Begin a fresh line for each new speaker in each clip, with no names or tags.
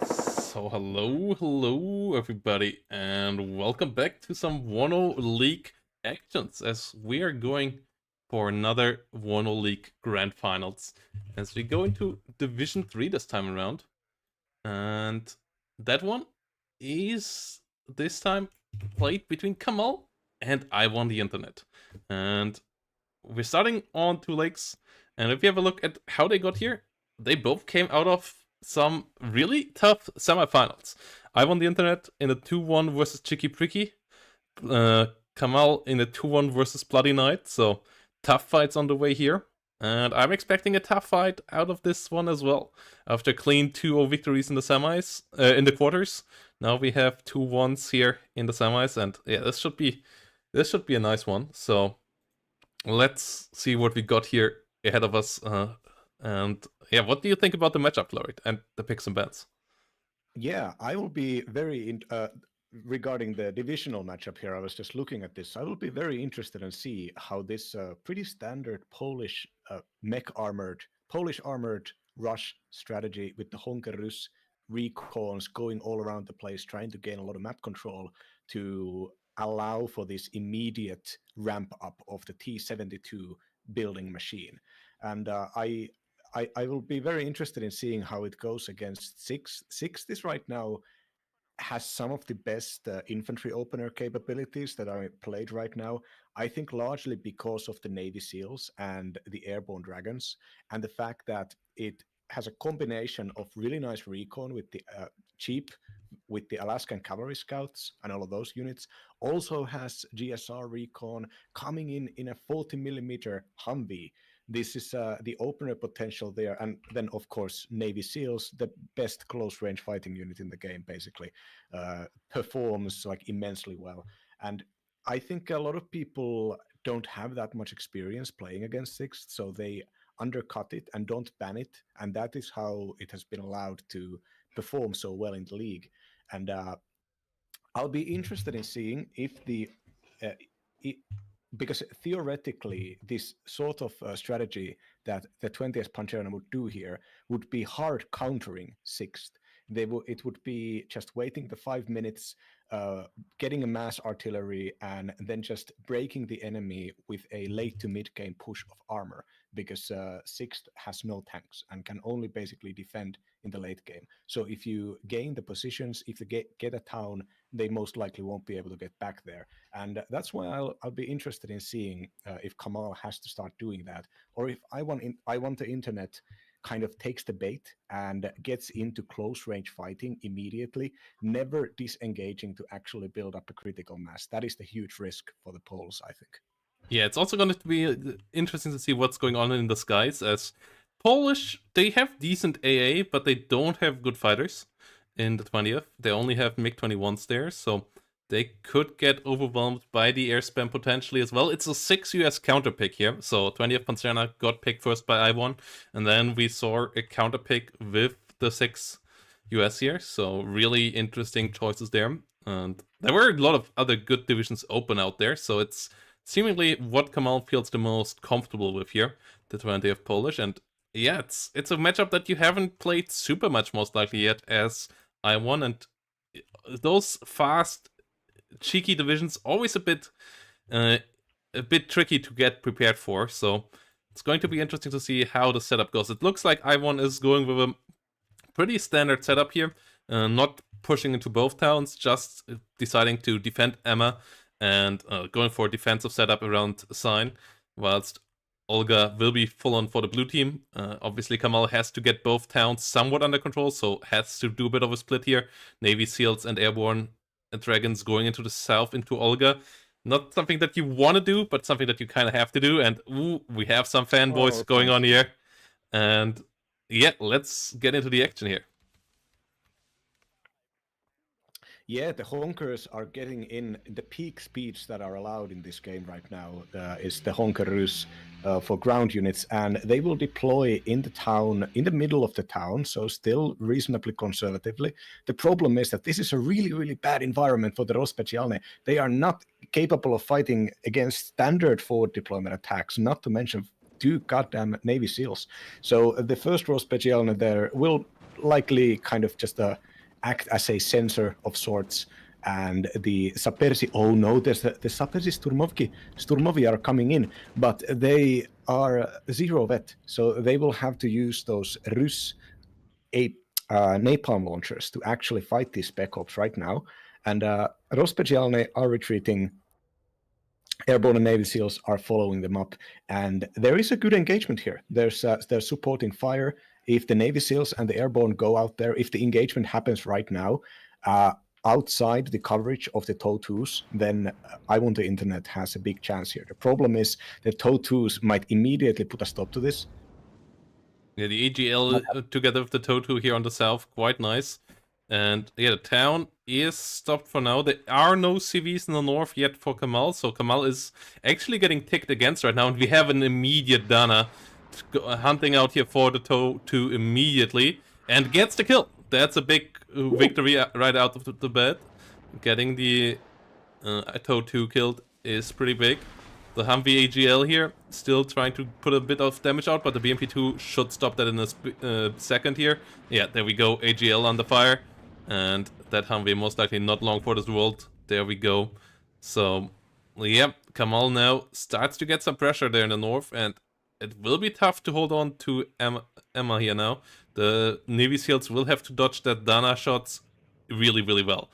So hello everybody, and welcome back to some WARNO League actions as we are going for another WARNO League Grand Finals as we go into Division 3 this time around. And that one is this time played between Kamahl and Iwontheinternet. And we're starting on 2 legs, and if you have a look at how they got here, they both came out of some really tough semifinals. Iwontheinternet in a 2-1 versus Chicky Pricky, Kamahl in a 2-1 versus Bloody Knight, so tough fights on the way here. And I'm expecting a tough fight out of this one as well. After clean 2-0 victories in the semis, in the quarters, now we have 2-1s here in the semis, and yeah, this should be a nice one. So let's see what we got here ahead of us. And yeah, what do you think about the matchup, Lloyd, and the picks and bans?
Yeah, I will be regarding the divisional matchup here. I was just looking at this. I will be very interested and see how this pretty standard Polish Polish armored rush strategy with the Honkerus recons going all around the place, trying to gain a lot of map control to allow for this immediate ramp up of the T-72 building machine. And I will be very interested in seeing how it goes against Six. Six is right now has some of the best infantry opener capabilities that are played right now. I think largely because of the Navy SEALs and the airborne dragons, and the fact that it has a combination of really nice recon with the cheap with the Alaskan Cavalry Scouts and all of those units. Also has GSR recon coming in a 40 millimeter Humvee. This is the opener potential there, and then of course Navy SEALs, the best close range fighting unit in the game, basically performs like immensely well. And I think a lot of people don't have that much experience playing against Sixth, so they undercut it and don't ban it, and that is how it has been allowed to perform so well in the league. And I'll be interested in seeing if uh, it, because theoretically this sort of strategy that the 20th Pancherna would do here would be hard countering Sixth. It would be just waiting the 5 minutes, getting a mass artillery, and then just breaking the enemy with a late to mid game push of armor, because Sixth has no tanks and can only basically defend in the late game. So if you gain the positions, if you get a town, they most likely won't be able to get back there. And that's why I'll be interested in seeing if Kamahl has to start doing that, or if Iwontheinternet kind of takes the bait and gets into close range fighting immediately, never disengaging to actually build up a critical mass. That is the huge risk for the Poles, I think.
Yeah, it's also going to be interesting to see what's going on in the skies, as Polish, they have decent AA, but they don't have good fighters in the 20th. They only have MiG-21s there, so they could get overwhelmed by the air spam potentially as well. It's a 6 US counter pick here, so 20th Panzerna got picked first by I1, and then we saw a counter pick with the 6 US here, so really interesting choices there. And there were a lot of other good divisions open out there, so it's seemingly what Kamahl feels the most comfortable with here, the 20th Polish. And yeah, it's a matchup that you haven't played super much most likely yet as I1, and those fast, cheeky divisions always a bit tricky to get prepared for. So it's going to be interesting to see how the setup goes. It looks like I1 is going with a pretty standard setup here, not pushing into both towns, just deciding to defend Emma and going for a defensive setup around Sign, whilst Olga will be full on for the blue team. Obviously, Kamahl has to get both towns somewhat under control, so has to do a bit of a split here. Navy SEALs and Airborne Dragons going into the south into Olga. Not something that you want to do, but something that you kind of have to do. And ooh, we have some fanboys
Oh,
going on
fancy.
here. And yeah, let's get into the action here.
Yeah, the honkers are getting in the peak speeds that are allowed in this game right now. Is the honkerus for ground units, and they will deploy in the town, in the middle of the town, so still reasonably conservatively. The problem is that this is a really, really bad environment for the Rospecialne. They are not capable of fighting against standard forward deployment attacks, not to mention two goddamn Navy SEALs. So the first Rospecialne there will likely kind of just act as a sensor of sorts. And the Sapersi, oh no, the Sapersi Sturmovi are coming in, but they are 0 vet, so they will have to use those Rus napalm launchers to actually fight these spec ops right now. And Rospecialne are retreating. Airborne and Navy SEALs are following them up, and there is a good engagement here. They're supporting fire. If the Navy SEALs and the Airborne go out there, if the engagement happens right now, outside the coverage of the TOW2s, then Iwontheinternet has a big chance here. The problem is that TOW2s might immediately put a stop to this.
Yeah, the AGL together with the TOW2 here on the south, quite nice. And yeah, the town is stopped for now. There are no CVs in the north yet for Kamahl, so Kamahl is actually getting ticked against right now, and we have an immediate Dana hunting out here for the TOW2 immediately, and gets the kill. That's a big victory right out of the bed. Getting the TOW2 killed is pretty big. The Humvee AGL here still trying to put a bit of damage out, but the BMP2 should stop that in a second here. Yeah, there we go. AGL under fire. And that Humvee most likely not long for this world. There we go. So, yeah, Kamahl now starts to get some pressure there in the north, and it will be tough to hold on to Emma here now. The Navy SEALs will have to dodge that Dana shots really, really well.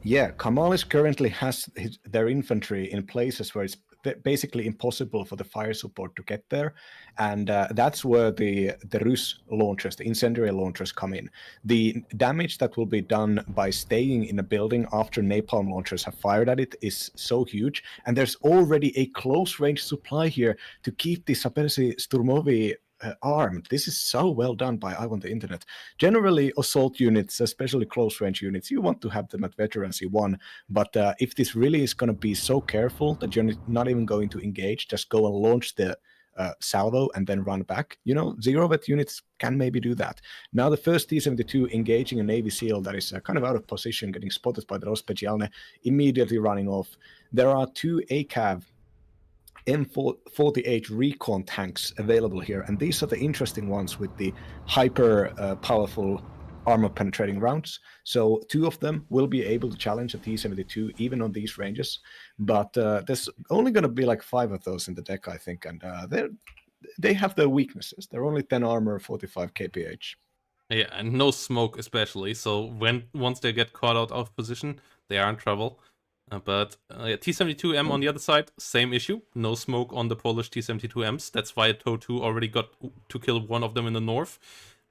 Yeah, Kamahl currently has their infantry in places where it's basically impossible for the fire support to get there, and that's where the Rus launchers, the incendiary launchers, come in. The damage that will be done by staying in a building after napalm launchers have fired at it is so huge, and there's already a close range supply here to keep the Sapersi Sturmovi armed. This is so well done by Iwontheinternet. Generally, assault units, especially close-range units, you want to have them at veterancy 1, but if this really is going to be so careful that you're not even going to engage, just go and launch the salvo and then run back. 0 vet units can maybe do that. Now the first T-72 engaging a Navy SEAL that is kind of out of position, getting spotted by the Rospecialne, immediately running off. There are 2 ACAV M48 recon tanks available here, and these are the interesting ones with the hyper powerful armor penetrating rounds. So 2 of them will be able to challenge a T-72 even on these ranges, but there's only going to be like 5 of those in the deck, I think, and they have their weaknesses. They're only 10 armor, 45 kph.
Yeah, and no smoke especially, so once they get caught out of position, they are in trouble. But T-72M on the other side, same issue. No smoke on the Polish T-72Ms. That's why TOW2 already got to kill one of them in the north.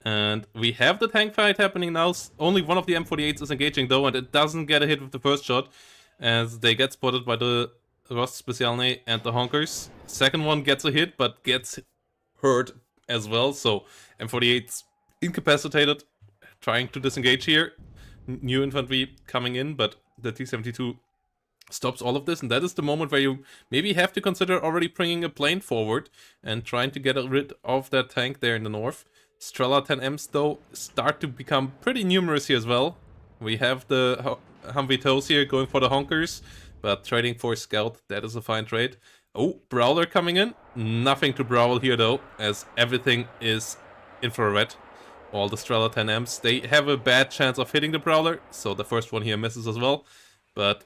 And we have the tank fight happening now. Only one of the M48s is engaging though, and it doesn't get a hit with the first shot, as they get spotted by the Rospecialne and the Honkers. Second one gets a hit, but gets hurt as well. So M48's incapacitated, trying to disengage here. New infantry coming in, but the T-72 stops all of this, and that is the moment where you maybe have to consider already bringing a plane forward and trying to get rid of that tank there in the north. Strela 10Ms, though, start to become pretty numerous here as well. We have the Humvee TOWs here going for the Honkers, but trading for Scout, that is a fine trade. Oh, Brawler coming in. Nothing to Brawl here, though, as everything is infrared. All the Strela 10Ms, they have a bad chance of hitting the Brawler, so the first one here misses as well. But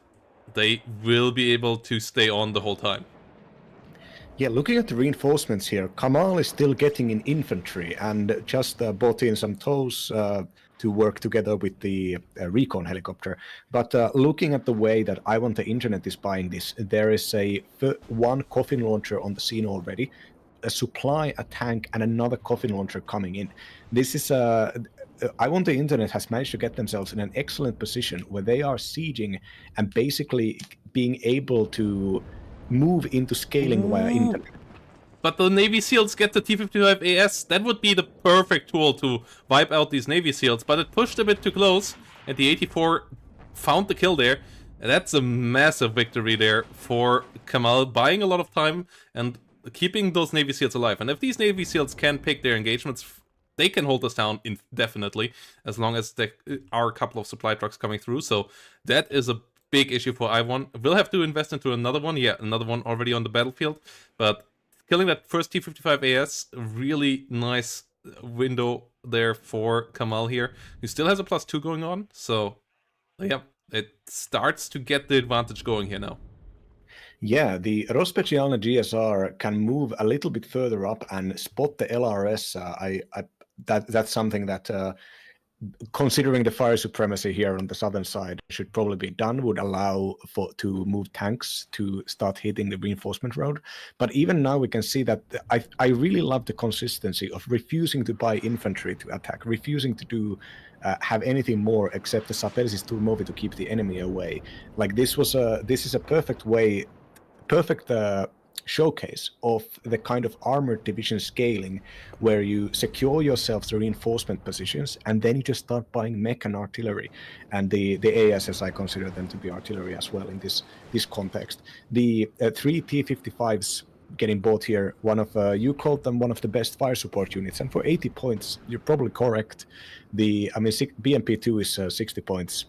they will be able to stay on the whole time.
Yeah, looking at the reinforcements here, Kamahl is still getting in infantry and just brought in some TOWs to work together with the recon helicopter. But looking at the way that Iwontheinternet is buying this, there is one coffin launcher on the scene already, a supply, a tank, and another coffin launcher coming in. This is Iwontheinternet has managed to get themselves in an excellent position where they are sieging and basically being able to move into scaling via internet.
But the Navy SEALs get the T-55AS. That would be the perfect tool to wipe out these Navy SEALs, but it pushed a bit too close, and the 84 found the kill there. And that's a massive victory there for Kamahl, buying a lot of time and keeping those Navy SEALs alive. And if these Navy SEALs can pick their engagements, they can hold us down indefinitely, as long as there are a couple of supply trucks coming through. So that is a big issue for Iwon. We'll have to invest into another one. Yeah, another one already on the battlefield. But killing that first T-55AS, really nice window there for Kamahl here. He still has a +2 going on, so yeah, it starts to get the advantage going here now.
Yeah, the Rospecialne GSR can move a little bit further up and spot the LRS. That's something that, considering the fire supremacy here on the southern side, should probably be done. Would allow to move tanks to start hitting the reinforcement road. But even now, we can see that I really love the consistency of refusing to buy infantry to attack, refusing to do have anything more except the Sapelsis Turmovi to keep the enemy away. Like this is a perfect way. Perfect showcase of the kind of armored division scaling where you secure yourself to reinforcement positions and then you just start buying mech and artillery. And the ASS, I consider them to be artillery as well in this context. The 3 T-55s getting bought here, one of you called them one of the best fire support units, and for 80 points you're probably correct. BMP2 is 60 points.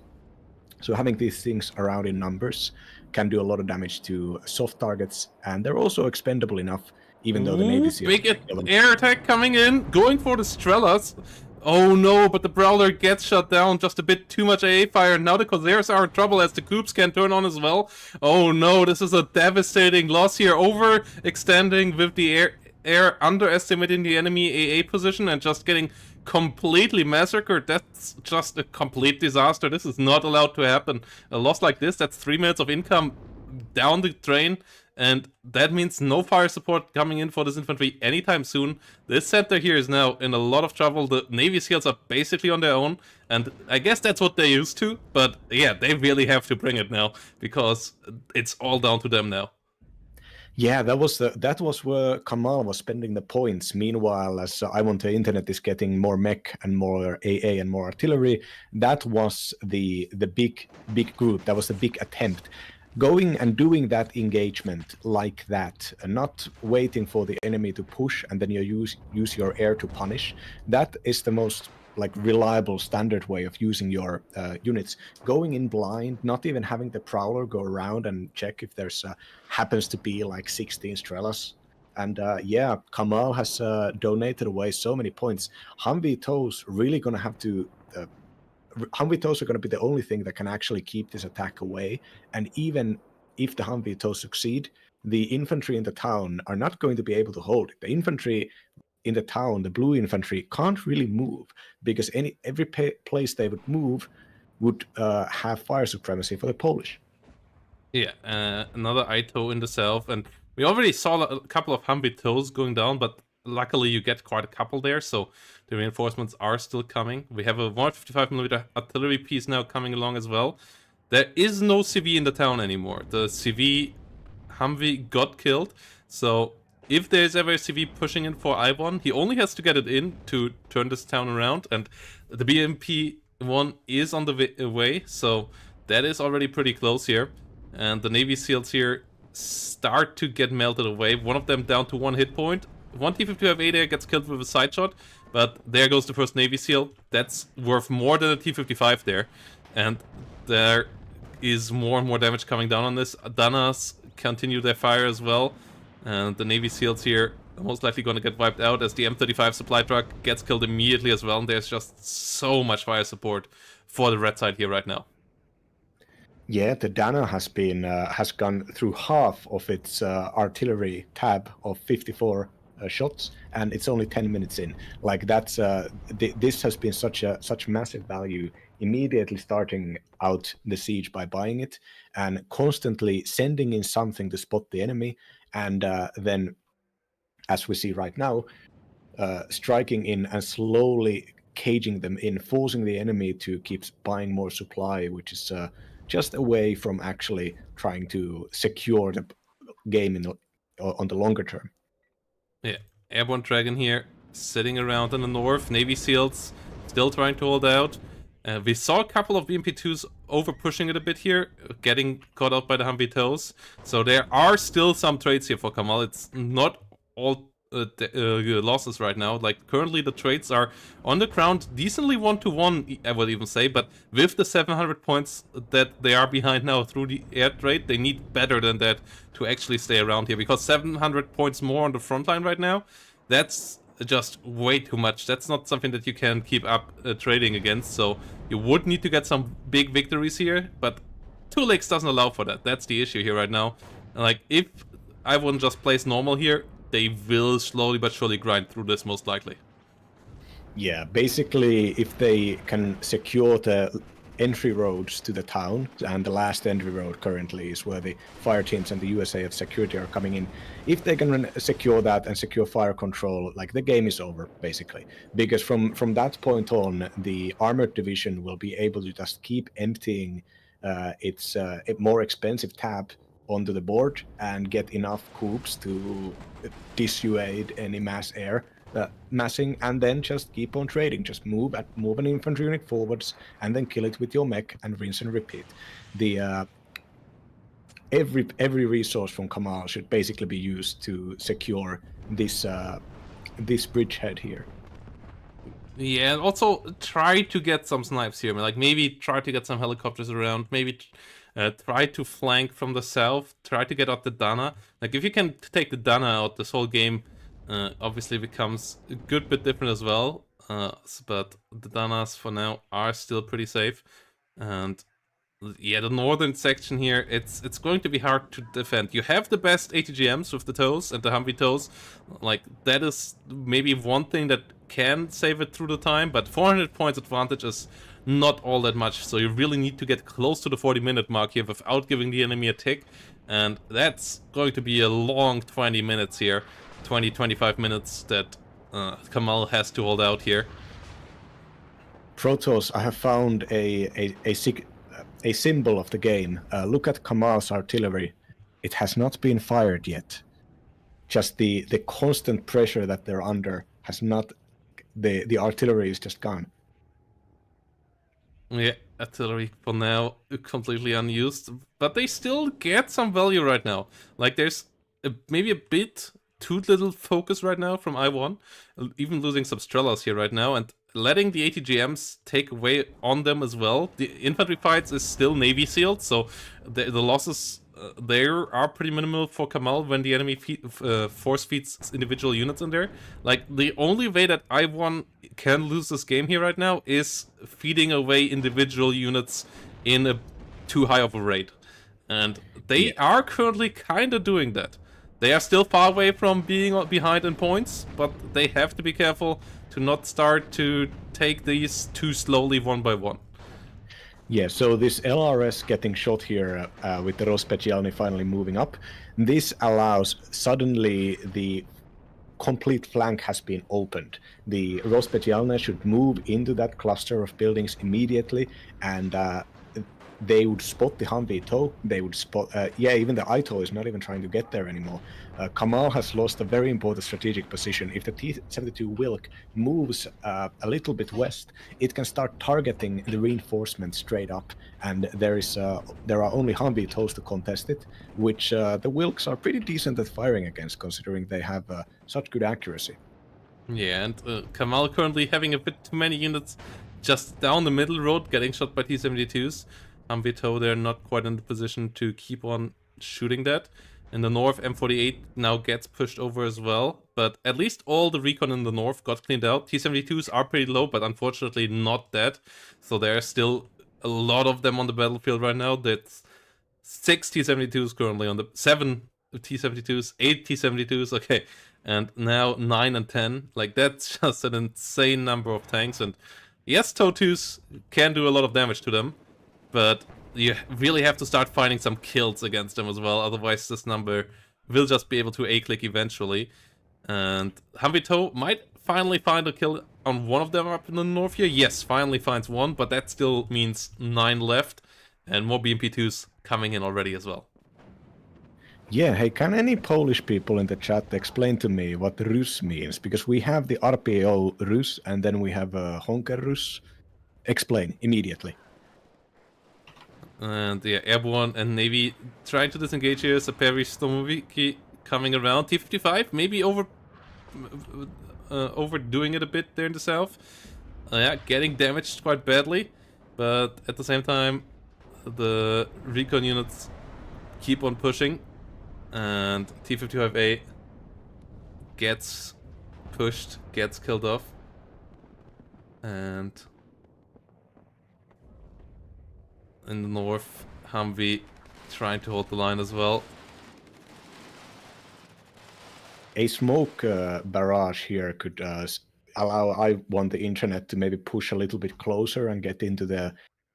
So having these things around in numbers can do a lot of damage to soft targets, and they're also expendable enough, even though the Navy SEALs...
Big air attack coming in, going for the Strellas. Oh no, but the Prowler gets shut down, just a bit too much AA fire. Now the Corsairs are in trouble as the Coops can turn on as well. Oh no, this is a devastating loss here, overextending with the air underestimating the enemy AA position and just getting completely massacred. That's just a complete disaster. This is not allowed to happen. A loss like this, that's 3 minutes of income down the drain, and that means no fire support coming in for this infantry anytime soon. This center here is now in a lot of trouble. The Navy SEALs are basically on their own, and I guess that's what they're used to, but yeah, they really have to bring it now, because it's all down to them now.
Yeah, that was where Kamahl was spending the points. Meanwhile, as Iwontheinternet is getting more mech and more AA and more artillery, that was the big group. That was the big attempt. Going and doing that engagement like that, and not waiting for the enemy to push and then you use your air to punish. That is the most reliable standard way of using your units. Going in blind, not even having the Prowler go around and check if there's happens to be 16 Strellas. And yeah, Kamahl has donated away so many points. Humvee tows really gonna have to... Humvee tows are going to be the only thing that can actually keep this attack away. And even if the Humvee tows succeed, the infantry in the town are not going to be able to hold it. The infantry in the town, the blue infantry, can't really move because every place they would move would have fire supremacy for the Polish.
Yeah, another ITO in the south, and we already saw a couple of Humvee tows going down, but luckily you get quite a couple there, so the reinforcements are still coming. We have a 155mm artillery piece now coming along as well. There is no CV in the town anymore. The CV Humvee got killed, so if there's ever a CV pushing in for Iwon, he only has to get it in to turn this town around, and the BMP-1 is on the way, so that is already pretty close here. And the Navy SEALs here start to get melted away. One of them down to 1 hit point. One T-55A there gets killed with a side shot, but there goes the first Navy SEAL. That's worth more than a T-55 there. And there is more and more damage coming down on this. Danas continue their fire as well. And the Navy SEALs here are most likely going to get wiped out as the M35 supply truck gets killed immediately as well. And there's just so much fire support for the red side here right now.
Yeah, the Dana has gone through half of its artillery tab of 54 shots, and it's only 10 minutes in. That's this has been such massive value immediately starting out the siege by buying it and constantly sending in something to spot the enemy, and then, as we see right now, striking in and slowly caging them in, forcing the enemy to keep buying more supply, which is just away from actually trying to secure the game on the longer term.
Yeah, Airborne Dragon here, sitting around in the north. Navy SEALs still trying to hold out. We saw a couple of BMP-2s over pushing it a bit here, getting caught out by the Humvee tows. So there are still some trades here for Kamahl. It's not all losses right now. Currently the trades are on the ground decently 1-to-1, I would even say, but with the 700 points that they are behind now through the air trade, they need better than that to actually stay around here, because 700 points more on the front line right now, that's just way too much. That's not something that you can keep up trading against, so you would need to get some big victories here, but 2 Lakes doesn't allow for that. That's the issue here right now. Like, if I wouldn't just place normal here, they will slowly but surely grind through this most likely.
Yeah, basically, if they can secure the entry roads to the town, and the last entry road currently is where the fire teams and the USAF security are coming in. If they can secure that and secure fire control, like, the game is over, basically. Because from that point on, the armored division will be able to just keep emptying its more expensive tab onto the board and get enough coups to dissuade any mass air massing, and then just keep on trading. Just move an infantry unit forwards, and then kill it with your mech, and rinse and repeat. The every resource from Kamahl should basically be used to secure this bridgehead here.
Yeah, and also try to get some snipes here. Like, maybe try to get some helicopters around. Maybe try to flank from the south. Try to get out the Dana. Like, if you can take the Dana out, this whole game obviously becomes a good bit different as well. But the Danas for now are still pretty safe. And yeah, the northern section here, it's going to be hard to defend. You have the best ATGMs with the toes and the Humvee toes. Like, that is maybe one thing that can save it through the time, but 400 points advantage is not all that much, so you really need to get close to the 40-minute mark here without giving the enemy a tick, and that's going to be a long 20 minutes here. 20-25 minutes that Kamahl has to hold out here.
Protoss, I have found a symbol of the game. Look at Kamahl's artillery. It has not been fired yet. Just the constant pressure that they're under has not... The artillery is just gone.
Yeah, artillery for now completely unused, but they still get some value right now. Like, there's maybe a bit too little focus right now from I1, even losing some Strellas here right now, and letting the ATGMs take away on them as well. The infantry fights is still Navy sealed, so the losses there are pretty minimal for Kamahl when the enemy force feeds individual units in there. Like, the only way that I1 can lose this game here right now is feeding away individual units in a too high of a rate. And they are currently kind of doing that. They are still far away from being behind in points, but they have to be careful to not start to take these too slowly one by one.
Yeah, so this LRS getting shot here with the Rospecialny finally moving up, this allows suddenly the complete flank has been opened. The Rospecialny should move into that cluster of buildings immediately, and they would spot the Humvee TOW, they would spot... even the ITO is not even trying to get there anymore. Kamahl has lost a very important strategic position. If the T-72 Wilk moves a little bit west, it can start targeting the reinforcements straight up, and there are only Humvee TOWs to contest it, which the Wilks are pretty decent at firing against, considering they have such good accuracy.
Yeah, and Kamahl currently having a bit too many units just down the middle road, getting shot by T-72s. Humvee TOW, they're not quite in the position to keep on shooting that. In the north, M48 now gets pushed over as well, but at least all the recon in the north got cleaned out. T-72s are pretty low, but unfortunately not dead. So there are still a lot of them on the battlefield right now. That's 6 T-72s currently on the... 7 T-72s, 8 T-72s, okay. And now 9 and 10. Like, that's just an insane number of tanks. And yes, TOW-2s can do a lot of damage to them, but you really have to start finding some kills against them as well, otherwise this number will just be able to A-click eventually. And Humvee TOW might finally find a kill on one of them up in the north here. Yes, finally finds one, but that still means 9 left, and more BMP-2s coming in already as well.
Yeah, hey, can any Polish people in the chat explain to me what Rus means? Because we have the RPO Rus, and then we have Honker Rus. Explain, immediately.
And yeah, Airborne and Navy trying to disengage here. Saperi Stomoviki coming around. T-55 maybe overdoing it a bit there in the south. Yeah, getting damaged quite badly. But at the same time, the recon units keep on pushing. And T-55A gets pushed, gets killed off. And in the north, Humvee trying to hold the line as well.
A smoke barrage here could allow Iwontheinternet to maybe push a little bit closer and get into the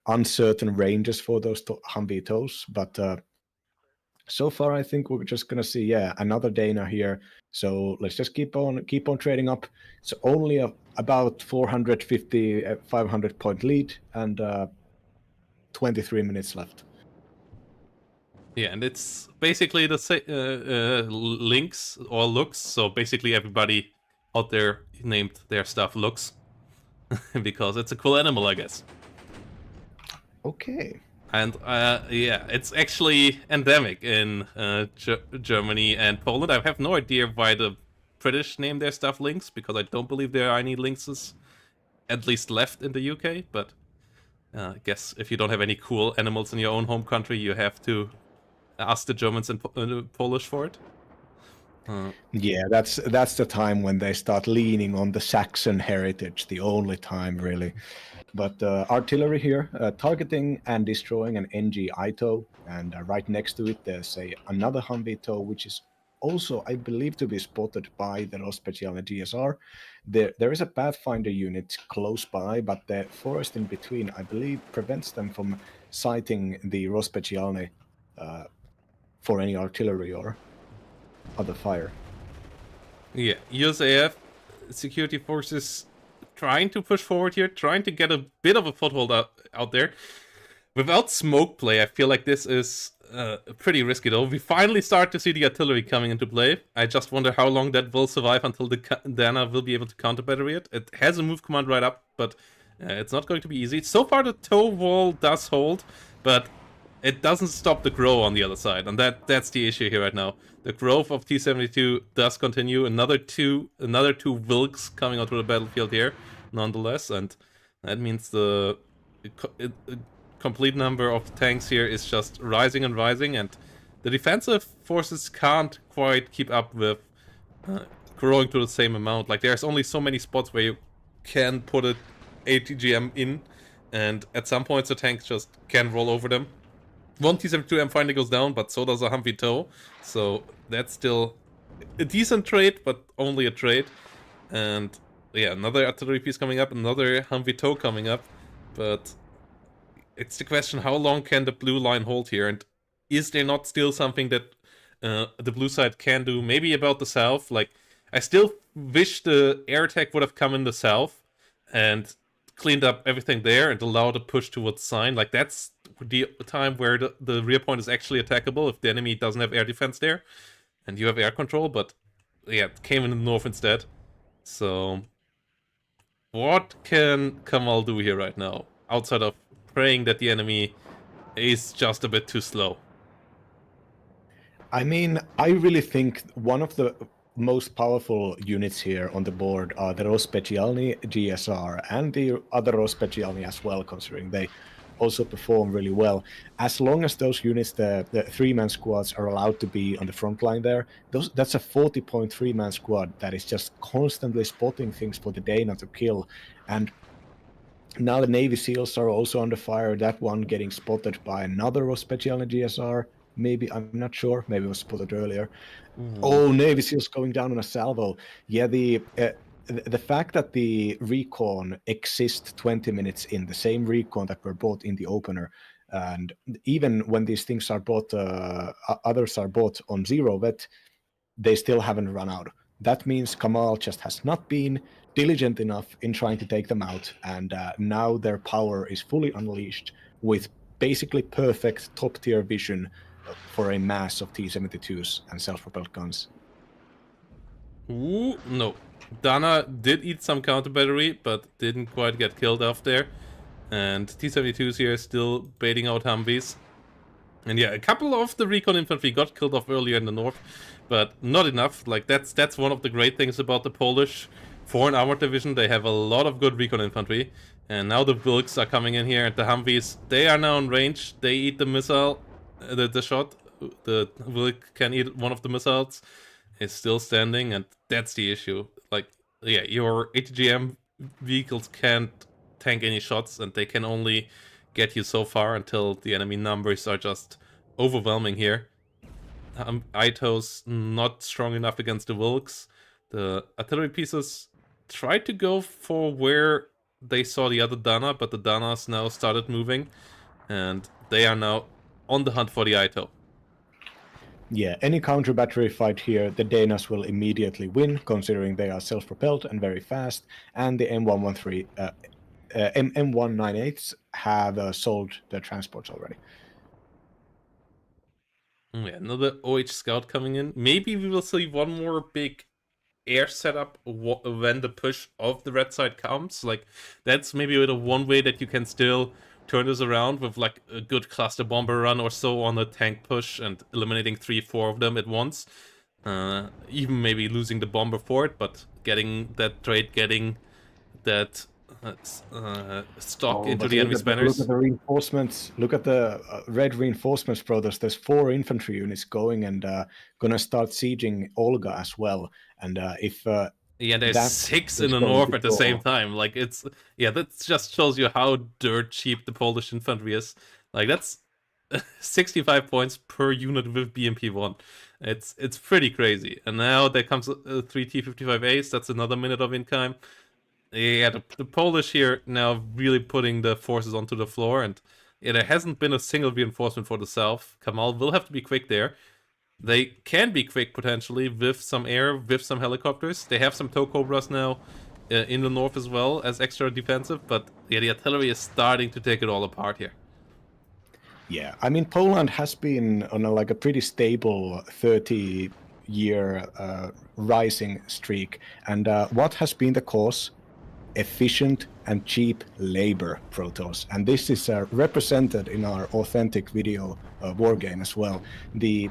uncertain ranges for those Humvee tows. But so far, I think we're just gonna see, another Dana here. So let's just keep on trading up. It's only about 450, 500 point lead, and 23 minutes left.
Yeah, and it's basically the links or looks. So basically everybody out there named their stuff looks. Because it's a cool animal, I guess.
Okay.
And yeah, it's actually endemic in Germany and Poland. I have no idea why the British name their stuff lynx, because I don't believe there are any lynxes, at least left in the UK. But I guess if you don't have any cool animals in your own home country, you have to ask the Germans in Polish for it.
Yeah, that's the time when they start leaning on the Saxon heritage, the only time really. But artillery here, targeting and destroying an NG ITO, and right next to it there's another Humvee tow, which is also, I believe, to be spotted by the Rospecialny GSR. There is a Pathfinder unit close by, but the forest in between, I believe, prevents them from sighting the Rospecialny for any artillery or other fire.
Yeah, USAF security forces trying to push forward here, trying to get a bit of a foothold out there. Without smoke play, I feel like this is pretty risky though. We finally start to see the artillery coming into play. I just wonder how long that will survive until the Dana will be able to counter battery it. It has a move command right up, but it's not going to be easy. So far the tow wall does hold, but it doesn't stop the grow on the other side, and that's the issue here right now. The growth of T-72 does continue. Another two Wilks coming onto the battlefield here, nonetheless, and that means the complete number of tanks here is just rising and rising, and the defensive forces can't quite keep up with growing to the same amount. Like, there's only so many spots where you can put an ATGM in, and at some points the tanks just can roll over them. One T-72M finally goes down, but so does a Humvee tow. So that's still a decent trade, but only a trade. And yeah, another artillery piece coming up, another Humvee tow coming up. But it's the question, how long can the blue line hold here? And is there not still something that the blue side can do? Maybe about the south? Like, I still wish the air attack would have come in the south and cleaned up everything there and allowed a push towards Sign. Like, that's the time where the rear point is actually attackable if the enemy doesn't have air defense there and you have air control, but yeah, it came in the north instead. So what can Kamahl do here right now, outside of praying that the enemy is just a bit too slow?
I mean, I really think one of the most powerful units here on the board are the Rospecialny GSR and the other Rospecialny as well, considering they also perform really well. As long as those units, the 3-man squads, are allowed to be on the front line there, that's a 40-point 3-man squad that is just constantly spotting things for the Dana to kill. And now the Navy SEALs are also under fire, that one getting spotted by another Rospecialny GSR. Maybe, I'm not sure, maybe it was spotted earlier. Oh, Navy SEALs going down on a salvo. Yeah, the fact that the recon exists 20 minutes in, the same recon that were bought in the opener, and even when these things are bought, others are bought on zero vet, they still haven't run out. That means Kamahl just has not been diligent enough in trying to take them out, and now their power is fully unleashed with basically perfect top-tier vision for a mass of T-72s and self-propelled guns.
Ooh, no. Dana did eat some counter battery, but didn't quite get killed off there. And T-72s here still baiting out Humvees. And yeah, a couple of the recon infantry got killed off earlier in the north, but not enough. Like, that's one of the great things about the Polish foreign armored division. They have a lot of good recon infantry. And now the Wilks are coming in here, and the Humvees, they are now in range. They eat the missile, the shot. The Wilk can eat one of the missiles. Is still standing, and that's the issue. Like, yeah, your ATGM vehicles can't tank any shots, and they can only get you so far until the enemy numbers are just overwhelming here. Ito's not strong enough against the Wilks. The artillery pieces tried to go for where they saw the other Dana, but the Danas now started moving, and they are now on the hunt for the Ito.
Yeah, any counter battery fight here, the Danas will immediately win, considering they are self-propelled and very fast, and the M198s have sold their transports already.
Yeah, another OH scout coming in. Maybe we will see one more big air setup when the push of the red side comes. Like, that's maybe the one way that you can still turn this around with like a good cluster bomber run or so on a tank push and eliminating 3-4 of them at once. Even maybe losing the bomber for it, but getting that trade, getting that stock into the enemy spanners.
Look at the reinforcements. Look at the red reinforcements, brothers. There's 4 infantry units going and gonna start sieging Olga as well. And if
yeah, there's 6 in the north at the same time. Like, it's, yeah, that just shows you how dirt cheap the Polish infantry is. Like, that's 65 points per unit with BMP1. It's pretty crazy. And now there comes 3 T-55As. That's another minute of income. Yeah, the Polish here now really putting the forces onto the floor, and yeah, there hasn't been a single reinforcement for the south. Kamahl will have to be quick there. They can be quick potentially with some air, with some helicopters. They have some tow cobras now in the north as well as extra defensive, but yeah, the artillery is starting to take it all apart here.
Yeah, I mean, Poland has been on a pretty stable 30-year rising streak, and what has been the cause? Efficient and cheap labor, Protoss, and this is represented in our authentic video war game as well. The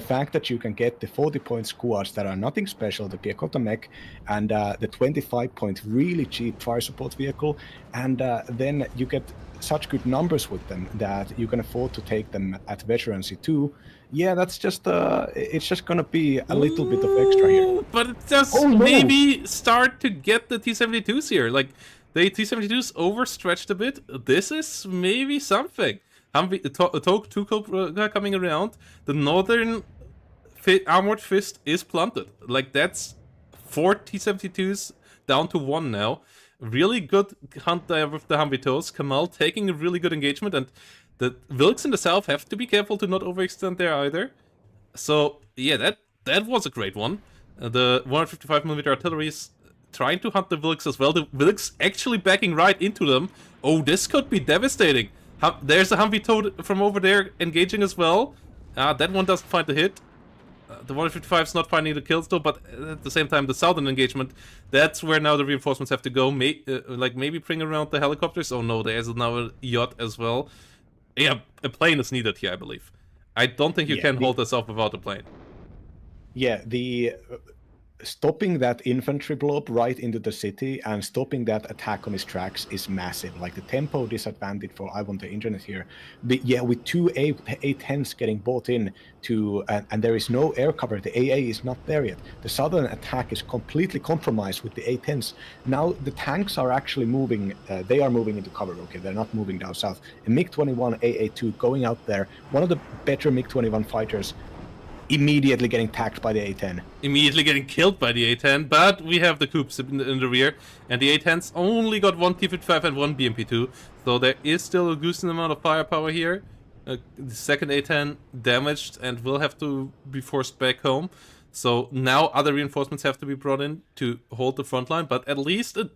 fact that you can get the 40-point squads that are nothing special, the Piechota mech, and the 25-point really cheap fire support vehicle, and then you get such good numbers with them that you can afford to take them at veterancy too. Yeah, that's just it's just gonna be a little bit of extra here.
But it does maybe start to get the T-72s here. Like, the T-72s overstretched a bit. This is maybe something. Tuchel coming around. The northern armored fist is planted. Like, that's 4 T-72s down to 1 now. Really good hunt there with the Humvitos. Kamahl taking a really good engagement, and the Wilks in the south have to be careful to not overextend there either. So yeah, that was a great one. The 155mm artillery is trying to hunt the Wilks as well. The Wilks actually backing right into them. Oh, this could be devastating. There's a Humvee from over there engaging as well. That one doesn't find the hit. The 155 is not finding the kills though, but at the same time, the southern engagement, that's where now the reinforcements have to go. Like, maybe bring around the helicopters. Oh no, there's now a yacht as well. Yeah, a plane is needed here, I believe. I don't think you can hold this off without a plane. Yeah,
the stopping that infantry blob right into the city and stopping that attack on his tracks is massive. Like, the tempo disadvantage for Iwontheinternet here. But yeah, with 2 A-10s getting bought in to, and there is no air cover. The AA is not there yet. The southern attack is completely compromised with the A-10s. Now the tanks are actually moving. They are moving into cover. Okay, they're not moving down south. A MiG-21 AA-2 going out there. One of the better MiG-21 fighters. Immediately getting tacked by the A-10.
Immediately getting killed by the A-10, but we have the Coups in the rear, and the A-10s only got 1 T-55 and 1 BMP-2, so there is still a decent amount of firepower here. The second A-10 damaged and will have to be forced back home, so now other reinforcements have to be brought in to hold the front line, but at least a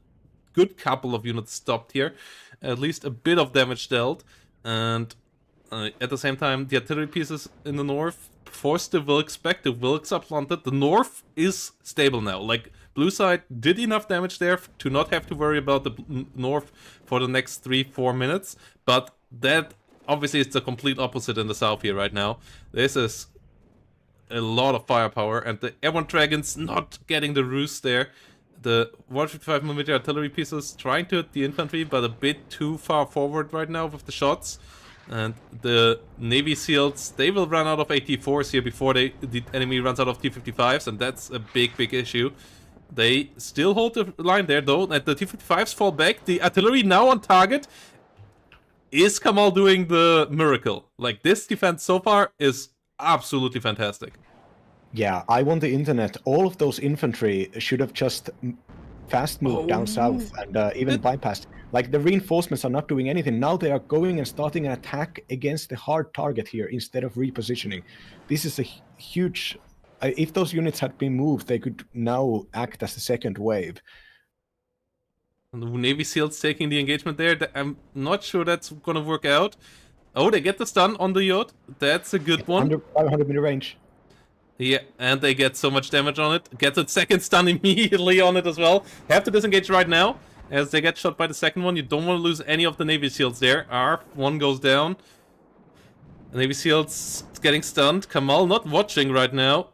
good couple of units stopped here, at least a bit of damage dealt, and at the same time, the artillery pieces in the north forced the Wilks back. The Wilks are planted. The north is stable now. Like, blue side did enough damage there to not have to worry about the north for the next 3-4 minutes. But that obviously is the complete opposite in the south here right now. This is a lot of firepower, and the airborne dragons not getting the roost there. The 155mm artillery pieces trying to hit the infantry, but a bit too far forward right now with the shots. And the Navy SEALs, they will run out of AT-4s here before the enemy runs out of T-55s, and that's a big issue. They still hold the line there, though, and the T-55s fall back. The artillery now on target. Is Kamahl doing the miracle? Like, this defense so far is absolutely fantastic.
Yeah, I want the internet. All of those infantry should have just fast moved down south and even bypassed. Like, the reinforcements are not doing anything. Now they are going and starting an attack against the hard target here instead of repositioning. This is a huge... if those units had been moved, they could now act as the second wave.
And the Navy SEALs taking the engagement there. I'm not sure that's gonna work out. Oh, they get the stun on the yacht. That's a good one.
Under 500-meter range.
Yeah, and they get so much damage on it. Get the second stun immediately on it as well. Have to disengage right now, as they get shot by the second one. You don't want to lose any of the Navy SEALs there. One goes down. The Navy SEALs getting stunned. Kamahl not watching right now.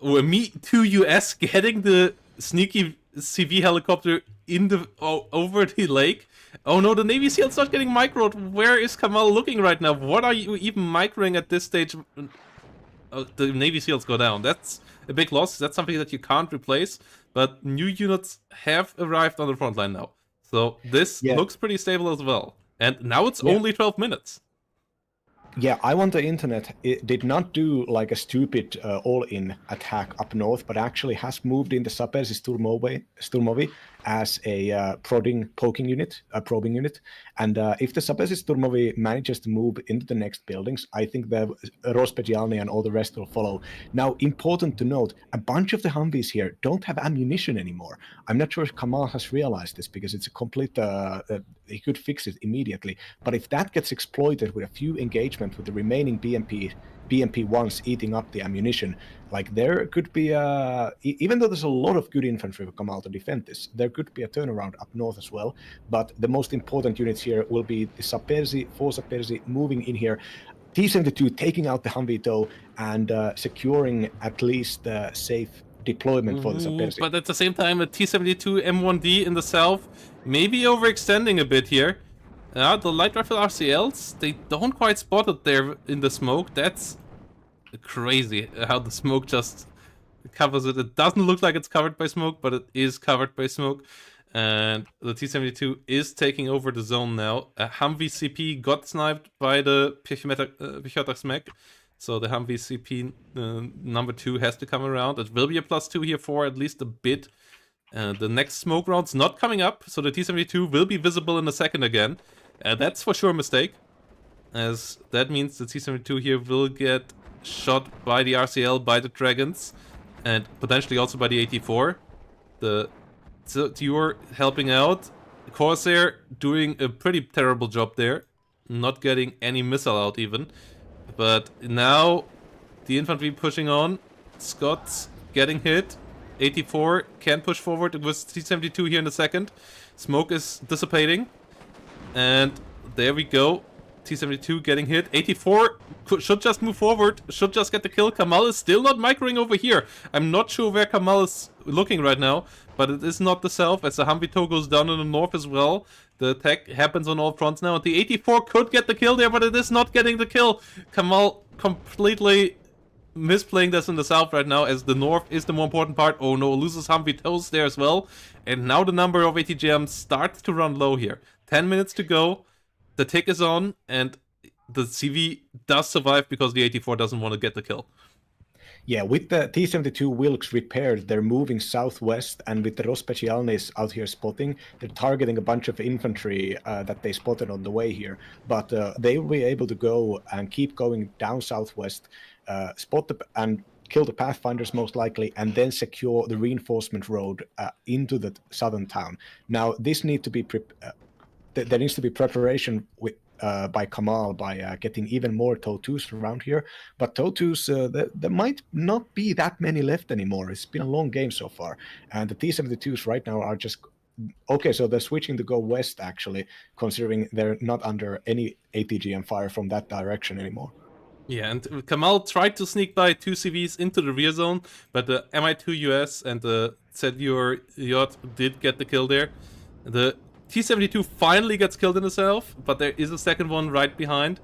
Oh, Me-Too US getting the sneaky CV helicopter in the over the lake. Oh no, the Navy SEAL's not getting microed. Where is Kamahl looking right now? What are you even microing at this stage? The Navy SEALs go down. That's a big loss. That's something that you can't replace. But new units have arrived on the front line now. So this looks pretty stable as well. And now it's only 12 minutes.
Yeah, Iwontheinternet did not do like a stupid all-in attack up north, but actually has moved in the Sapers Sturmovi as a probing unit. And if the Sapers Sturmovi manages to move into the next buildings, I think the Rozpecialny and all the rest will follow. Now, important to note, a bunch of the Humvees here don't have ammunition anymore. I'm not sure if Kamahl has realized this, because it's a complete... he could fix it immediately. But if that gets exploited with a few engagements with the remaining BMP-1s eating up the ammunition, like, there could be even though there's a lot of good infantry for Kamahl to defend this, there could be a turnaround up north as well. But the most important units here will be the Sapersi, 4 Sapersi moving in here, T-72 taking out the Humvee tow and securing at least safe deployment for the Sapersi.
But at the same time, a T-72 M1D in the south, maybe overextending a bit here. The light rifle RCLs, they don't quite spot it there in the smoke. That's crazy how the smoke just covers it. It doesn't look like it's covered by smoke, but it is covered by smoke. And the T-72 is taking over the zone now. A Humvee CP got sniped by the Piechota Smek. So the Humvee CP number 2 has to come around. It will be a +2 here for at least a bit. The next smoke round's not coming up, so the T-72 will be visible in a second again. That's for sure a mistake, as that means the T-72 here will get shot by the RCL, by the Dragons, and potentially also by the AT-4. The Tuer helping out. Corsair doing a pretty terrible job there, not getting any missile out even. But now the infantry pushing on. Scott's getting hit. 84 can push forward. It was T-72 here in a second. Smoke is dissipating. And there we go. T-72 getting hit. 84 should just move forward. Should just get the kill. Kamahl is still not microing over here. I'm not sure where Kamahl is looking right now. But it is not the south, as the Humvee tow goes down in the north as well. The attack happens on all fronts now. And the 84 could get the kill there, but it is not getting the kill. Kamahl completely misplaying this in the south right now, as the north is the more important part. Oh no, loses Humvee tows there as well. And now the number of ATGMs starts to run low here. 10 minutes to go. The tick is on, and the CV does survive because the 84 doesn't want to get the kill.
Yeah, with the T-72 Wilkes repaired, they're moving southwest, and with the Rozpecialnys out here spotting, they're targeting a bunch of infantry that they spotted on the way here. But they will be able to go and keep going down southwest, spot and kill the Pathfinders most likely, and then secure the reinforcement road into the southern town. Now, this needs to be there needs to be preparation with by Kamahl by getting even more TOW2s around here. But TOW2s, there might not be that many left anymore. It's been a long game so far. And the T-72s right now are just... Okay, so they're switching to go west, actually, considering they're not under any ATGM fire from that direction anymore.
Yeah, and Kamahl tried to sneak by 2 CVs into the rear zone, but the Mi-2 US and the Zedure yacht did get the kill there. The T-72 finally gets killed in the south, but there is a second one right behind.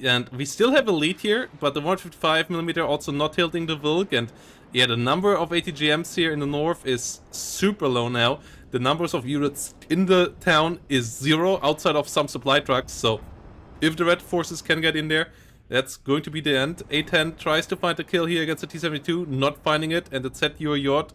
And we still have a lead here, but the 155mm also not tilting the Vilk, and yeah, the number of ATGMs here in the north is super low now. The numbers of units in the town is 0 outside of some supply trucks, so if the red forces can get in there, that's going to be the end. A10 tries to find a kill here against the T-72, not finding it, and the ZUR yacht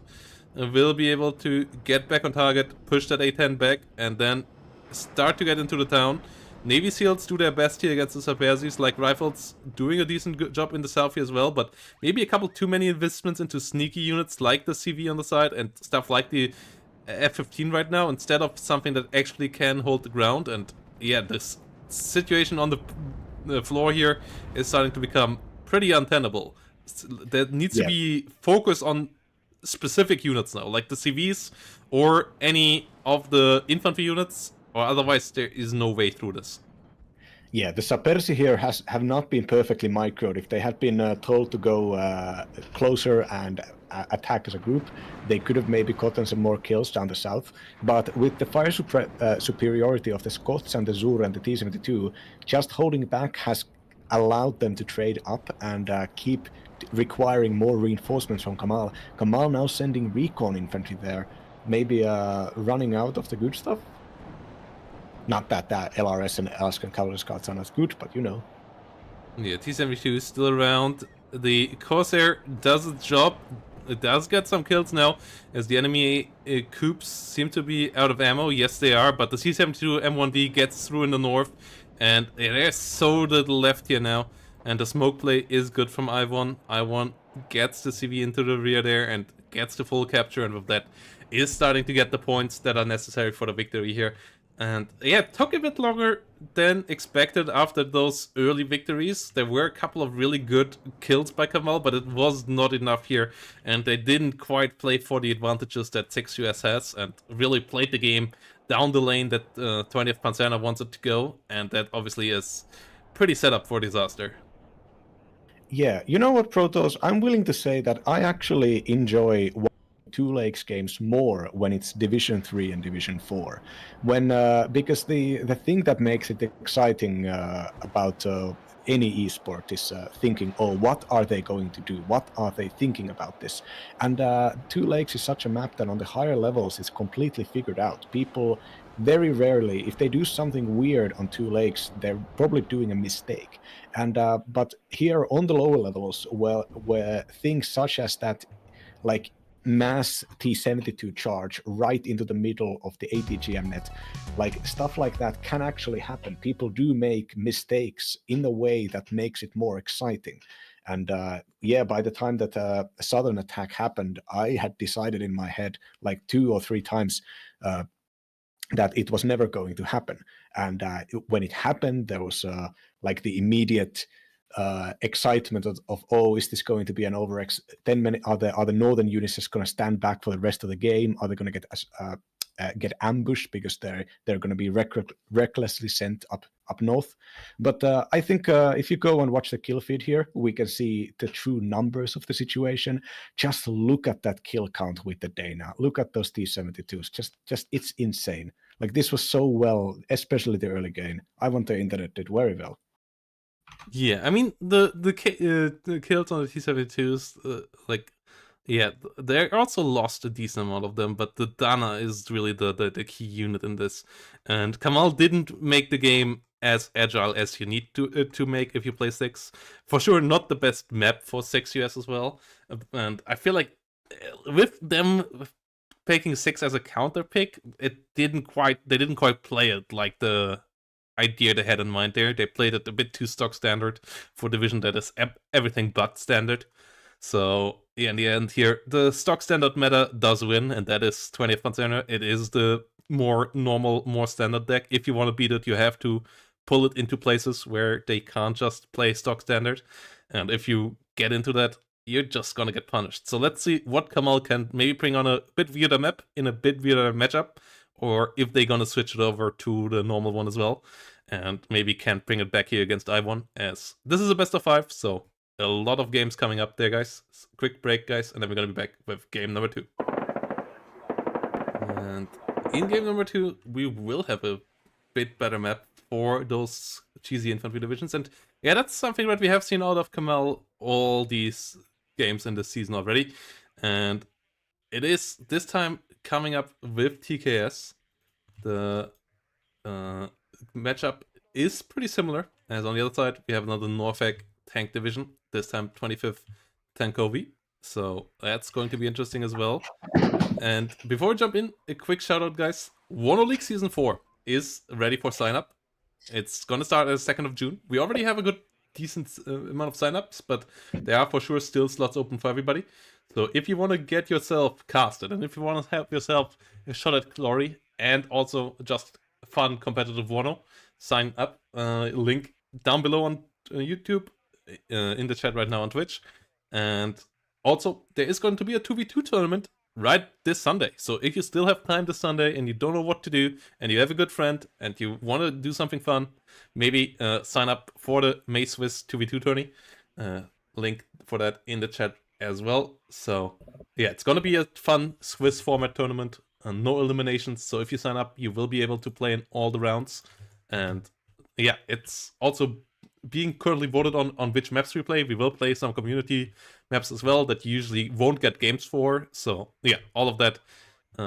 will be able to get back on target, push that A10 back, and then start to get into the town. Navy SEALs do their best here against the Subversives, like Rifles doing a decent job in the south here as well, but maybe a couple too many investments into sneaky units like the CV on the side and stuff like the F-15 right now, instead of something that actually can hold the ground. And yeah, this situation on the floor here is starting to become pretty untenable. There needs to be focus on specific units now, like the CVs or any of the infantry units, or otherwise there is no way through this.
Yeah, the Sapersi here have not been perfectly microed. If they had been told to go closer and attack as a group, they could have maybe gotten some more kills down the south. But with the fire superiority of the Scots and the ZUR and the T-72, just holding back has allowed them to trade up and keep requiring more reinforcements from Kamahl. Kamahl now sending recon infantry there, maybe running out of the good stuff. Not that LRS and Alaskan Cavalry Scouts are not good, but you know.
Yeah, T-72 is still around. The Corsair does its job. It does get some kills now, as the enemy coops seem to be out of ammo. Yes, they are, but the C-72 M1V gets through in the north, and there's so little left here now. And the smoke play is good from Iwon. Iwon gets the CV into the rear there and gets the full capture, and with that is starting to get the points that are necessary for the victory here. And yeah, it took a bit longer than expected after those early victories. There were a couple of really good kills by Kamahl, but it was not enough here. And they didn't quite play for the advantages that 6 US has, and really played the game down the lane that 20th Panzerna wants it to go. And that obviously is pretty set up for disaster.
Yeah, you know what, Protoss? I'm willing to say that I actually enjoy Two Lakes games more when it's Division 3 and Division 4, when because the thing that makes it exciting about any esport is thinking, oh, what are they going to do? What are they thinking about this? And Two Lakes is such a map that on the higher levels it's completely figured out. People very rarely, if they do something weird on Two Lakes, they're probably doing a mistake. And but here on the lower levels, well, where things such as that, like mass T-72 charge right into the middle of the ATGM net, like stuff like that can actually happen. People do make mistakes in a way that makes it more exciting. And yeah, by the time that a southern attack happened, I had decided in my head like 2 or 3 times that it was never going to happen. And when it happened, there was like the immediate excitement of, oh, is this going to be an overx? Then are the northern units just going to stand back for the rest of the game? Are they going to get ambushed because they're going to be recklessly sent up north? But I think if you go and watch the kill feed here, we can see the true numbers of the situation. Just look at that kill count with the Dana. Look at those T-72s. Just it's insane. Like this was so well, especially the early game. Iwontheinternet did very well.
Yeah, I mean the kills on the T-72s, like, yeah, they also lost a decent amount of them, but the Dana is really the key unit in this. And Kamahl didn't make the game as agile as you need to make if you play 6. For sure, not the best map for 6 US as well. And I feel like with them picking 6 as a counter pick, they didn't quite play it like the idea they had in mind there. They played it a bit too stock standard for a division that is everything but standard. So yeah, in the end here, the stock standard meta does win, and that is 20th Panzerna. It is the more normal, more standard deck. If you want to beat it, you have to pull it into places where they can't just play stock standard. And if you get into that, you're just gonna get punished. So let's see what Kamahl can maybe bring on a bit weirder map in a bit weirder matchup, or if they're gonna switch it over to the normal one as well, and maybe can't bring it back here against Iwon, as this is a best of 5, so a lot of games coming up there, guys. Quick break, guys, and then we're gonna be back with game number 2. And in game number 2, we will have a bit better map for those cheesy infantry divisions. And yeah, that's something that we have seen out of Kamahl all these games in this season already. And it is this time coming up with TKS. The matchup is pretty similar, as on the other side, we have another Norfolk tank division, this time 25th Tankovi. So that's going to be interesting as well. And before we jump in, a quick shout out, guys. WARNO League Season 4 is ready for sign up. It's going to start on the 2nd of June. We already have a good, decent amount of signups, but there are for sure still slots open for everybody. So if you want to get yourself casted, and if you want to have yourself a shot at glory, and also just fun competitive WARNO, sign up. Link down below on YouTube, in the chat right now on Twitch. And also, there is going to be a 2v2 tournament right this Sunday. So if you still have time this Sunday and you don't know what to do, and you have a good friend and you want to do something fun, maybe sign up for the May Swiss 2v2 tourney. Link for that in the chat as well. So yeah, it's going to be a fun Swiss format tournament. No eliminations. So if you sign up, you will be able to play in all the rounds. And yeah, it's also being currently voted on which maps we play. We will play some community maps as well that you usually won't get games for. So yeah, all of that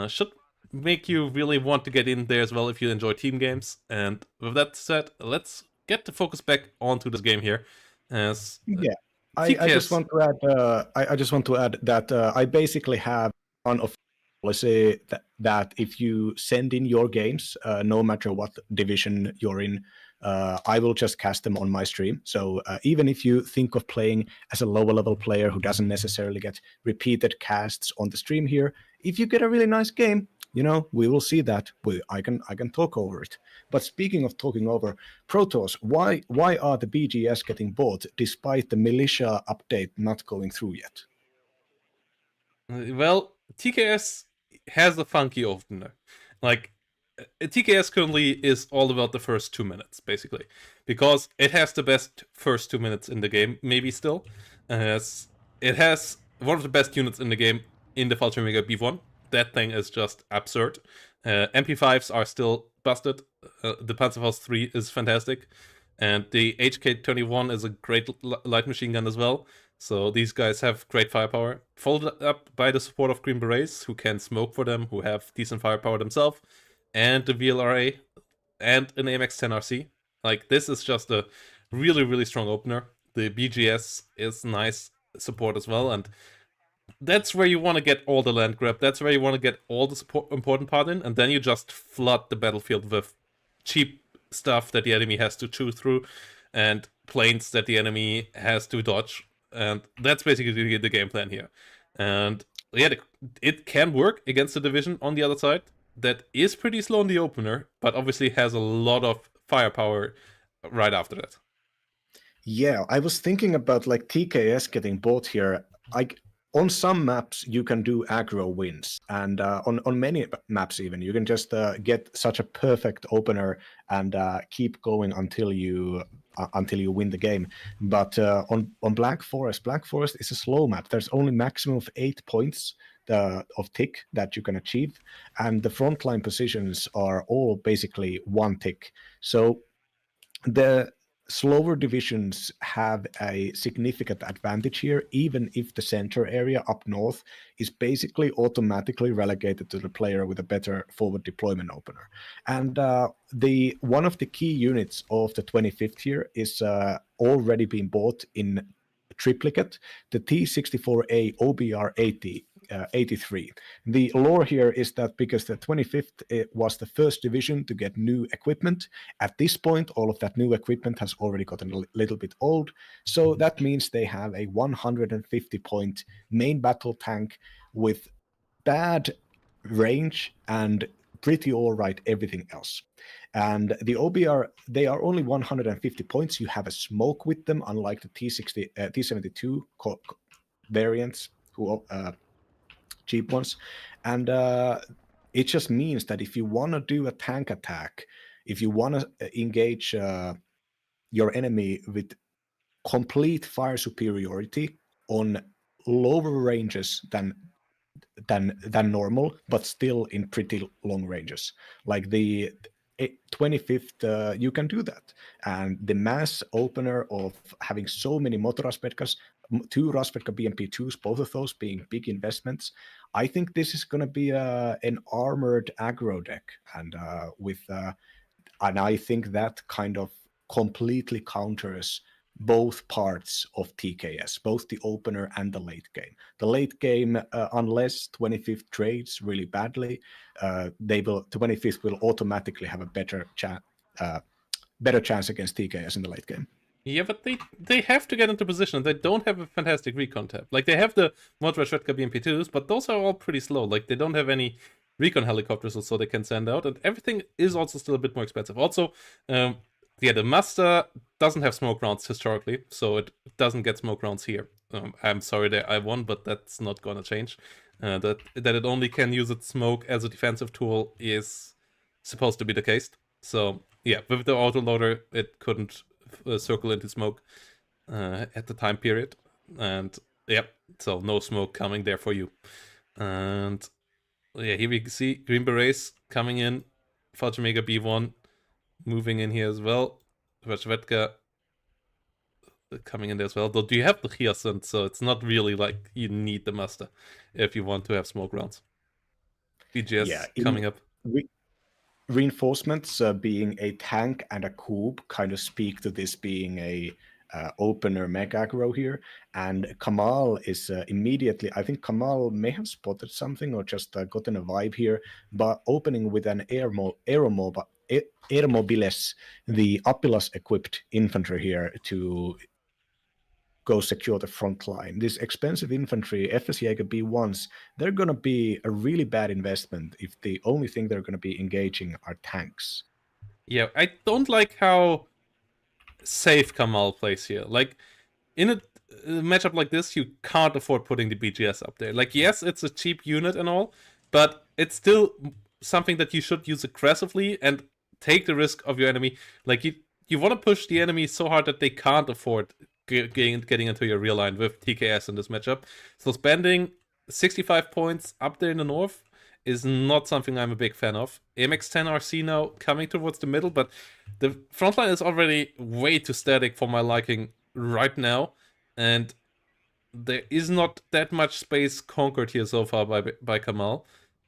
should make you really want to get in there as well if you enjoy team games. And with that said, let's get the focus back onto this game here. As
Yeah, I just want to add. I just want to add that I basically have one of policy that if you send in your games, no matter what division you're in, I will just cast them on my stream. So even if you think of playing as a lower level player who doesn't necessarily get repeated casts on the stream here, if you get a really nice game, we will see that. I can talk over it. But speaking of talking over, Protoss, why are the BGS getting bought despite the militia update not going through yet?
Well, TKS has a funky opener. Like, TKS currently is all about the first 2 minutes, basically. Because it has the best first 2 minutes in the game, maybe still. It has one of the best units in the game in the Vulture Mega B1. That thing is just absurd. MP5s are still busted. The Panzerfaust 3 is fantastic. And the HK-21 is a great light machine gun as well. So these guys have great firepower, followed up by the support of Green Berets, who can smoke for them, who have decent firepower themselves, and the VLRA, and an AMX-10 RC. Like, this is just a really, really strong opener. The BGS is nice support as well, and that's where you want to get all the land grab. That's where you want to get all the important part in, and then you just flood the battlefield with cheap stuff that the enemy has to chew through, and planes that the enemy has to dodge. And that's basically the game plan here. And yeah, it can work against the division on the other side that is pretty slow in the opener, but obviously has a lot of firepower right after that.
Yeah, I was thinking about like TKS getting bought here. On some maps you can do aggro wins, and on many maps even you can just get such a perfect opener and keep going until you win the game. But on Black Forest is a slow map. There's only maximum of 8 points of tick that you can achieve, and the frontline positions are all basically 1 tick. So the slower divisions have a significant advantage here, even if the center area up north is basically automatically relegated to the player with a better forward deployment opener. And the one of the key units of the 25th here is already being bought in triplicate, the T64A OBR 83. The lore here is that because the 25th was the first division to get new equipment, at this point, all of that new equipment has already gotten a little bit old. So that means they have a 150-point main battle tank with bad range and pretty all right everything else. And the OBR, they are only 150 points. You have a smoke with them, unlike the T72 variants, who cheap ones. And it just means that if you want to do a tank attack, if you want to engage your enemy with complete fire superiority on lower ranges than normal, but still in pretty long ranges, like the 25th, you can do that. And the mass opener of having so many Moto Rasvetkas, 2 Rasvetka BMP2s, both of those being big investments, I think this is going to be an armored aggro deck. And and I think that kind of completely counters both parts of TKS, both the opener and the late game. The late game, unless 25th trades really badly, 25th will automatically have a better chance against TKS in the late game.
Yeah, but they have to get into position. They don't have a fantastic recon tab. Like, they have the Modra Shredka BMP2s, but those are all pretty slow. Like, they don't have any recon helicopters so they can send out, and everything is also still a bit more expensive. Also, the Master doesn't have smoke rounds historically, so it doesn't get smoke rounds here. I'm sorry that I won, but that's not gonna change. That it only can use its smoke as a defensive tool is supposed to be the case. So yeah, with the autoloader, it couldn't circle into smoke at the time period, and yep, so no smoke coming there for you. And yeah, here we see Green Berets coming in, Fudge Mega B1 moving in here as well, Rashvetka coming in there as well. Though, do you have the Hyacinth, so it's not really like you need the Master if you want to have smoke rounds. BGS coming up.
Reinforcements being a tank and a cube kind of speak to this being a opener mech aggro here, and Kamahl is immediately, I think Kamahl may have spotted something or just gotten a vibe here, but opening with an Aeromobiles, the Appilas equipped infantry here to go secure the front line. This expensive infantry, FS Jaeger B1s, they're going to be a really bad investment if the only thing they're going to be engaging are tanks.
Yeah, I don't like how safe Kamahl plays here. Like, in a matchup like this, you can't afford putting the BGS up there. Like, yes, it's a cheap unit and all, but it's still something that you should use aggressively and take the risk of your enemy. Like, you want to push the enemy so hard that they can't afford getting into your real line with TKS in this matchup. So spending 65 points up there in the north is not something I'm a big fan of. MX10 RC now coming towards the middle, but the front line is already way too static for my liking right now, and there is not that much space conquered here so far by Kamahl.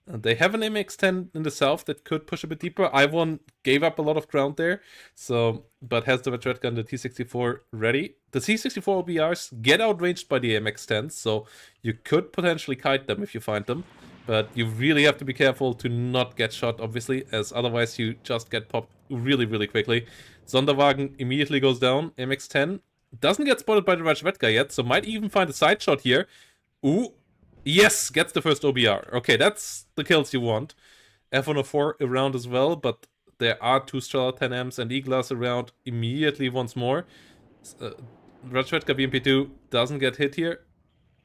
They have an MX10 in the south that could push a bit deeper. Iwon gave up a lot of ground there, so but has the Vetretta and the T64 ready. The T64 OBRs get outranged by the MX10s, so you could potentially kite them if you find them. But you really have to be careful to not get shot, obviously, as otherwise you just get popped really, really quickly. Sonderwagen immediately goes down. MX10 doesn't get spotted by the Rajvetka yet, so might even find a side shot here. Ooh. Yes, gets the first OBR. Okay, that's the kills you want. F104 around as well, but there are 2 Strela 10Ms and E-Glass around immediately once more. Rajvetka BMP2 doesn't get hit here.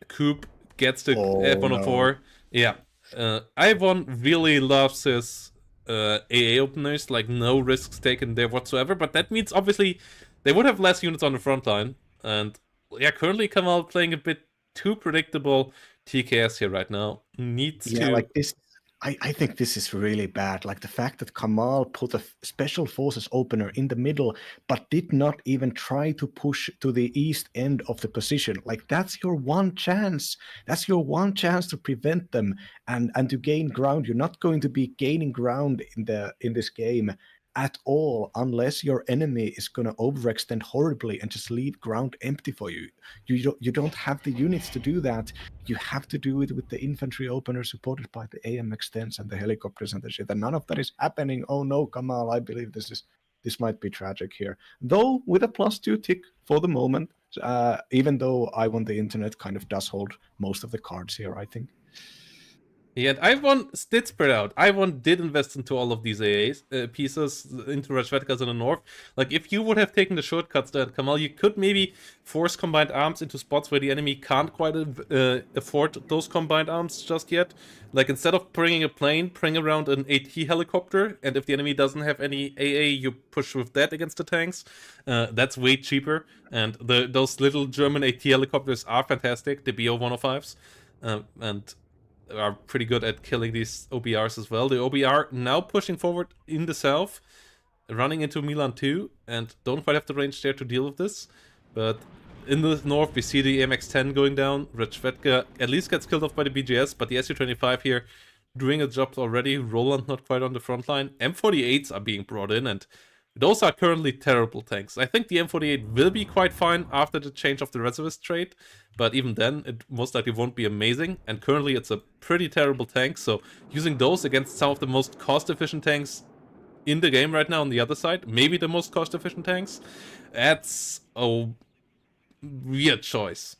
Coop gets the F104. No. Yeah. Iwon really loves his AA openers, like no risks taken there whatsoever, but that means obviously they would have less units on the front line. And yeah, currently Kamahl playing a bit too predictable TKS here right now. Needs to...
like this. I think this is really bad. Like the fact that Kamahl put a special forces opener in the middle, but did not even try to push to the east end of the position. Like that's your one chance. That's your one chance to prevent them and to gain ground. You're not going to be gaining ground in this game at all unless your enemy is going to overextend horribly and just leave ground empty for you. You don't have the units to do that. You have to do it with the infantry opener supported by the AMX-10s and the helicopters and the shit, and none of that is happening. Oh no, Kamahl, I believe this might be tragic here, though with a +2 tick for the moment, even though Iwontheinternet kind of does hold most of the cards here, I think.
Yeah, Iwon did spread out. Iwon did invest into all of these AAs pieces, into Rajvetkas in the north. Like, if you would have taken the shortcuts there at Kamahl, you could maybe force combined arms into spots where the enemy can't quite afford those combined arms just yet. Like, instead of bringing a plane, bring around an AT helicopter, and if the enemy doesn't have any AA, you push with that against the tanks. That's way cheaper, and those little German AT helicopters are fantastic, the BO-105s. And are pretty good at killing these OBRs as well. The OBR now pushing forward in the south, running into Milan too, and don't quite have the range there to deal with this. But in the north, we see the MX-10 going down. Rechvetka at least gets killed off by the BGS, but the Su-25 here doing a job already. Roland not quite on the front line. M48s are being brought in, and those are currently terrible tanks. I think the M48 will be quite fine after the change of the reservist trait, but even then, it most likely won't be amazing, and currently it's a pretty terrible tank, so using those against some of the most cost-efficient tanks in the game right now on the other side, maybe the most cost-efficient tanks, that's a weird choice.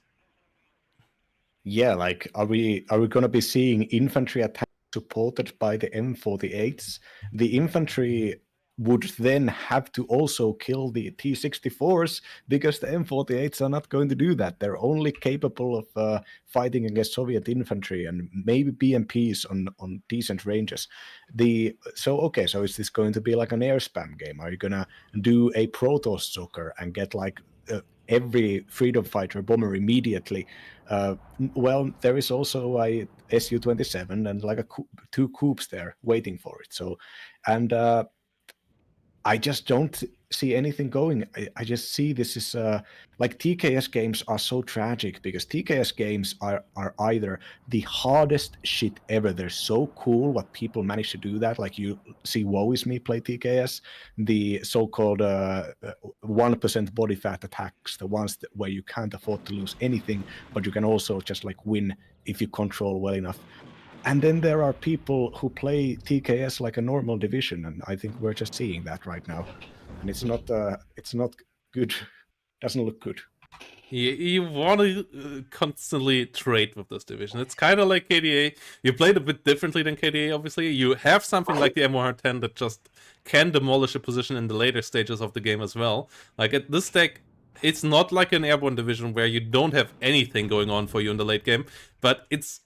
Yeah, like are we going to be seeing infantry attacks supported by the M48s? The infantry would then have to also kill the T-64s because the M48s are not going to do that. They're only capable of fighting against Soviet infantry and maybe BMPs on decent ranges. So is this going to be like an air spam game? Are you gonna do a Protoss Zucker and get like every freedom fighter bomber immediately? Well, there is also a Su-27 and like two coups there waiting for it. So, and I just don't see anything going. I just see this is like TKS games are so tragic because TKS games are either the hardest shit ever. They're so cool what people manage to do that. Like you see Woe Is Me play TKS, the so-called 1% body fat attacks, the ones where you can't afford to lose anything, but you can also just like win if you control well enough. And then there are people who play TKS like a normal division, and I think we're just seeing that right now, and it's not good. Doesn't look good.
You want to constantly trade with this division. It's kind of like KDA. You played a bit differently than KDA, obviously. You have something like the M110 that just can demolish a position in the later stages of the game as well. Like at this deck, it's not like an airborne division where you don't have anything going on for you in the late game, but it's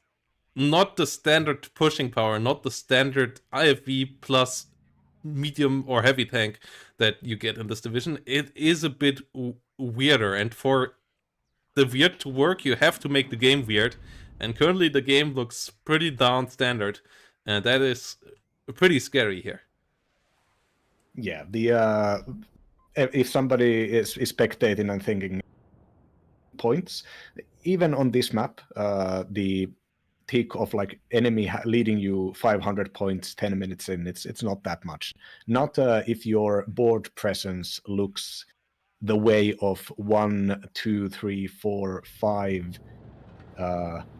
not the standard pushing power, not the standard IFV plus medium or heavy tank that you get in this division. It is a bit weirder, and for the weird to work, you have to make the game weird, and currently the game looks pretty down standard, and that is pretty scary here.
Yeah, if somebody is spectating and thinking points, even on this map, the tick of like enemy leading you 500 points 10 minutes in, it's not that much. Not if your board presence looks the way of 1, 2, 3, 4, 5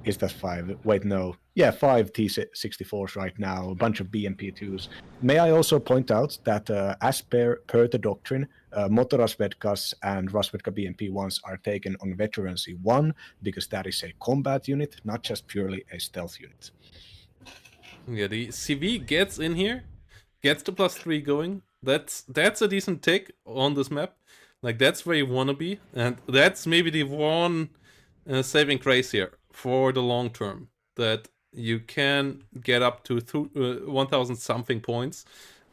is that 5? Wait, no. Yeah, 5 T-64s right now, a bunch of BMP-2s. May I also point out that as per the doctrine, Motorasvedkas and Rasvedka BMP-1s are taken on Veterancy 1 because that is a combat unit, not just purely a stealth unit.
Yeah, the CV gets in here, gets the +3 going. That's a decent tick on this map. Like, that's where you want to be, and that's maybe the one saving grace here for the long term, that you can get up to 1,000 something points,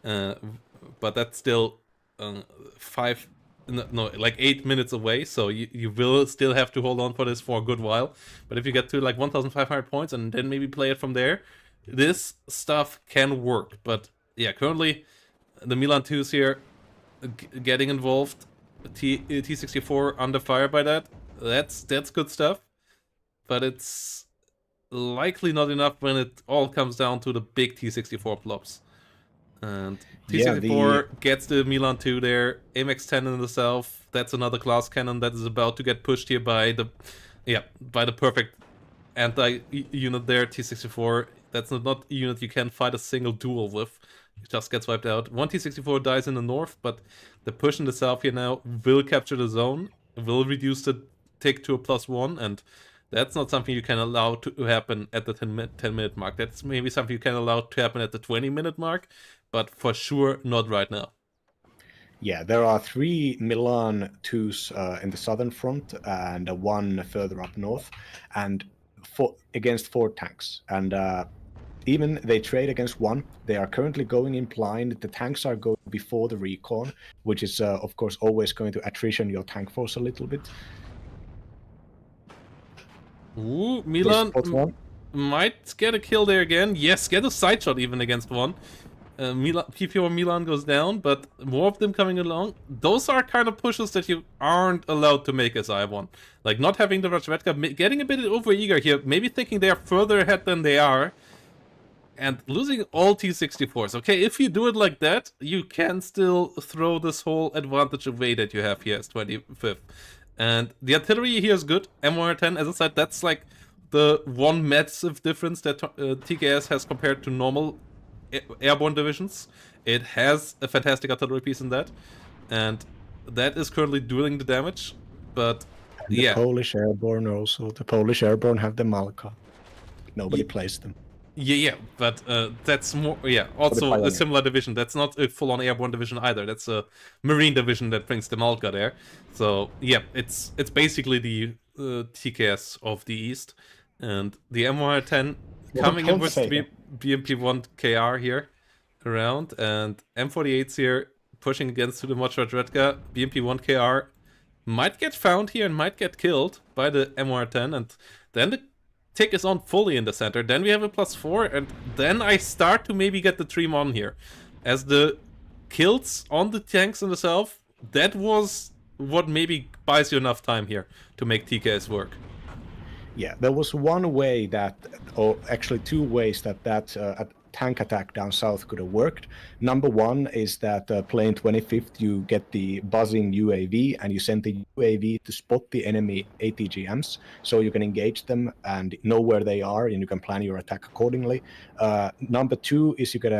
but that's still 8 minutes away, so you will still have to hold on for this for a good while. But if you get to like 1,500 points and then maybe play it from there, this stuff can work. But yeah, currently the Milan 2s here getting involved, T-64 under fire by that. That's good stuff, but it's likely not enough when it all comes down to the big T-64 plops. And T-64 gets the Milan 2 there, MX-10 in the south. That's another class cannon that is about to get pushed here by the perfect anti-unit there, T-64. That's not a unit you can fight a single duel with. It just gets wiped out. One T-64 dies in the north, but the push in the south here now will capture the zone, will reduce the tick to a +1, and that's not something you can allow to happen at the 10-minute mark. That's maybe something you can allow to happen at the 20-minute mark, but for sure not right now.
Yeah, there are 3 Milan 2s in the southern front and 1 further up north, and against 4 tanks. And even they trade against 1. They are currently going in blind. The tanks are going before the recon, which is, of course, always going to attrition your tank force a little bit.
Ooh, Milan might get a kill there again. Yes, get a side shot even against one. PPO Milan goes down, but more of them coming along. Those are kind of pushes that you aren't allowed to make as I1. Like, not having the Razvedka, getting a bit overeager here, maybe thinking they are further ahead than they are, and losing all T64s. Okay, if you do it like that, you can still throw this whole advantage away that you have here as 25th. And the artillery here is good. M110, as I said, that's like the one massive difference that TKS has compared to normal airborne divisions. It has a fantastic artillery piece in that, and that is currently doing the damage. But
and the Polish airborne also. The Polish airborne have the Malka. Nobody plays them.
Yeah, but that's more, also a similar division. That's not a full-on airborne division either. That's a marine division that brings the Malka there. So yeah, it's basically the TKS of the East, and the M110 coming in with the BMP-1 KR here around, and M48's here pushing against to the Mochradredka. BMP-1 KR might get found here and might get killed by the M110, and then the tick is on fully in the center. Then we have a +4, and then I start to maybe get the Treem on here. As the kills on the tanks in the south, that was what maybe buys you enough time here to make TKS work.
Yeah, there was one way that, or actually two ways that tank attack down south could have worked. Number one is that playing 25th, you get the buzzing UAV, and you send the UAV to spot the enemy ATGMs, so you can engage them and know where they are, and you can plan your attack accordingly. Number two is you get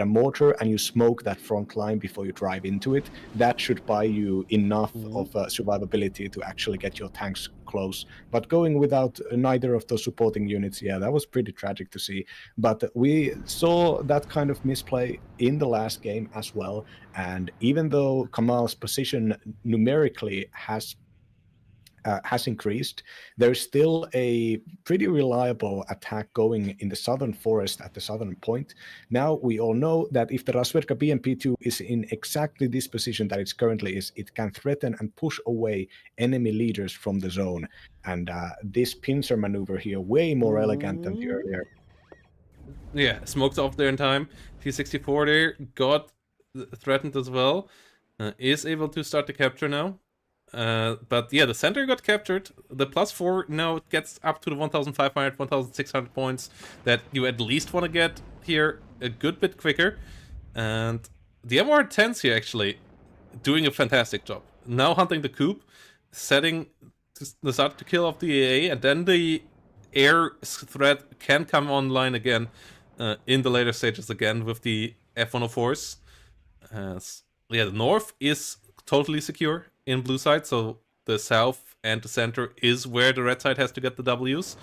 a mortar and you smoke that front line before you drive into it. That should buy you enough of survivability to actually get your tanks close. But going without neither of those supporting units, yeah, that was pretty tragic to see. But we saw that kind of misplay in the last game as well. And even though Kamahl's position numerically has increased, there's still a pretty reliable attack going in the southern forest at the southern point. Now, we all know that if the Razvedka BMP-2 is in exactly this position that it currently is, it can threaten and push away enemy leaders from the zone. And this pincer maneuver here, way more elegant than the earlier.
Yeah, smokes off there in time. T64 there got threatened as well. Is able to start the capture now. But yeah, the center got captured. The +4 now gets up to the 1,500, 1,600 points that you at least want to get here a good bit quicker. And the MR10's here actually doing a fantastic job. Now hunting the coup, setting the start to kill off the AA, and then the air threat can come online again in the later stages again with the F-104s. Yeah, the north is totally secure in blue side, so the south and the center is where the red side has to get the Ws.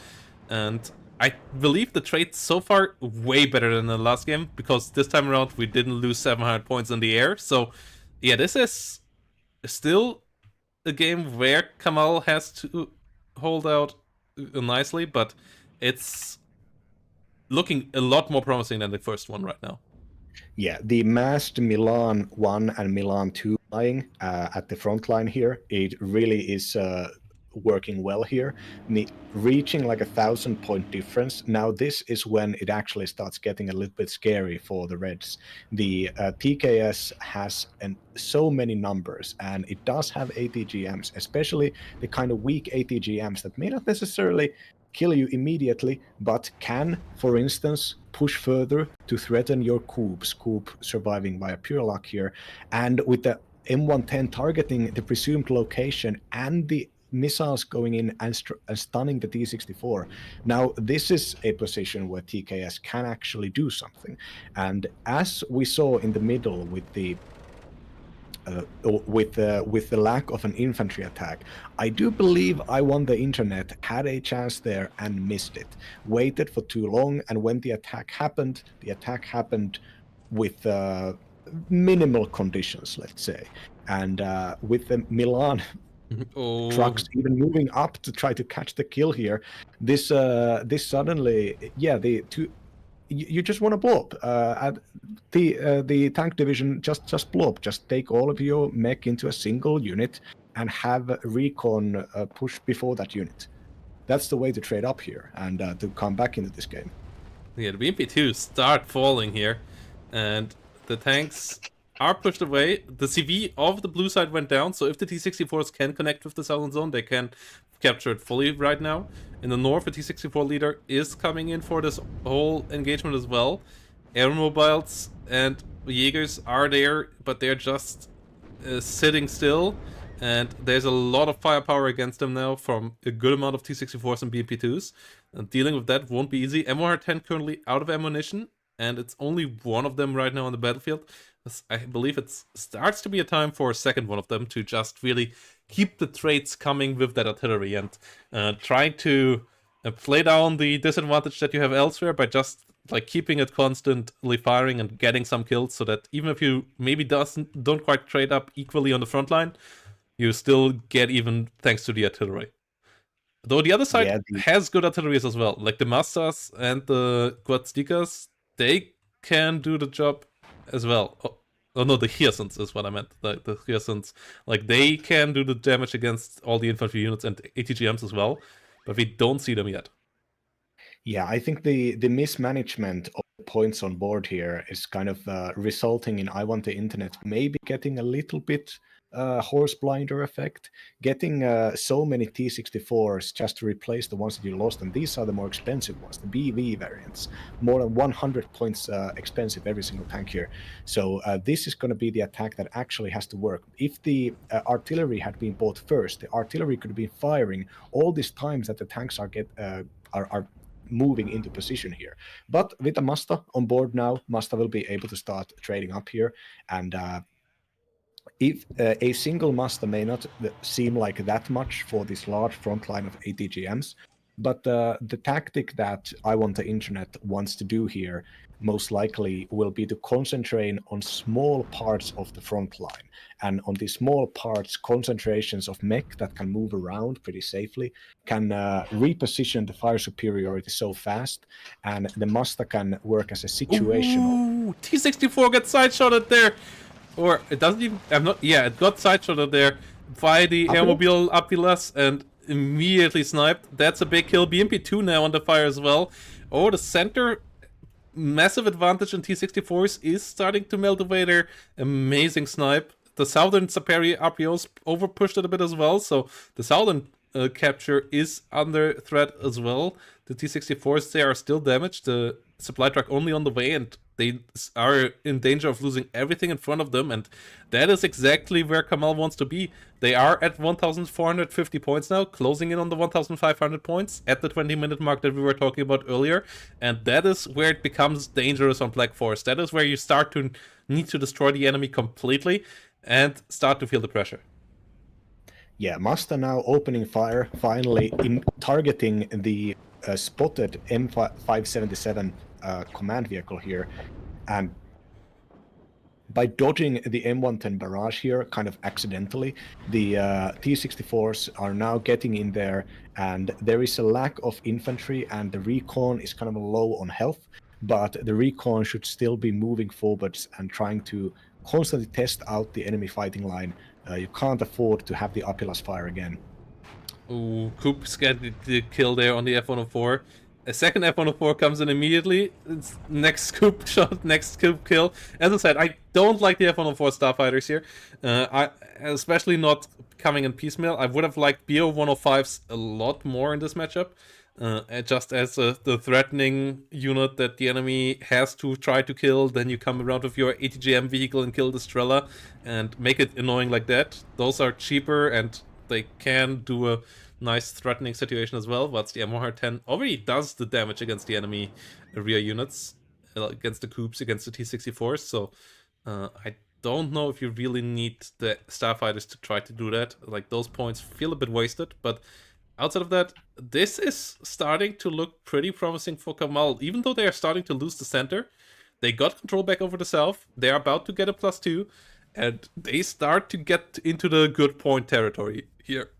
And I believe the trade's so far way better than the last game, because this time around we didn't lose 700 points in the air. So yeah, this is still a game where Kamahl has to hold out nicely, but it's looking a lot more promising than the first one right now.
Yeah, the massed Milan 1 and Milan 2 flying at the front line here, it really is working well here. Reaching like 1,000-point difference. Now this is when it actually starts getting a little bit scary for the Reds. The TKS has so many numbers, and it does have ATGMs, especially the kind of weak ATGMs that may not necessarily kill you immediately, but can, for instance, push further to threaten your coups. Coup surviving via pure luck here. And with the M110 targeting the presumed location and the missiles going in and stunning the T64. Now, this is a position where TKS can actually do something. And as we saw in the middle with the lack of an infantry attack, I do believe Iwontheinternet had a chance there and missed it. Waited for too long, and when the attack happened with minimal conditions, let's say. And with the Milan trucks even moving up to try to catch the kill here, this suddenly, yeah, you just want to blow up. The tank division just blow up. Just take all of your mech into a single unit and have recon push before that unit. that's the way to trade up here and to come back into this game.
Yeah, the BMP2 start falling here, and the tanks are pushed away. The CV of the blue side went down, so if the T-64s can connect with the southern zone, they can capture it fully right now. In the north, the T-64 leader is coming in for this whole engagement as well. Aeromobiles and Jaegers are there, but they're just sitting still, and there's a lot of firepower against them now from a good amount of T-64s and BMP2s. And dealing with that won't be easy. M110 currently out of ammunition, and it's only one of them right now on the battlefield. I believe it starts to be a time for a second one of them to just really keep the trades coming with that artillery and trying to play down the disadvantage that you have elsewhere by just like keeping it constantly firing and getting some kills, so that even if you maybe don't quite trade up equally on the front line, you still get even thanks to the artillery. Though the other side has good artilleries as well, like the Mastas and the Quadstikas, they can do the job as well. Oh no, the Hyacinths is what I meant. The Hyacinths, like they can do the damage against all the infantry units and ATGMs as well, but we don't see them yet.
Yeah, I think the mismanagement of the points on board here is kind of resulting in Iwontheinternet maybe getting a little bit horse blinder effect, getting so many T-64s just to replace the ones that you lost, and these are the more expensive ones, the BV variants, more than 100 points expensive every single tank here. So this is going to be the attack that actually has to work. If the artillery had been bought first, the artillery could have been firing all these times that the tanks are moving into position here. But with a Masta on board now, Masta will be able to start trading up here, and if a single Masta may not seem like that much for this large front line of ATGMs, but the tactic that Iwontheinternet wants to do here most likely will be to concentrate on small parts of the front line. And on these small parts, concentrations of mech that can move around pretty safely can reposition the fire superiority so fast, and the Masta can work as a situational.
Ooh, T-64 gets side-shotted there! Or it doesn't even... it got side-shotted there by the Airmobile Apilas and immediately sniped. That's a big kill. BMP2 now under fire as well. Oh, the center... massive advantage in T-64s is starting to melt away there. Amazing snipe. The southern Saperi RPOs overpushed it a bit as well, so the southern capture is under threat as well. The T-64s, they are still damaged. The supply truck only on the way, and they are in danger of losing everything in front of them, and that is exactly where Kamahl wants to be. They are at 1,450 points now, closing in on the 1,500 points at the 20-minute mark that we were talking about earlier, and that is where it becomes dangerous on Black Forest. That is where you start to need to destroy the enemy completely and start to feel the pressure.
Yeah, Masta now opening fire, finally in targeting the spotted M577 command vehicle here, and by dodging the M110 barrage here, kind of accidentally, the T-64s are now getting in there, and there is a lack of infantry, and the recon is kind of low on health, but the recon should still be moving forwards and trying to constantly test out the enemy fighting line. You can't afford to have the Apilas fire again.
Ooh, Coop's got the kill there on the F-104. A second F-104 comes in immediately. It's next Coop shot, next Coop kill. As I said, I don't like the F-104 starfighters here. Especially not coming in piecemeal. I would have liked BO-105s a lot more in this matchup. Just as the threatening unit that the enemy has to try to kill, then you come around with your ATGM vehicle and kill the Strela and make it annoying like that. Those are cheaper and they can do a nice threatening situation as well, whilst the M110 already does the damage against the enemy rear units, against the Coops, against the T-64s, so I don't know if you really need the starfighters to try to do that. Like, those points feel a bit wasted, but outside of that, this is starting to look pretty promising for Kamahl. Even though they are starting to lose the center, they got control back over the south, they are about to get a +2, and they start to get into the good point territory here.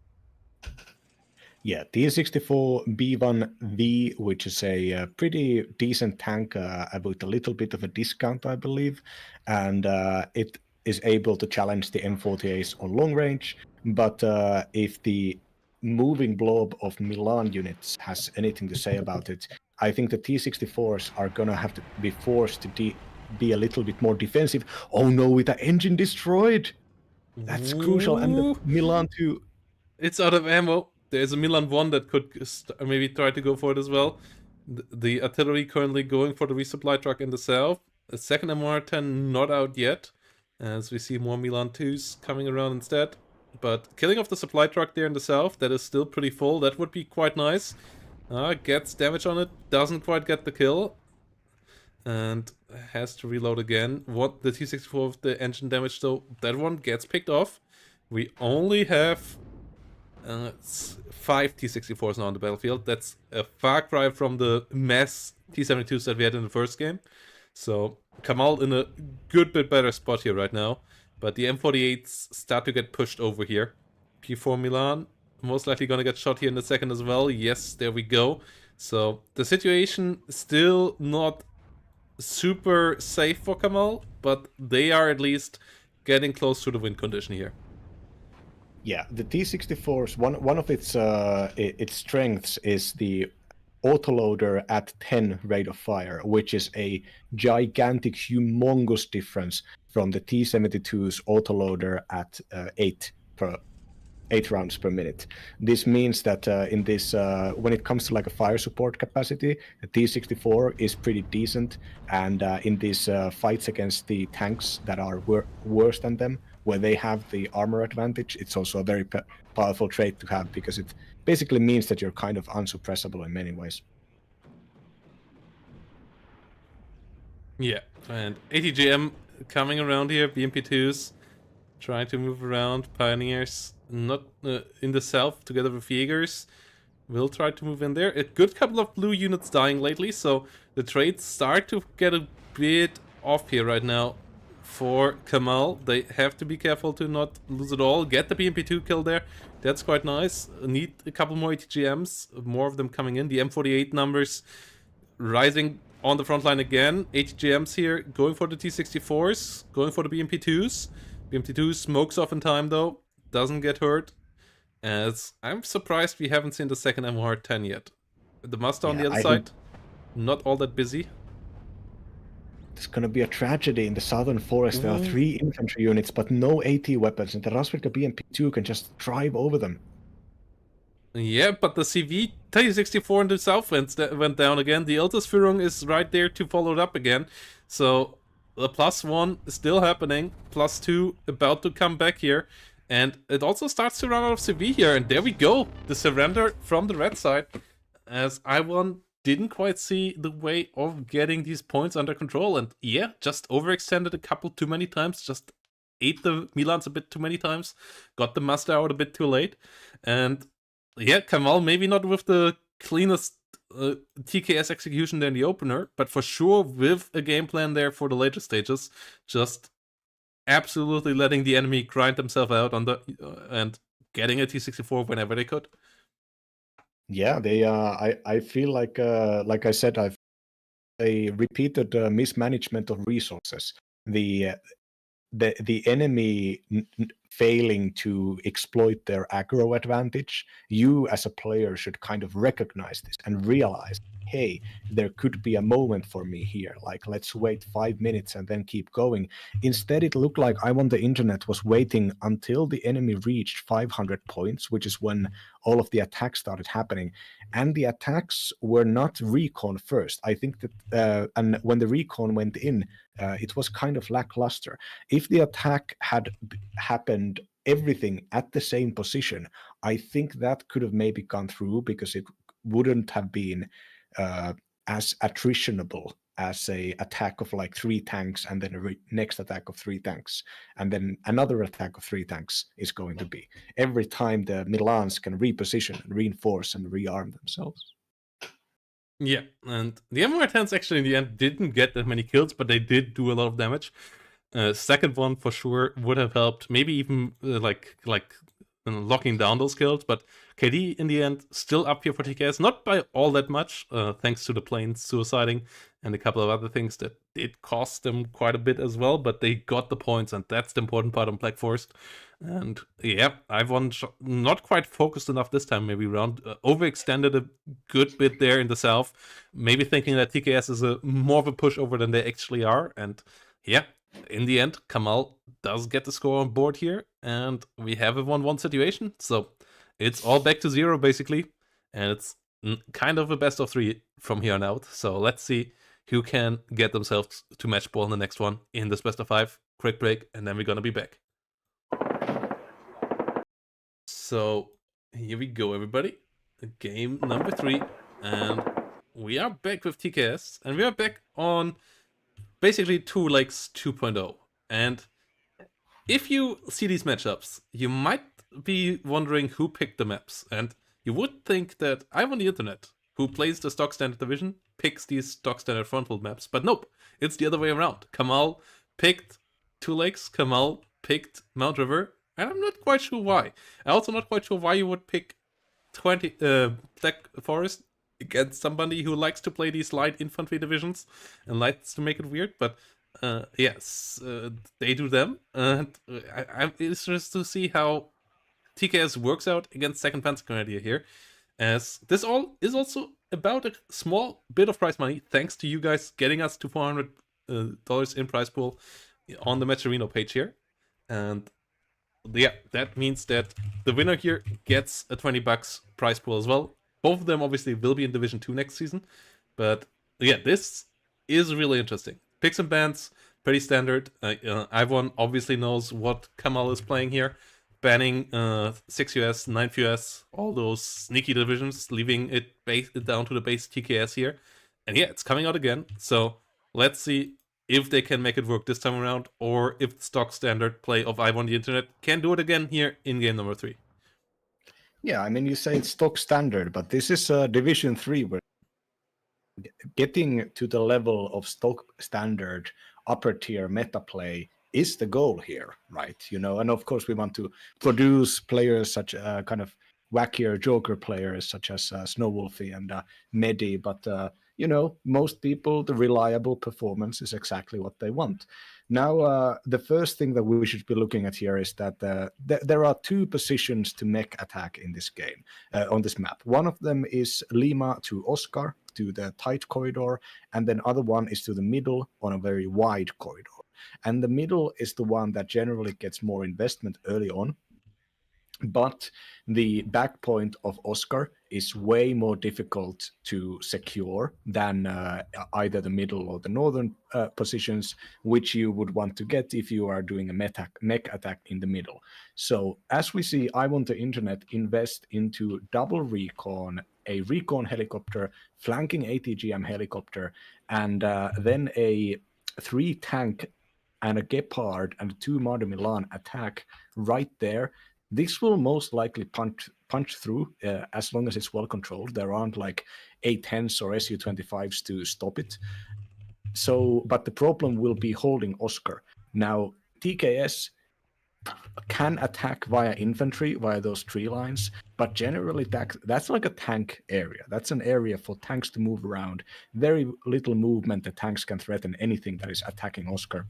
Yeah, T-64 B1V, which is a pretty decent tank with a little bit of a discount, I believe, and it is able to challenge the M48s on long range, but if the moving blob of Milan units has anything to say about it, I think the T-64s are going to have to be forced to be a little bit more defensive. Oh no, with the engine destroyed! That's crucial. And the Milan 2...
It's out of ammo. There's a Milan 1 that could maybe try to go for it as well. The artillery currently going for the resupply truck in the south. A second MR10 not out yet, as we see more Milan 2s coming around instead. But killing off the supply truck there in the south, that is still pretty full. That would be quite nice. Gets damage on it, doesn't quite get the kill. And has to reload again. What the T-64 with the engine damage though, that one gets picked off. We only have 5 T-64s now on the battlefield. That's a far cry from the mass T-72s that we had in the first game. So Kamahl in a good bit better spot here right now. But the M48s start to get pushed over here. P4 Milan most likely gonna get shot here in a second as well. Yes, there we go. So the situation still not super safe for Kamahl, but they are at least getting close to the win condition here.
Yeah, the T-64's one of its strengths is the autoloader at 10 rate of fire, which is a gigantic, humongous difference from the T-72's autoloader at 8 rounds per minute. This means that in this, when it comes to like a fire support capacity, the T-64 is pretty decent, and in these fights against the tanks that are worse than them, where they have the armor advantage, it's also a very powerful trait to have, because it basically means that you're kind of unsuppressible in many ways.
Yeah, and ATGM coming around here, BMP2s trying to move around, Pioneers not in the south together with Jaegers will try to move in there. A good couple of blue units dying lately, so the trades start to get a bit off here right now for Kamahl. They have to be careful to not lose it all. Get the BMP2 kill there. That's quite nice. Need a couple more ATGMs, more of them coming in. The M48 numbers rising on the front line again. ATGMs here going for the T-64s, going for the BMP2s. BMP2 smokes off in time though, doesn't get hurt. As I'm surprised we haven't seen the second MR10 yet. The Master on the other side, not all that busy.
It's going to be a tragedy in the southern forest. There are 3 infantry units, but no AT weapons, and the Rasvika BMP2 can just drive over them.
Yeah, but the CV T-64 in the south went down again. The Iltisführung is right there to follow it up again. So the +1 is still happening. +2 about to come back here. And it also starts to run out of CV here. And there we go. The surrender from the red side. As Iwon didn't quite see the way of getting these points under control. And yeah, just overextended a couple too many times. Just ate the Milans a bit too many times. Got the Master out a bit too late. And yeah, Kamahl maybe not with the cleanest TKS execution than the opener, but for sure with a game plan there for the later stages, just absolutely letting the enemy grind themselves out on the and getting a T-64 whenever they could.
Yeah, they. I feel like I said, I've a repeated mismanagement of resources. The enemy failing to exploit their aggro advantage, you as a player should kind of recognize this and realize, hey, there could be a moment for me here. Like, let's wait 5 minutes and then keep going. Instead, it looked like Iwontheinternet was waiting until the enemy reached 500 points, which is when all of the attacks started happening. And the attacks were not recon first. I think that, and when the recon went in, it was kind of lackluster. If the attack had happened everything at the same position, I think that could have maybe gone through, because it wouldn't have been as attritionable as a attack of like 3 tanks and then a next attack of 3 tanks and then another attack of 3 tanks is going to be. Every time the Milans can reposition and reinforce and rearm themselves.
Yeah, and the MR10s actually in the end didn't get that many kills, but they did do a lot of damage. Second one for sure would have helped, maybe even like locking down those kills, but KD in the end still up here for TKS, not by all that much, thanks to the planes suiciding and a couple of other things that did cost them quite a bit as well, but they got the points, and that's the important part on Black Forest. And yeah, not quite focused enough this time, maybe round. Overextended a good bit there in the south. Maybe thinking that TKS is a more of a pushover than they actually are. And yeah, in the end, Kamahl does get the score on board here. And we have a 1-1 situation. So it's all back to 0, basically. And it's kind of a best of 3 from here on out. So let's see who can get themselves to match ball in the next one in this best of 5. Quick break, and then we're going to be back. So here we go, everybody. Game number 3, and we are back with TKS, and we are back on basically 2 Lakes 2.0. And if you see these matchups, you might be wondering who picked the maps, and you would think that Iwontheinternet, who plays the stock standard division, picks these stock standard frontal maps, but nope, it's the other way around. Kamahl picked 2 Lakes, Kamahl picked Mount River, and I'm not quite sure why. I'm also not quite sure why you would pick 20 Black Forest against somebody who likes to play these light infantry divisions and likes to make it weird, but yes, they do them. And I'm interested to see how TKS works out against Second Panzer Grenadier here, as this all is also about a small bit of prize money, thanks to you guys getting us to $400 in prize pool on the Matcherino page here. And yeah, that means that the winner here gets a $20 prize pool as well. Both of them obviously will be in Division 2 next season. But yeah, this is really interesting. Picks and bans, pretty standard. Ivan obviously knows what Kamahl is playing here. Banning 6 US, 9 US, all those sneaky divisions, leaving it down to the base TKS here. And yeah, it's coming out again. So let's see if they can make it work this time around, or if the stock standard play of Iwontheinternet can do it again here in game number 3.
Yeah, I mean, you say it's stock standard, but this is Division 3 where getting to the level of stock standard upper tier meta play is the goal here, right? You know, and of course we want to produce players such kind of wackier Joker players such as Snowwolfie and Medi, but you know, most people, the reliable performance is exactly what they want. Now, the first thing that we should be looking at here is that there are 2 positions to mech attack in this game, on this map. One of them is Lima to Oscar, to the tight corridor, and then other one is to the middle on a very wide corridor. And the middle is the one that generally gets more investment early on, but the back point of Oscar is way more difficult to secure than either the middle or the northern positions, which you would want to get if you are doing a mech attack in the middle. So as we see, Iwontheinternet invest into double recon, a recon helicopter, flanking ATGM helicopter, and then a 3 tank and a Gepard and 2 Marder Milan attack right there. This will most likely punch through as long as it's well controlled. There aren't like A10s or Su-25s to stop it. So, but the problem will be holding Oscar. Now, TKS can attack via infantry, via those tree lines, but generally that's like a tank area. That's an area for tanks to move around. Very little movement. The tanks can threaten anything that is attacking Oscar.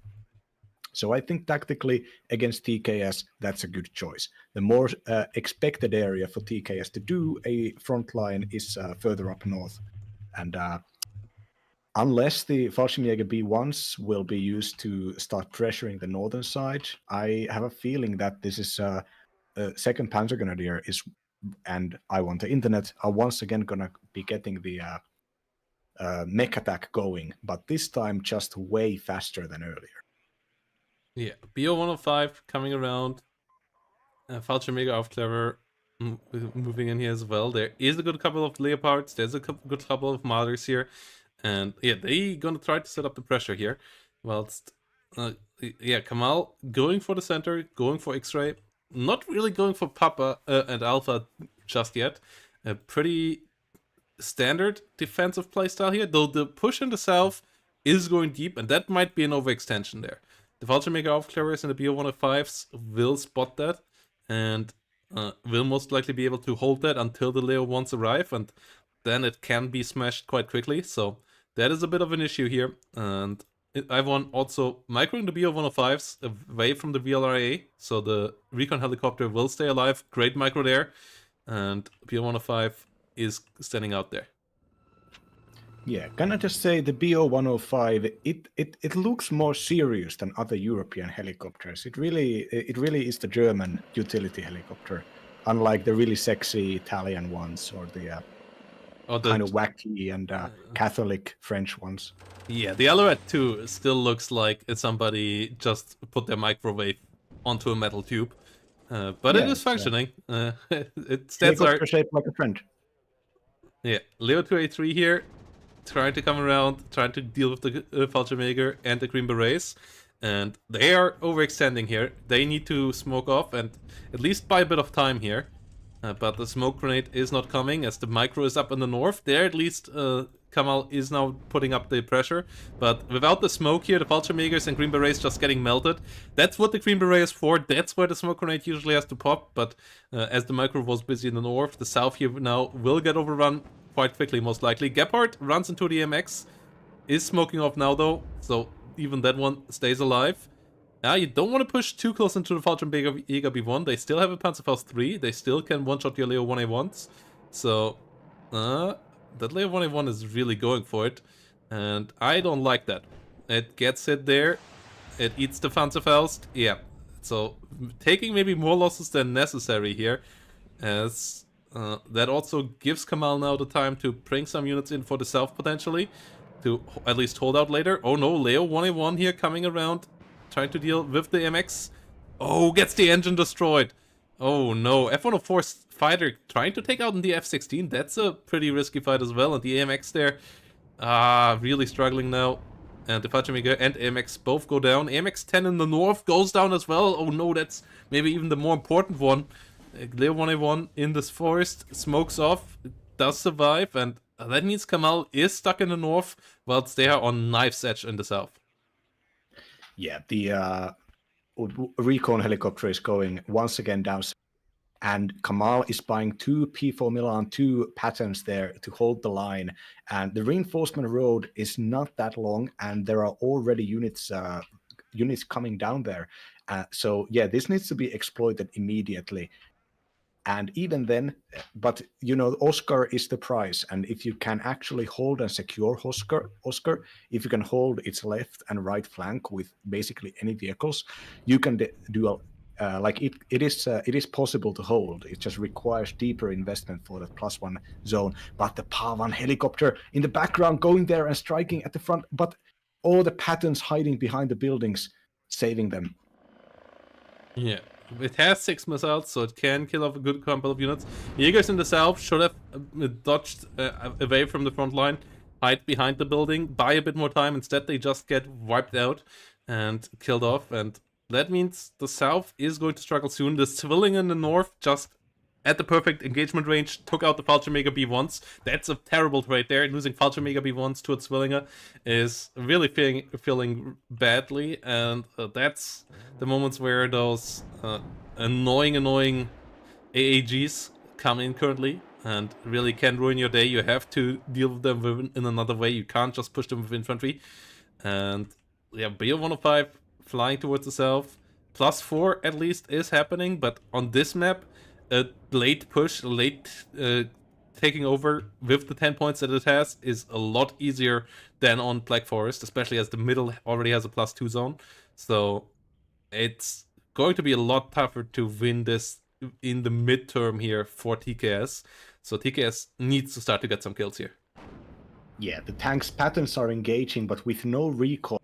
So I think tactically against TKS, that's a good choice. The more expected area for TKS to do a front line is further up north. And unless the Fallschirmjäger B1s will be used to start pressuring the northern side, I have a feeling that this is Second Panzer Grenadier and Iwontheinternet are once again going to be getting the mech attack going, but this time just way faster than earlier.
Yeah, BO105 coming around. Fallschirmjäger Aufklärer moving in here as well. There is a good couple of Leopards. There's a good couple of Marders here. And yeah, they gonna try to set up the pressure here. Whilst, yeah, Kamahl going for the center, going for X-Ray. Not really going for Papa and Alpha just yet. A pretty standard defensive playstyle here, though the push in the south is going deep, and that might be an overextension there. The Fallschirmjäger Aufklärers and the BO-105s will spot that, and will most likely be able to hold that until the Leo 1s arrive, and then it can be smashed quite quickly. So that is a bit of an issue here. And Iwon also microing the BO-105s away from the VLRA, so the recon helicopter will stay alive. Great micro there, and BO-105 is standing out there.
Yeah, can I just say the BO-105? It looks more serious than other European helicopters. It really is the German utility helicopter, unlike the really sexy Italian ones or the kind of wacky and Catholic French ones.
Yeah, the Alouette 2 still looks like somebody just put their microwave onto a metal tube, but it is functioning. Its stats
helicopter shaped like a friend.
Yeah, Leo 2A3 here, trying to come around, trying to deal with the Fallschirmjäger and the Green Berets. And they are overextending here. They need to smoke off and at least buy a bit of time here. But the smoke grenade is not coming as the micro is up in the north. There at least Kamahl is now putting up the pressure. But without the smoke here, the Fallschirmjägers and Green Berets just getting melted. That's what the Green Beret is for. That's where the smoke grenade usually has to pop. But as the micro was busy in the north, the south here now will get overrun quite quickly, most likely. Gebhardt runs into the MX, is smoking off now though, so even that one stays alive. Now you don't want to push too close into the Fallschirmjäger B1. They still have a Panzerfaust 3. They still can one-shot your Leo 1A1s. So, that Leo 1A1 is really going for it. And I don't like that. It gets hit there. It eats the Panzerfaust. Yeah. So, taking maybe more losses than necessary here. As that also gives Kamahl now the time to bring some units in for the south potentially, to at least hold out later. Oh no, Leo 1A1 here coming around, trying to deal with the MX. Oh, gets the engine destroyed. Oh no, F-104 fighter trying to take out the F-16. That's a pretty risky fight as well, and the AMX there, really struggling now. And the Fallschirmjäger and AMX both go down. AMX 10 in the north goes down as well. Oh no, that's maybe even the more important one. Leo 1A1 in this forest, smokes off, does survive, and that means Kamahl is stuck in the north, whilst they are on knife's edge in the south.
Yeah, the recon helicopter is going once again down, and Kamahl is buying 2 P4 Milan 2 patterns there to hold the line. And the reinforcement road is not that long, and there are already units coming down there. So yeah, this needs to be exploited immediately. And even then, but Oscar is the prize. And if you can actually hold and secure Oscar, if you can hold its left and right flank with basically any vehicles, you can do it is possible to hold. It just requires deeper investment for that +1 zone. But the Pa-1 helicopter in the background going there and striking at the front, but all the patterns hiding behind the buildings, saving them.
Yeah. It has 6 missiles, so it can kill off a good couple of units. Jägers in the south should have dodged away from the front line, hide behind the building, buy a bit more time. Instead, they just get wiped out and killed off. And that means the south is going to struggle soon. The civilian in the north just at the perfect engagement range took out the Fallschirmjäger B1s. That's a terrible trade there. Losing Fallschirmjäger B1s to its Zwillinge is really feeling badly, and that's the moments where those annoying AAGs come in currently and really can ruin your day. You have to deal with them in another way. You can't just push them with infantry. And yeah, BO-105 flying towards the south. +4 at least is happening, but on this map, a late push, taking over with the 10 points that it has is a lot easier than on Black Forest, especially as the middle already has a +2 zone. So it's going to be a lot tougher to win this in the midterm here for TKS. So TKS needs to start to get some kills here.
Yeah, the tank's patterns are engaging, but with no recall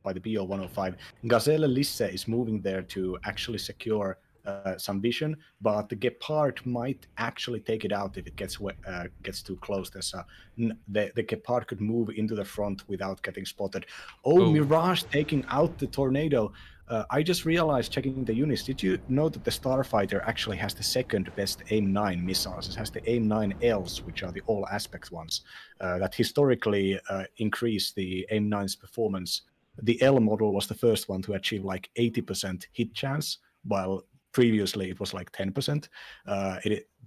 by the BO-105. Gazelle Lisse is moving there to actually secure some vision, but the Gepard might actually take it out if it gets too close. The Gepard could move into the front without getting spotted. Oh, Mirage taking out the Tornado. I just realized checking the units. Did you know that the Starfighter actually has the second best AIM-9 missiles? It has the AIM-9Ls, which are the all-aspect ones, that historically increase the AIM-9's performance. The L model was the first one to achieve like 80% hit chance, while previously it was like 10%.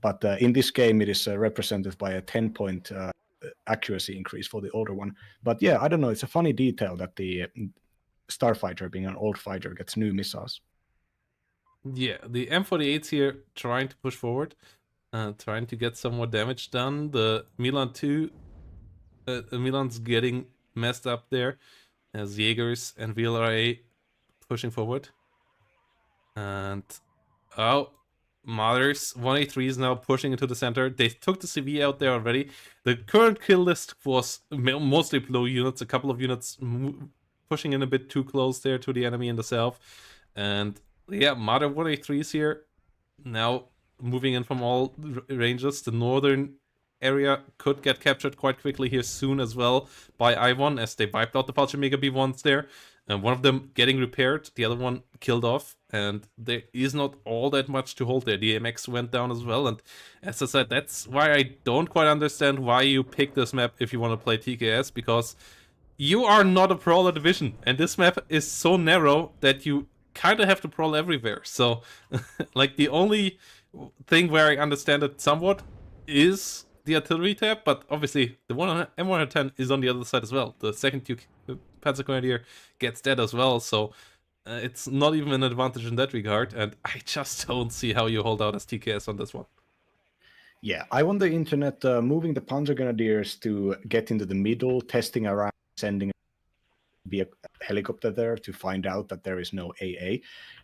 But in this game, it is represented by a 10-point accuracy increase for the older one. But yeah, I don't know. It's a funny detail that the Starfighter, being an old fighter, gets new missiles.
Yeah, the M48's here trying to push forward, trying to get some more damage done. The Milan 2, Milan's getting messed up there as Jaegers and VLRA pushing forward. And oh, Mothers 183 is now pushing into the center. They took the CV out there already. The current kill list was mostly below units, a couple of units pushing in a bit too close there to the enemy in the south. And yeah, Mother 183 is here now moving in from all ranges. The northern area could get captured quite quickly here soon as well by Iwon, as they wiped out the Vulture Mega B1s there. And one of them getting repaired, the other one killed off, and there is not all that much to hold there. The AMX went down as well, and as I said, that's why I don't quite understand why you pick this map if you want to play TKS, because you are not a brawler division, and this map is so narrow that you kind of have to brawl everywhere. So, like, the only thing where I understand it somewhat is the artillery tab, but obviously the M110 is on the other side as well. The second Panzer Grenadier gets that as well, so it's not even an advantage in that regard, and I just don't see how you hold out as TKS on this one.
Yeah, Iwontheinternet moving the Panzer Grenadiers to get into the middle, testing around, sending a helicopter there to find out that there is no AA,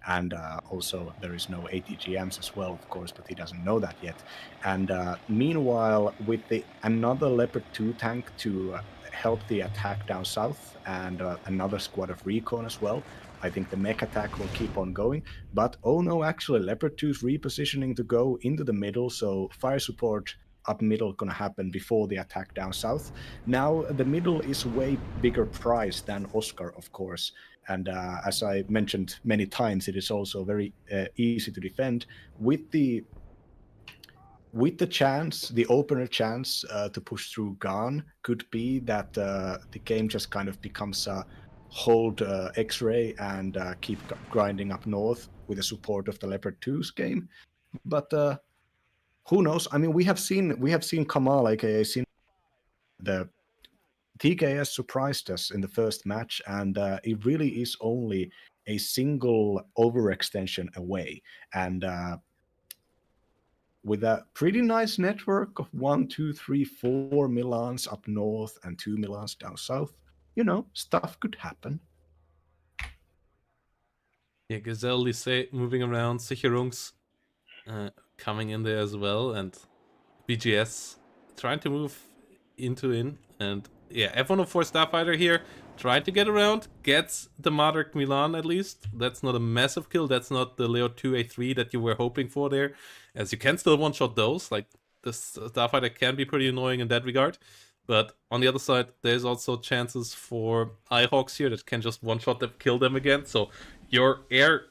and also there is no ATGMs as well, of course, but he doesn't know that yet. And meanwhile, with another Leopard 2 tank to help the attack down south, and another squad of recon as well, I think the mech attack will keep on going. But oh no, actually, Leopard 2 is repositioning to go into the middle, so fire support up middle gonna happen before the attack down south. Now the middle is way bigger prize than Oscar, of course, and as I mentioned many times, it is also very easy to defend with the chance, the opener chance to push through gone. Could be that the game just kind of becomes a hold X-ray and keep grinding up north with the support of the Leopard 2's game, but who knows? I mean, we have seen Kamahl, aka the TKS surprised us in the first match, and it really is only a single overextension away. And with a pretty nice network of 1, 2, 3, 4 Milans up north and 2 Milans down south, stuff could happen.
Yeah, Gazelle, Lycée moving around, Sicherungs coming in there as well, and BGS trying to move in, and yeah, F104 Starfighter here trying to get around, gets the Mark Milan at least. That's not a massive kill, that's not the Leo 2A3 that you were hoping for there, as you can still one-shot those. Like, the Starfighter can be pretty annoying in that regard, but on the other side, there's also chances for iHawks here that can just one-shot them, kill them again, so your air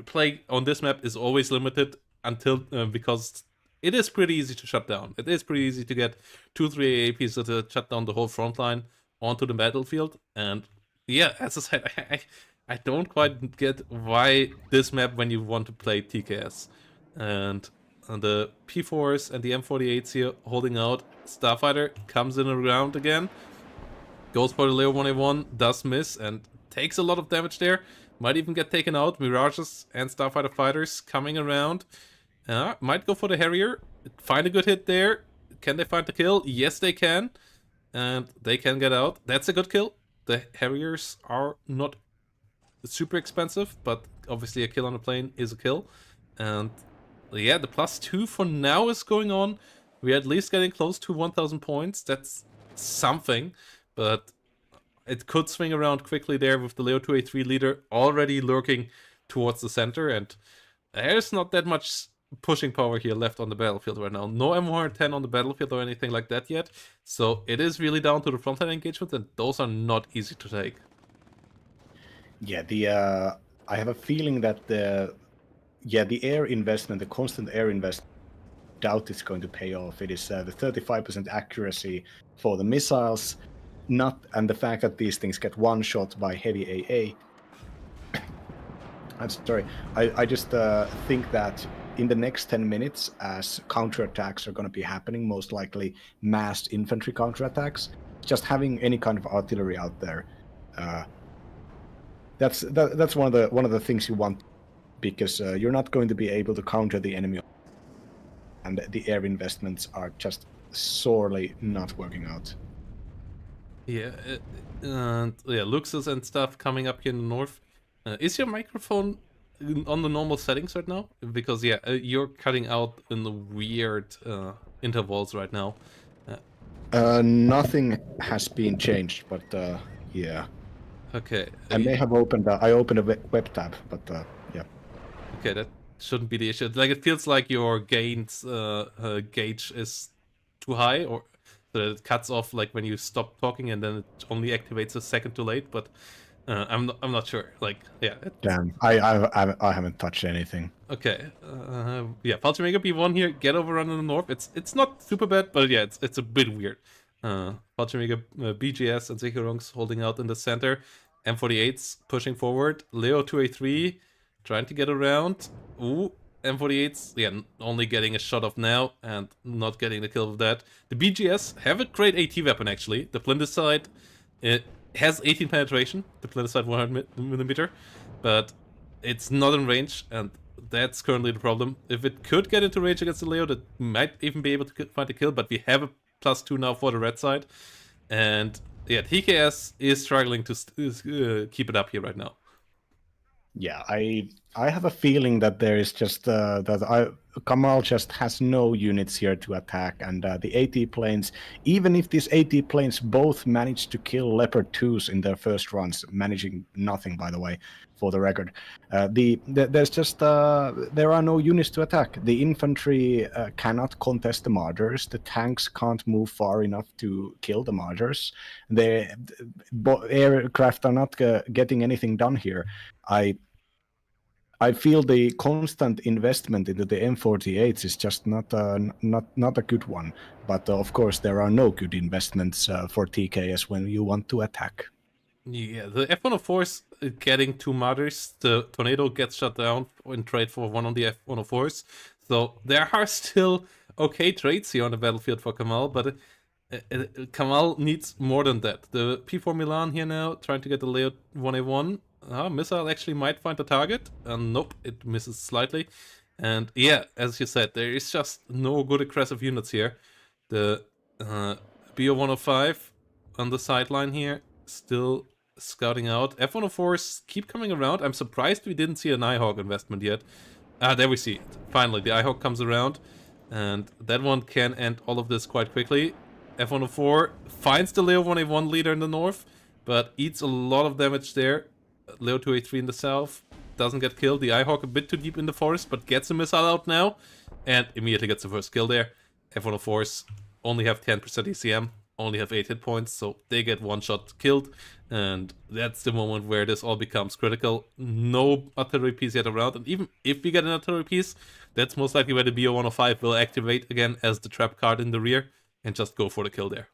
play on this map is always limited until because it is pretty easy to shut down. It is pretty easy to get 2-3 AAPs to shut down the whole front line onto the battlefield. And yeah, as I said, I don't quite get why this map when you want to play TKS. And the P4s and the M48s here holding out. Starfighter comes in around again, goes for the Leo 1A1, does miss, and takes a lot of damage there. Might even get taken out. Mirages and Starfighter fighters coming around. Might go for the Harrier. Find a good hit there. Can they find the kill? Yes, they can. And they can get out. That's a good kill. The Harriers are not super expensive, but obviously a kill on a plane is a kill. And yeah, the +2 for now is going on. We're at least getting close to 1,000 points. That's something, but it could swing around quickly there with the Leo 2A3 leader already lurking towards the center, and there's not that much pushing power here left on the battlefield right now. No M110 on the battlefield or anything like that yet, so it is really down to the frontline engagements, and those are not easy to take.
Yeah, I have a feeling that the air investment, the constant air investment, doubt it's going to pay off. It is the 35% accuracy for the missiles, and the fact that these things get one shot by heavy AA. I'm sorry. I just think that in the next 10 minutes, as counterattacks are going to be happening, most likely massed infantry counterattacks, just having any kind of artillery out there, that's one of the things you want, because you're not going to be able to counter the enemy, and the air investments are just sorely not working out.
Yeah, and yeah, Luxus and stuff coming up here in the north. Is your microphone on the normal settings right now? Because yeah, you're cutting out in the weird intervals right now.
Nothing has been changed, but yeah.
Okay.
I may have opened a web tab, but yeah.
Okay, that shouldn't be the issue. Like, it feels like your gains gauge is too high, or so that it cuts off like when you stop talking, and then it only activates a second too late. But I'm not sure. Like, yeah.
Damn, I haven't touched anything.
Okay. Yeah, Palchimega P1 here. Get overrun in the north. It's not super bad, but yeah, it's a bit weird. Palchimega BGS and Sekirong's holding out in the center. M48's pushing forward. Leo 2A3 trying to get around. Ooh, M48's, yeah, only getting a shot off now and not getting the kill with that. The BGS have a great AT weapon, actually. The Plindicide, it has 18 penetration, the Plindicide 100mm, but it's not in range, and that's currently the problem. If it could get into range against the Leo, that might even be able to find a kill, but we have a +2 now for the red side. And yeah, TKS is struggling to keep it up here right now.
Yeah, I have a feeling that there is just Kamahl just has no units here to attack, and the AT planes, even if these AT planes both managed to kill Leopard 2s in their first runs, managing nothing, by the way, for the record, there's just there are no units to attack. The infantry cannot contest the Martyrs. The tanks can't move far enough to kill the Martyrs. The aircraft are not getting anything done here. I feel the constant investment into the M48s is just not a good one. But of course, there are no good investments for TKS when you want to attack.
Yeah, the F-104s getting 2 Martyrs. The Tornado gets shut down in trade for one on the F-104s. So there are still okay trades here on the battlefield for Kamahl, but Kamahl needs more than that. The P4 Milan here now, trying to get the Leo 1A1. Missile actually might find the target. Nope, it misses slightly. And yeah, as you said, there is just no good aggressive units here. The BO-105 on the sideline here, still scouting out. F-104s keep coming around. I'm surprised we didn't see an Nighthawk investment yet. There we see it. Finally, the Nighthawk comes around, and that one can end all of this quite quickly. F-104 finds the Leo 1A1 leader in the north, but eats a lot of damage there. Leo 2A3 in the south doesn't get killed. The Nighthawk a bit too deep in the forest, but gets a missile out now, and immediately gets the first kill there. F-104s only have 10% ECM, only have 8 hit points, so they get one shot killed, and that's the moment where this all becomes critical. No artillery piece yet around, and even if we get an artillery piece, that's most likely where the BO-105 will activate again as the trap card in the rear and just go for the kill there.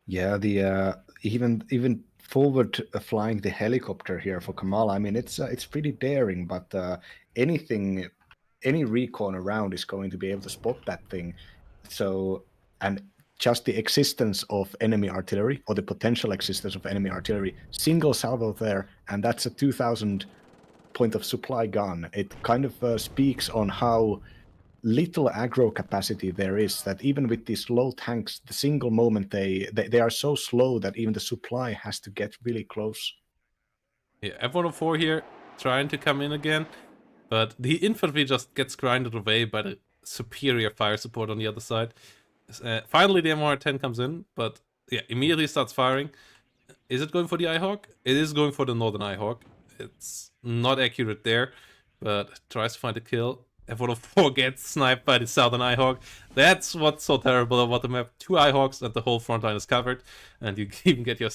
Yeah, the even forward flying the helicopter here for Kamahl, I mean, it's pretty daring, but any recon around is going to be able to spot that thing. So, and just the existence of enemy artillery, or the potential existence of enemy artillery, single salvo there, and that's a 2,000 point of supply gun. It kind of speaks on how little aggro capacity there is, that even with these low tanks, the single moment they are so slow that even the supply has to get really close.
Yeah, F-104 here, trying to come in again, but the infantry just gets grinded away by the superior fire support on the other side. Finally, the M110 comes in, but yeah, immediately starts firing. Is it going for the Nighthawk? It is going for the Northern Nighthawk. It's not accurate there, but tries to find a kill. F-104 gets sniped by the Southern Nighthawk. That's what's so terrible about the map. 2 Nighthawks and the whole front line is covered, and you even get your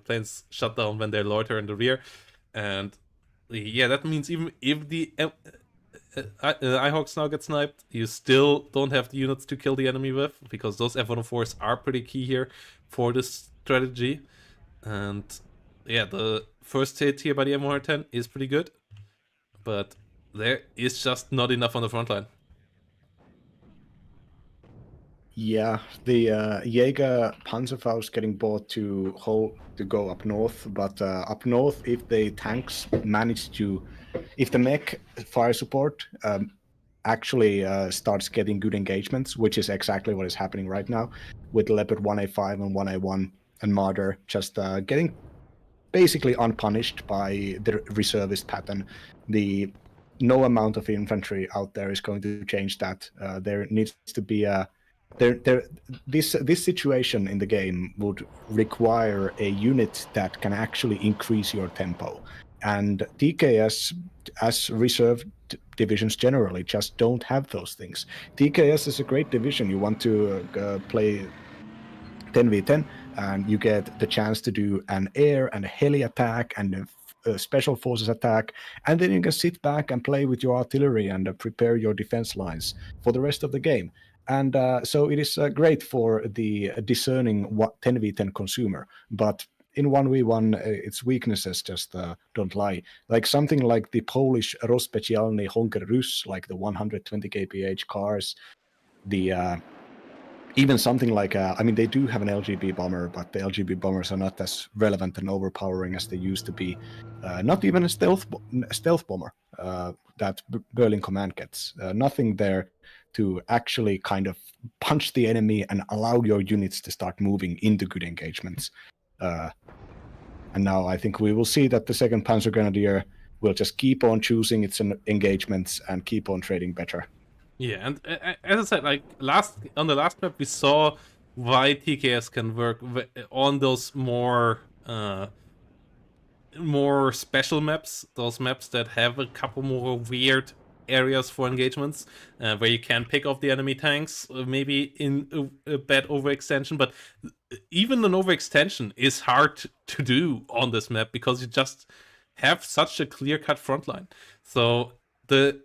planes shut down when they loiter in the rear. And yeah, that means even if the Nighthawks now get sniped, you still don't have the units to kill the enemy with, because those F-104s are pretty key here for this strategy. And yeah, the first hit here by the M110 is pretty good, but there is just not enough on the front line.
Yeah, the Jaeger Panzerfaust getting bought to go up north, but up north, if the tanks manage to, if the mech fire support actually starts getting good engagements, which is exactly what is happening right now with Leopard 1A5 and 1A1 and Marder just getting basically unpunished by the reservist pattern. The no amount of infantry out there is going to change that. There needs to be a this situation in the game would require a unit that can actually increase your tempo, and TKS as reserve divisions generally just don't have those things. TKS is a great division. You want to play 10v10 and you get the chance to do an air and a heli attack and a special forces attack, and then you can sit back and play with your artillery and prepare your defense lines for the rest of the game. And so it is great for the discerning 10v10 consumer, but in 1v1 its weaknesses just don't lie. Like something like the Polish Rozpecjalny Honker Rus, like the 120 kph cars, the even something like I mean, they do have an LGB bomber, but the LGB bombers are not as relevant and overpowering as they used to be. Not even a stealth bomber that Berlin Command gets. Nothing there to actually kind of punch the enemy and allow your units to start moving into good engagements. And now I think we will see that the second Panzer Grenadier will just keep on choosing its engagements and keep on trading better.
Yeah, and as I said, like on the last map, we saw why TKS can work on those more special maps, those maps that have a couple more weird areas for engagements, where you can pick off the enemy tanks, maybe in a bad overextension. But even an overextension is hard to do on this map because you just have such a clear-cut front line. So the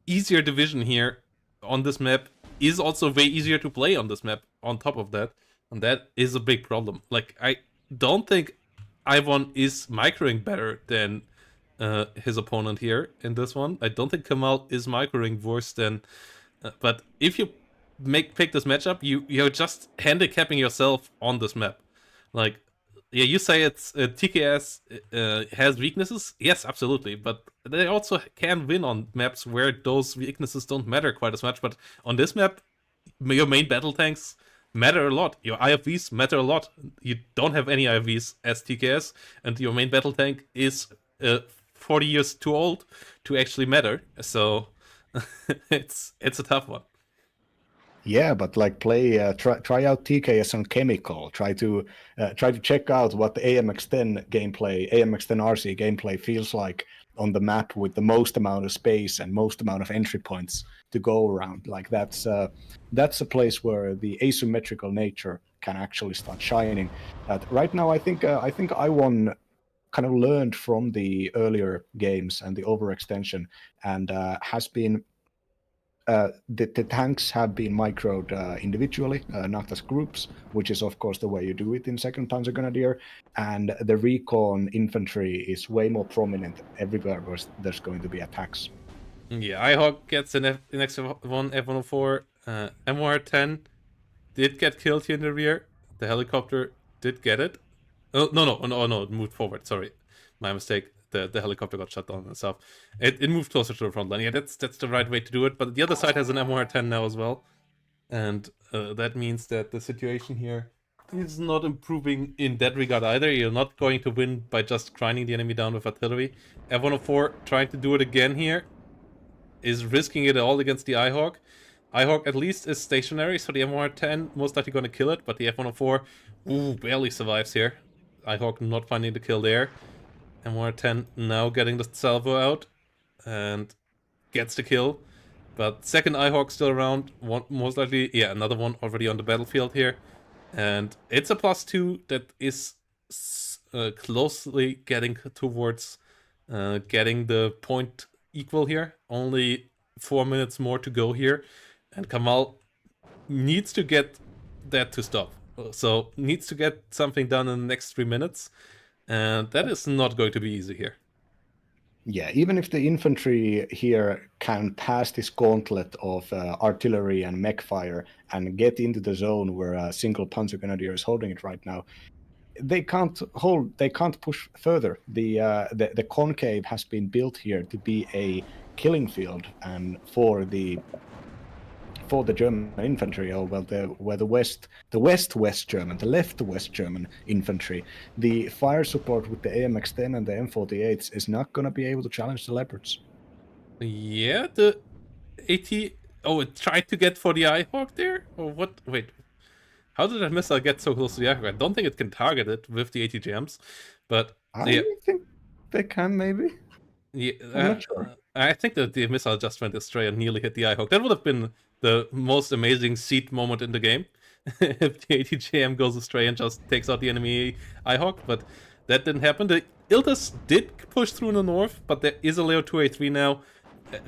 easier division here on this map is also way easier to play on this map on top of that, and that is a big problem. Like, I don't think Iwon is microing better than his opponent here in this one. I don't think Kamahl is microing worse than but if you pick this matchup, you're just handicapping yourself on this map. Like, yeah, you say it's TKS has weaknesses. Yes, absolutely, but they also can win on maps where those weaknesses don't matter quite as much. But on this map, your main battle tanks matter a lot. Your IFVs matter a lot. You don't have any IFVs as TKS, and your main battle tank is 40 years too old to actually matter. So it's a tough one.
Yeah, but like try out TKS on Chemical. Try to check out what the AMX10 gameplay, AMX10 RC gameplay feels like on the map with the most amount of space and most amount of entry points to go around. Like that's a place where the asymmetrical nature can actually start shining. Right now, I think Iwon kind of learned from the earlier games and the overextension, and has been the tanks have been microed individually, not as groups, which is of course the way you do it in Second Panzer Grenadier. And the recon infantry is way more prominent everywhere where there's going to be attacks.
Yeah, IHawk gets an next one F-104. M110 did get killed here in the rear. The helicopter did get it. Oh no, it moved forward. Sorry, my mistake. The helicopter got shut down itself. It moved closer to the front line. Yeah, that's the right way to do it. But the other side has an M110 now as well, and that means that the situation here is not improving in that regard either. You're not going to win by just grinding the enemy down with artillery. F-104 trying to do it again here is risking it all against the IHawk. IHawk at least is stationary, so the M110 most likely going to kill it, but the F-104 barely survives here. IHawk not finding the kill there. M110 now getting the salvo out and gets the kill. But second IHawk still around, one, most likely, yeah, another one already on the battlefield here. And it's a +2 that is closely getting towards getting the point equal here. Only 4 minutes more to go here. And Kamahl needs to get that to stop. So needs to get something done in the next 3 minutes. And that is not going to be easy here.
Yeah, even if the infantry here can pass this gauntlet of artillery and mech fire and get into the zone where a single panzer grenadier is holding it right now, they can't hold. They can't push further. The concave has been built here to be a killing field, and for the German infantry, or well, the West German, the left West German infantry, the fire support with the AMX-10 and the M48s is not going to be able to challenge the Leopards.
Yeah, the AT. Oh, it tried to get for the Eyehawk there? Or what? Wait, how did that missile get so close to the Eyehawk? I don't think it can target it with the ATGMs, but
I
yeah.
think they can, maybe.
Yeah,
I'm not sure.
I think that the missile just went astray and nearly hit the Eyehawk. That would have been the most amazing seed moment in the game if the ATGM goes astray and just takes out the enemy Eyehawk, but that didn't happen. The Iltis did push through in the north, but there is a Leo 2A3 now,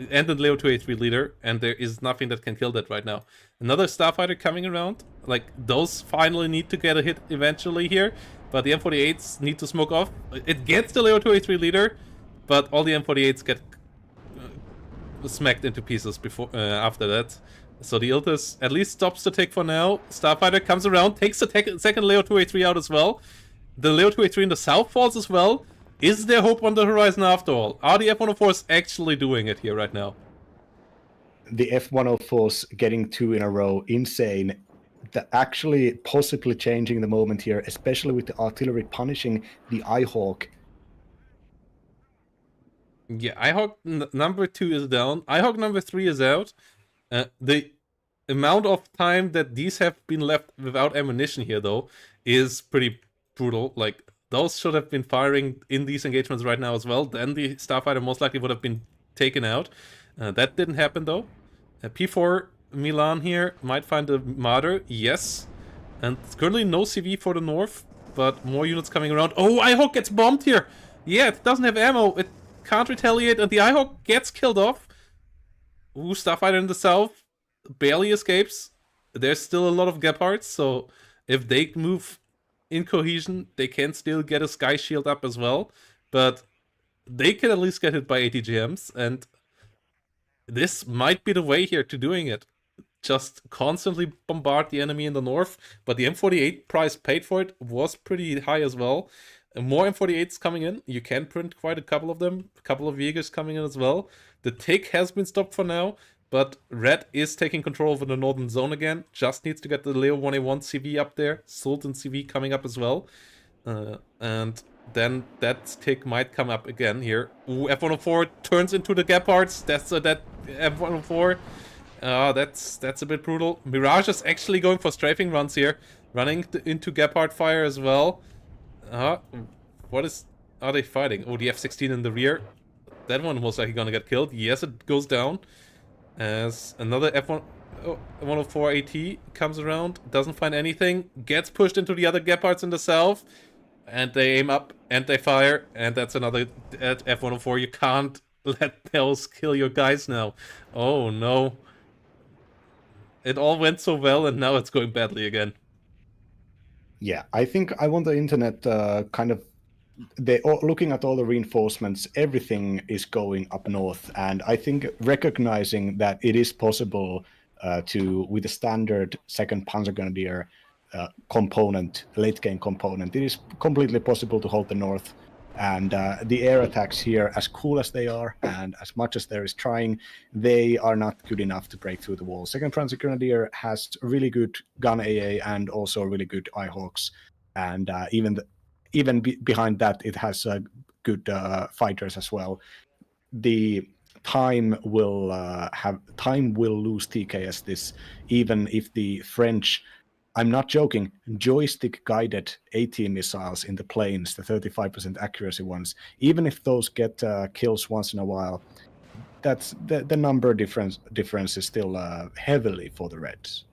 and a Leo 2A3 leader, and there is nothing that can kill that right now. Another Starfighter coming around, like, those finally need to get a hit eventually here, but the M48s need to smoke off. It gets the Leo 2A3 leader, but all the M48s get smacked into pieces before after that. So the Iltis at least stops the tick for now. Starfighter comes around, takes the second Leo 2A3 out as well. The Leo 2A3 in the south falls as well. Is there hope on the horizon after all? Are the F-104s actually doing it here right now?
The F-104s getting 2 in a row, insane. Actually possibly changing the moment here, especially with the artillery punishing the Eyehawk.
Yeah, Eyehawk number 2 is down. Eyehawk number 3 is out. The amount of time that these have been left without ammunition here, though, is pretty brutal. Like, those should have been firing in these engagements right now as well. Then the Starfighter most likely would have been taken out. That didn't happen, though. P4 Milan here might find a martyr. Yes. And currently no CV for the north, but more units coming around. Oh, Eyehawk gets bombed here. Yeah, it doesn't have ammo. It can't retaliate, and the Eyehawk gets killed off. Ooh, Starfighter in the south barely escapes. There's still a lot of Gepards, so if they move in cohesion, they can still get a Sky Shield up as well. But they can at least get hit by ATGMs, and this might be the way here to doing it. Just constantly bombard the enemy in the north, but the M48 price paid for it was pretty high as well. More M48s coming in. You can print quite a couple of them. A couple of Jaegers coming in as well. The tick has been stopped for now, but Red is taking control over the northern zone again. Just needs to get the Leo 1A1 CV up there. Sultan CV coming up as well. And then that tick might come up again here. Ooh, F-104 turns into the Gepards. That's that F-104. That's a bit brutal. Mirage is actually going for strafing runs here. Running into Gepard fire as well. Are they fighting? Oh, the F-16 in the rear. That one was likely gonna get killed. Yes, it goes down. As another F-104 AT comes around. Doesn't find anything. Gets pushed into the other Gepards in the south. And they aim up and they fire. And that's another F-104. You can't let those kill your guys now. Oh, no. It all went so well, and now it's going badly again.
Yeah, I think Iwontheinternet kind of looking at all the reinforcements, everything is going up north, and I think recognizing that it is possible with a standard second Panzergrenadier component, late game component, it is completely possible to hold the north. And the air attacks here, as cool as they are, and as much as there is trying, they are not good enough to break through the wall. Second Panzergrenadier has really good gun AA and also really good Eyehawks, and even behind that, it has good fighters as well. The time will lose TKS this, even if the French, I'm not joking, joystick guided AT missiles in the planes, the 35% accuracy ones, even if those get kills once in a while, that's the number difference is still heavily for the Reds.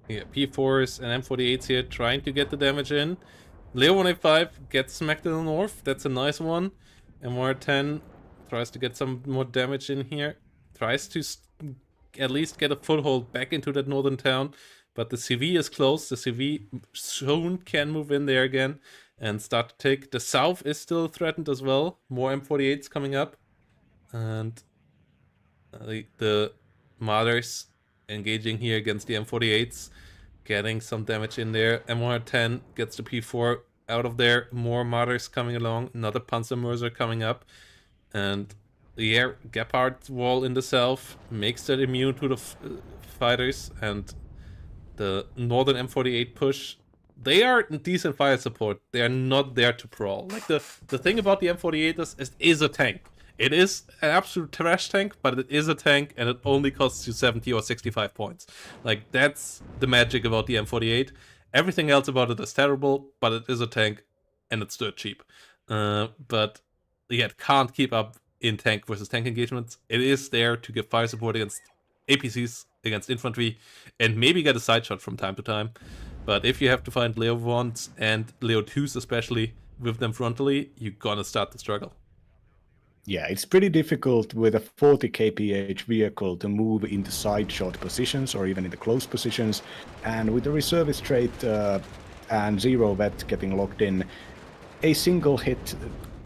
Yeah, P4s and M48s here trying to get the damage in. Leo 185 gets smacked in the north. That's a nice one. MR10 tries to get some more damage in here. Tries to at least get a foothold back into that northern town. But the CV is close. The CV soon can move in there again and start to take. The south is still threatened as well. More M48s coming up. And the Martyrs engaging here against the M48s, getting some damage in there. M110 gets the P4 out of there. More Martyrs coming along. Another Panzermörser coming up. And yeah, Gepard's wall in the south makes that immune to the fighters. And the northern M48 push, they are decent fire support. They are not there to brawl. Like the thing about the M48 is it is a tank. It is an absolute trash tank, but it is a tank, and it only costs you 70 or 65 points. Like, that's the magic about the M48. Everything else about it is terrible, but it is a tank, and it's dirt cheap. But yeah, it can't keep up in tank versus tank engagements. It is there to give fire support against APCs, against infantry, and maybe get a side shot from time to time. But if you have to find Leo 1s and Leo 2s especially with them frontally, you're gonna start to struggle.
Yeah, it's pretty difficult with a 40 kph vehicle to move into side shot positions or even into close positions. And with the reservist trait and zero vet getting locked in, a single hit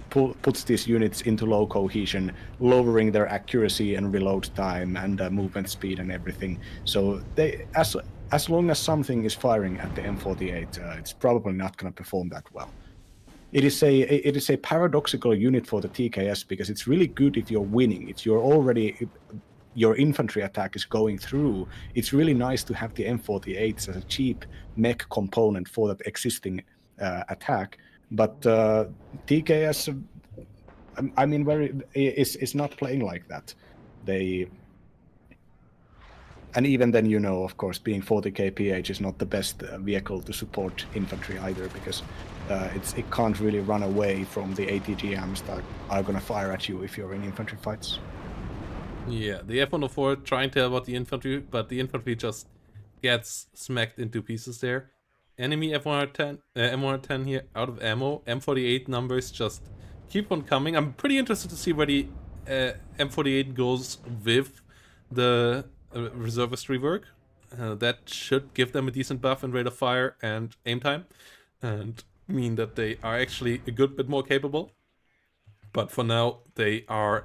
puts these units into low cohesion, lowering their accuracy and reload time and movement speed and everything. So they, as long as something is firing at the M48, it's probably not going to perform that well. It is a paradoxical unit for the TKS because it's really good if you're winning. If you're already your infantry attack is going through, it's really nice to have the M48s as a cheap mech component for that existing attack. But TKS, I mean, is not playing like that. And even then, you know, of course, being 40 kph is not the best vehicle to support infantry either, because it can't really run away from the ATGMs that are going to fire at you if you're in infantry fights.
Yeah, the F-104 trying to help out the infantry, but the infantry just gets smacked into pieces there. Enemy M110 here out of ammo. M48 numbers just keep on coming. I'm pretty interested to see where the M48 goes with the reservist rework. That should give them a decent buff in rate of fire and aim time, and mean that they are actually a good bit more capable. But for now, they are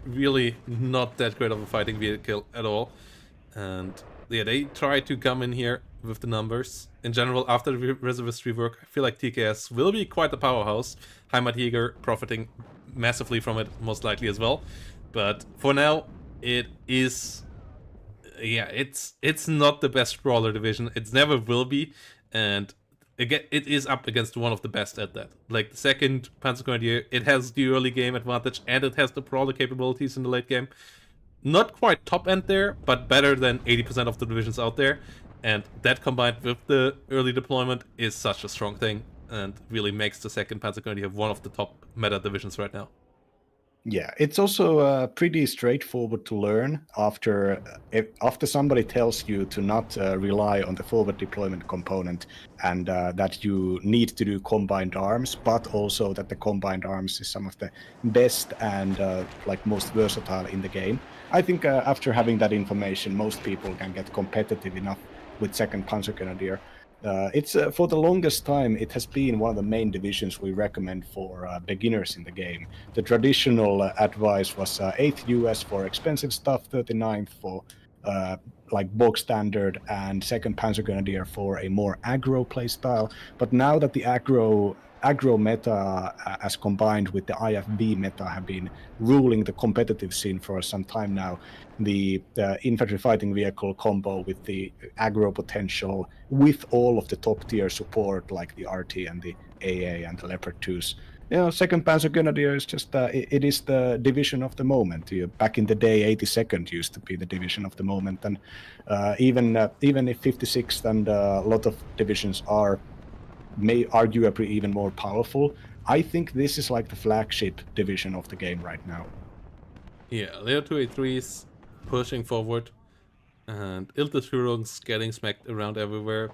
really not that great of a fighting vehicle at all. And yeah, they try to come in here with the numbers. In general, after the reservist rework, I feel like TKS will be quite a powerhouse. Heimatjäger profiting massively from it, most likely as well. But for now, it is... yeah, it's not the best brawler division. It never will be. And again, it is up against one of the best at that. Like the second Panzergrenadier, it has the early game advantage and it has the brawler capabilities in the late game. Not quite top end there, but better than 80% of the divisions out there. And that combined with the early deployment is such a strong thing and really makes the second Panzergrenadier one of the top meta divisions right now.
Yeah, it's also pretty straightforward to learn after somebody tells you to not rely on the forward deployment component, and that you need to do combined arms, but also that the combined arms is some of the best and like most versatile in the game. I think after having that information, most people can get competitive enough with second Panzergrenadier. It's for the longest time, it has been one of the main divisions we recommend for beginners in the game. The traditional advice was 8th US for expensive stuff, 39th for like bog standard, and 2nd Panzergrenadier for a more aggro playstyle. But now that the aggro meta, as combined with the IFV meta, have been ruling the competitive scene for some time now, the infantry fighting vehicle combo with the aggro potential, with all of the top tier support like the RT and the AA and the Leopard 2s. You know, 2nd Panzergrenadier is just, it is the division of the moment. Back in the day, 82nd used to be the division of the moment. And even if 56th and a lot of divisions may arguably even more powerful, I think this is like the flagship division of the game right now.
Yeah, Leo 283s pushing forward, and Ilteschurung's getting smacked around everywhere.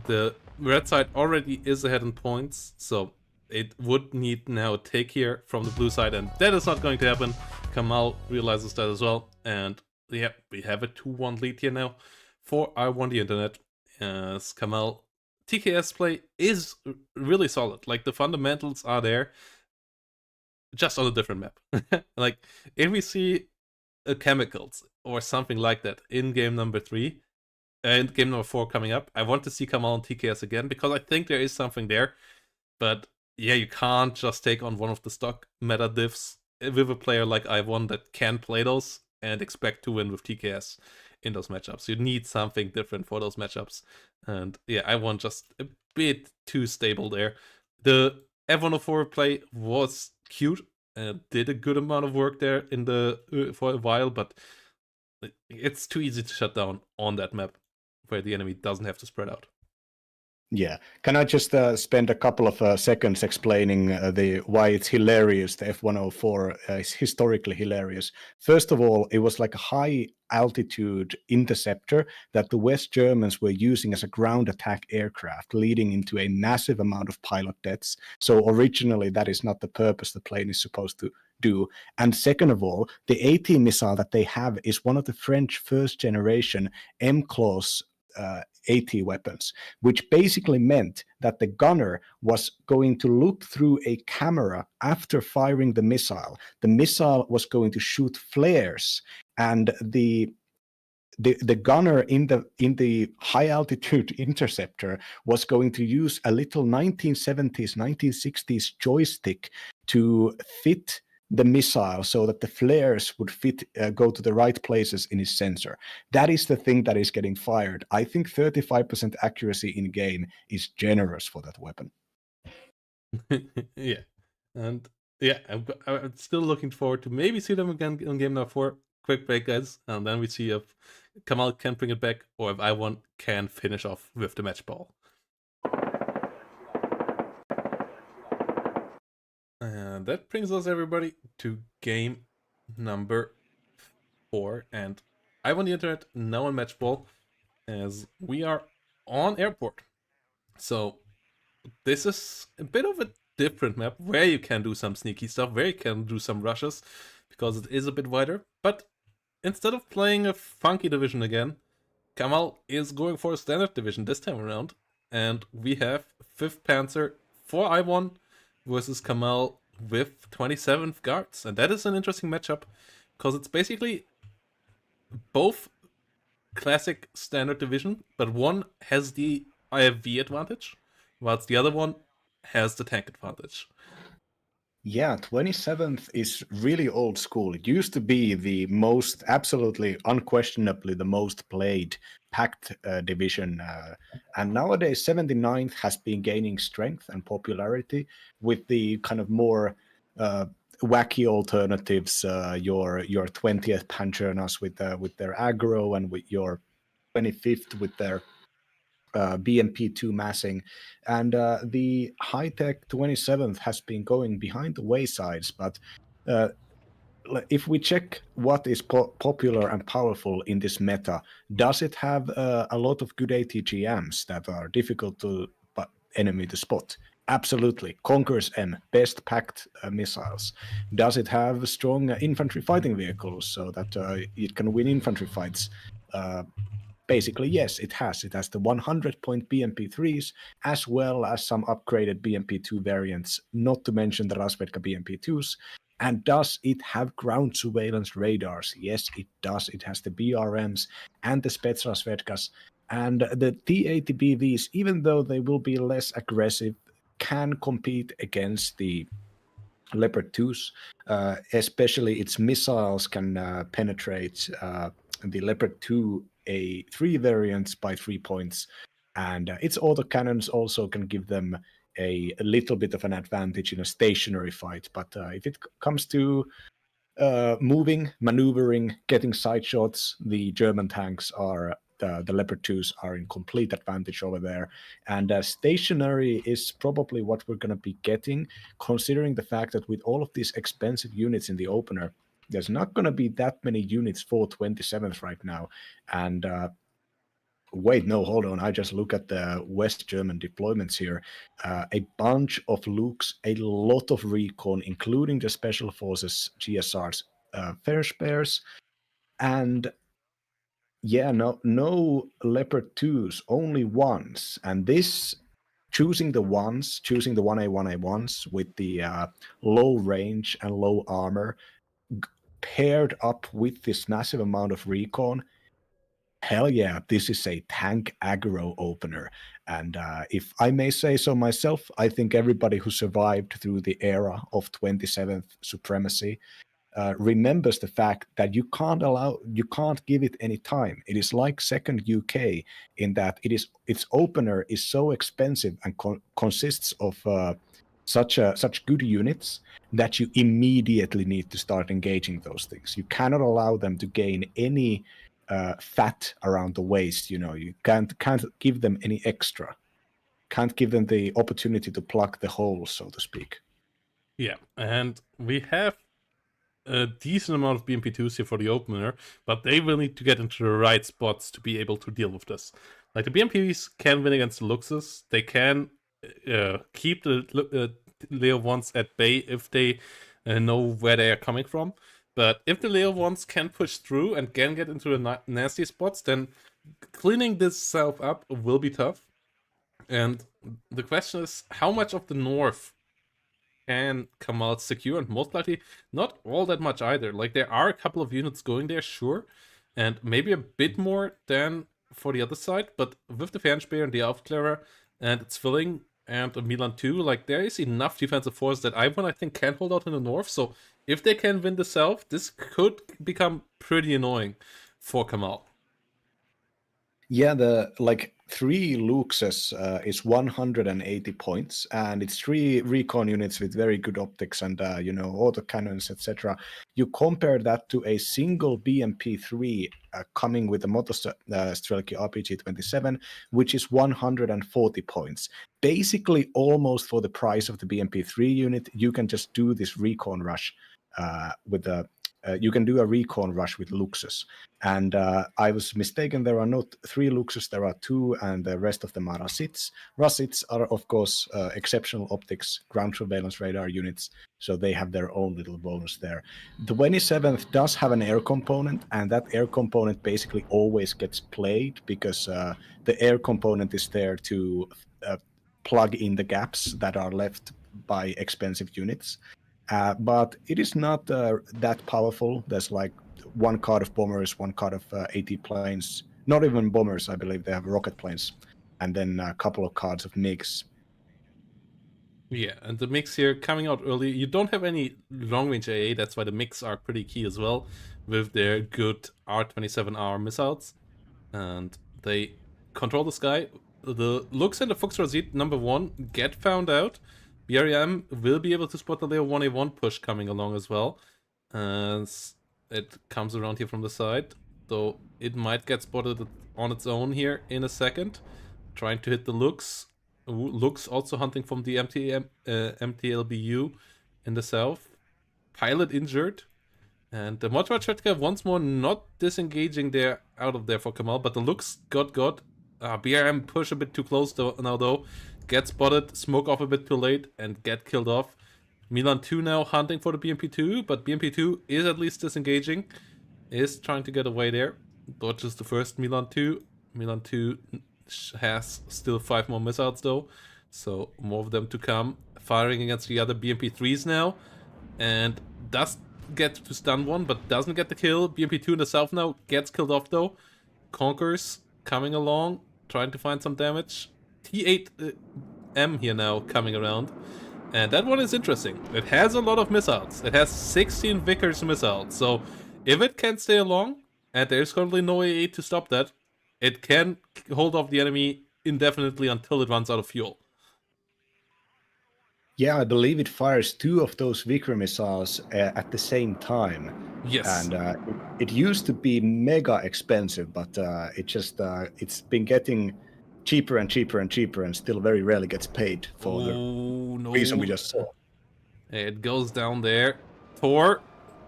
The red side already is ahead in points, so it would need now a take here from the blue side, and that is not going to happen. Kamahl realizes that as well, and yeah, we have a 2-1 lead here now for Iwontheinternet. As Kamahl, TKS play is really solid. Like, the fundamentals are there. just on a different map. Like, if we see chemicals or something like that in game number 3 and game number 4 coming up, I want to see Kamahl and TKS again, because I think there is something there. But yeah, you can't just take on one of the stock meta diffs with a player like Iwon that can play those and expect to win with TKS in those matchups. You need something different for those matchups. And yeah, Iwon just a bit too stable there. The F104 play was cute and did a good amount of work there in the for a while, but it's too easy to shut down on that map where the enemy doesn't have to spread out.
Yeah. Can I just spend a couple of seconds explaining the why it's hilarious? The F104 is historically hilarious. First of all, it was like a high altitude interceptor that the West Germans were using as a ground attack aircraft, leading into a massive amount of pilot deaths. So originally, that is not the purpose the plane is supposed to do. And second of all, the AT missile that they have is one of the French first generation M-class AT weapons, which basically meant that the gunner was going to look through a camera after firing the missile. The missile was going to shoot flares, and the gunner in the high altitude interceptor was going to use a little 1970s 1960s joystick to fit the missile so that the flares would go to the right places in his sensor. That is the thing that is getting fired. I think 35% accuracy in game is generous for that weapon.
Yeah, and yeah, I'm still looking forward to maybe see them again in game number 4. Quick break, guys, and then we see if Kamahl can bring it back or if Iwon can finish off with the match ball. And that brings us, everybody, to game number 4. And Iwontheinternet now on match ball, as we are on airport. So this is a bit of a different map where you can do some sneaky stuff, where you can do some rushes, because it is a bit wider. But instead of playing a funky division again, Kamahl is going for a standard division this time around. And we have 5th Panzer for Iwon versus Kamahl with 27th Guards. And that is an interesting matchup, because it's basically both classic standard division, but one has the IFV advantage, whilst the other one has the tank advantage.
Yeah, 27th is really old school. It used to be the most, absolutely, unquestionably, the most played packed division. And nowadays, 79th has been gaining strength and popularity with the kind of more wacky alternatives. Your 20th Panchernas with their aggro, and with your 25th with their BMP2 massing, and the high-tech 27th has been going behind the waysides. But if we check what is popular and powerful in this meta, does it have a lot of good ATGMs that are difficult to enemy to spot? Absolutely. Conquerors M, best packed missiles. Does it have strong infantry fighting vehicles so that it can win infantry fights? Basically, yes, it has. It has the 100-point BMP3s, as well as some upgraded BMP2 variants, not to mention the Rasvedka BMP2s. And does it have ground surveillance radars? Yes, it does. It has the BRMs and the Spetsrasvedkas. And the T-80BVs, even though they will be less aggressive, can compete against the Leopard 2s, especially its missiles can penetrate the Leopard 2 A3 variants by 3 points, and its autocannons also can give them a little bit of an advantage in a stationary fight. But if it comes to moving, maneuvering, getting side shots, the German tanks are the Leopard 2s are in complete advantage over there. And stationary is probably what we're going to be getting, considering the fact that with all of these expensive units in the opener, there's not going to be that many units for 27th right now. And wait, no, hold on. I just look at the West German deployments here. A bunch of Lukes, a lot of recon, including the Special Forces GSRs, fair spares, and yeah, no Leopard 2s, only ones. And this choosing the 1A, 1A ones with the low range and low armor, paired up with this massive amount of recon, hell yeah, this is a tank aggro opener. And if I may say so myself, I think everybody who survived through the era of 27th Supremacy remembers the fact that you can't give it any time. It is like second UK in that its opener is so expensive and consists of such good units that you immediately need to start engaging those things. You cannot allow them to gain any fat around the waist. You can't give them any extra. Can't give them the opportunity to plug the hole, so to speak.
Yeah, and we have a decent amount of BMP2s here for the opener, but they will need to get into the right spots to be able to deal with this. Like, the BMPs can win against the Luxus. They can keep the Leo ones at bay if they know where they are coming from. But if the Leo ones can push through and can get into the nasty spots, then cleaning this self up will be tough. And the question is, how much of the north can Kamahl secure? And most likely not all that much either. Like, there are a couple of units going there, sure, and maybe a bit more than for the other side, but with the Fernspeer and the Aufklärer and its filling and a Milan 2, like, there is enough defensive force that I think can hold out in the north. So if they can win the south, this could become pretty annoying for Kamahl.
Yeah, the 3 Luxes is 180 points, and it's 3 recon units with very good optics and autocannons, etc. You compare that to a single BMP3 coming with a Motostrelki RPG-27, which is 140 points. Basically, almost for the price of the BMP3 unit, you can just do this recon rush you can do a recon rush with Luxus. And I was mistaken, there are not 3 Luxus, there are 2, and the rest of them are Rasits. Rasits are, of course, exceptional optics, ground surveillance radar units, so they have their own little bonus there. The 27th does have an air component, and that air component basically always gets played because the air component is there to plug in the gaps that are left by expensive units. But it is not that powerful. There's like 1 card of bombers, 1 card of AT planes, not even bombers, I believe they have rocket planes, and then a couple of cards of MiGs.
Yeah, and the MiGs here coming out early. You don't have any long-range AA, that's why the MiGs are pretty key as well, with their good R-27R missiles. And they control the sky. The Lux and the Fuchs Razit, number 1, get found out. BREM will be able to spot the Leo 1A1 push coming along as well, as it comes around here from the side, though it might get spotted on its own here in a second, trying to hit the Lux. Lux also hunting from the MTLBU in the south. Pilot injured, and the Motorrad once more not disengaging there out of there for Kamahl, but the Lux got BRM push a bit too close though. Get spotted, smoke off a bit too late, and get killed off. Milan 2 now hunting for the BMP2, but BMP2 is at least disengaging, is trying to get away there. Dodges the first Milan 2. Milan 2 has still 5 more missiles though, so more of them to come. Firing against the other BMP3s now, and does get to stun one, but doesn't get the kill. BMP2 in the south now gets killed off though. Conquers coming along, trying to find some damage. T8M here now coming around, and that one is interesting. It has a lot of missiles. It has 16 Vickers missiles, so if it can stay along, and there's currently no AA to stop that, it can hold off the enemy indefinitely until it runs out of fuel.
Yeah, I believe it fires 2 of those Vickers missiles at the same time.
Yes.
And it used to be mega expensive, but it's been getting cheaper and cheaper and cheaper, and still very rarely gets paid for the reason we just saw.
It goes down there. Thor,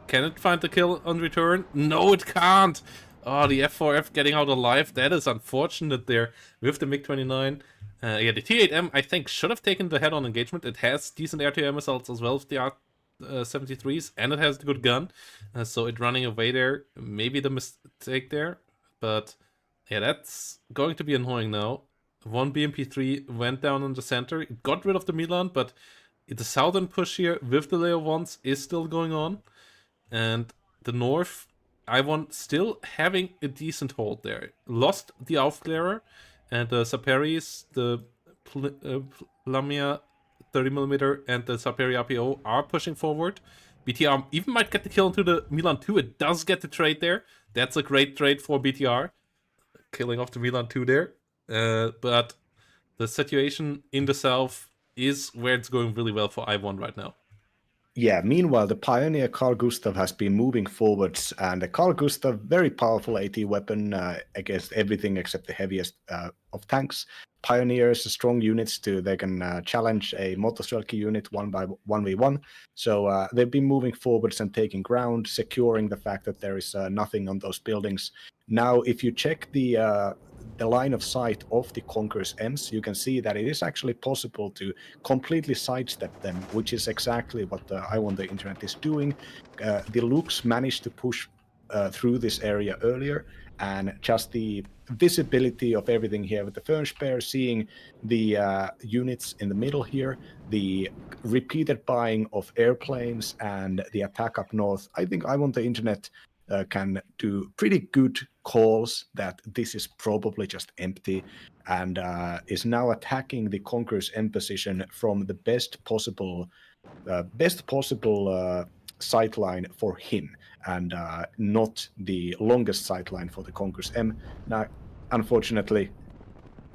can it find the kill on return? No, it can't. Oh, the F4F getting out alive. That is unfortunate there with the MiG-29. Yeah, the T8M, I think, should have taken the head-on engagement. It has decent air-to-air missiles as well with the R-73s, and it has the good gun. So it running away there, maybe the mistake there. But yeah, that's going to be annoying now. One BMP3 went down in the center. It got rid of the Milan, but the southern push here with the layer ones is still going on. And the north, Iwon still having a decent hold there. Lost the Aufklärer, and the Saperis, the Lamia 30mm and the Saperi RPO are pushing forward. BTR even might get the kill into the Milan 2. It does get the trade there. That's a great trade for BTR. Killing off the Milan 2 there. But the situation in the south is where it's going really well for Iwon right now.
Yeah, meanwhile, the Pioneer Carl Gustav has been moving forwards, and the Carl Gustav, very powerful AT weapon against everything except the heaviest of tanks. Pioneers, strong units too. They can challenge a Motostrelki unit 1v1. So they've been moving forwards and taking ground, securing the fact that there is nothing on those buildings. Now, if you check the line of sight of the Conqueror's M's, you can see that it is actually possible to completely sidestep them, which is exactly what Iwontheinternet is doing. The Lux managed to push through this area earlier, and just the visibility of everything here with the Fernspare, seeing the units in the middle here, the repeated buying of airplanes, and the attack up north, I think Iwontheinternet can do pretty good calls that this is probably just empty, and is now attacking the Conqueror's M position from the best possible sightline for him, and not the longest sightline for the Conqueror's M. Now, unfortunately,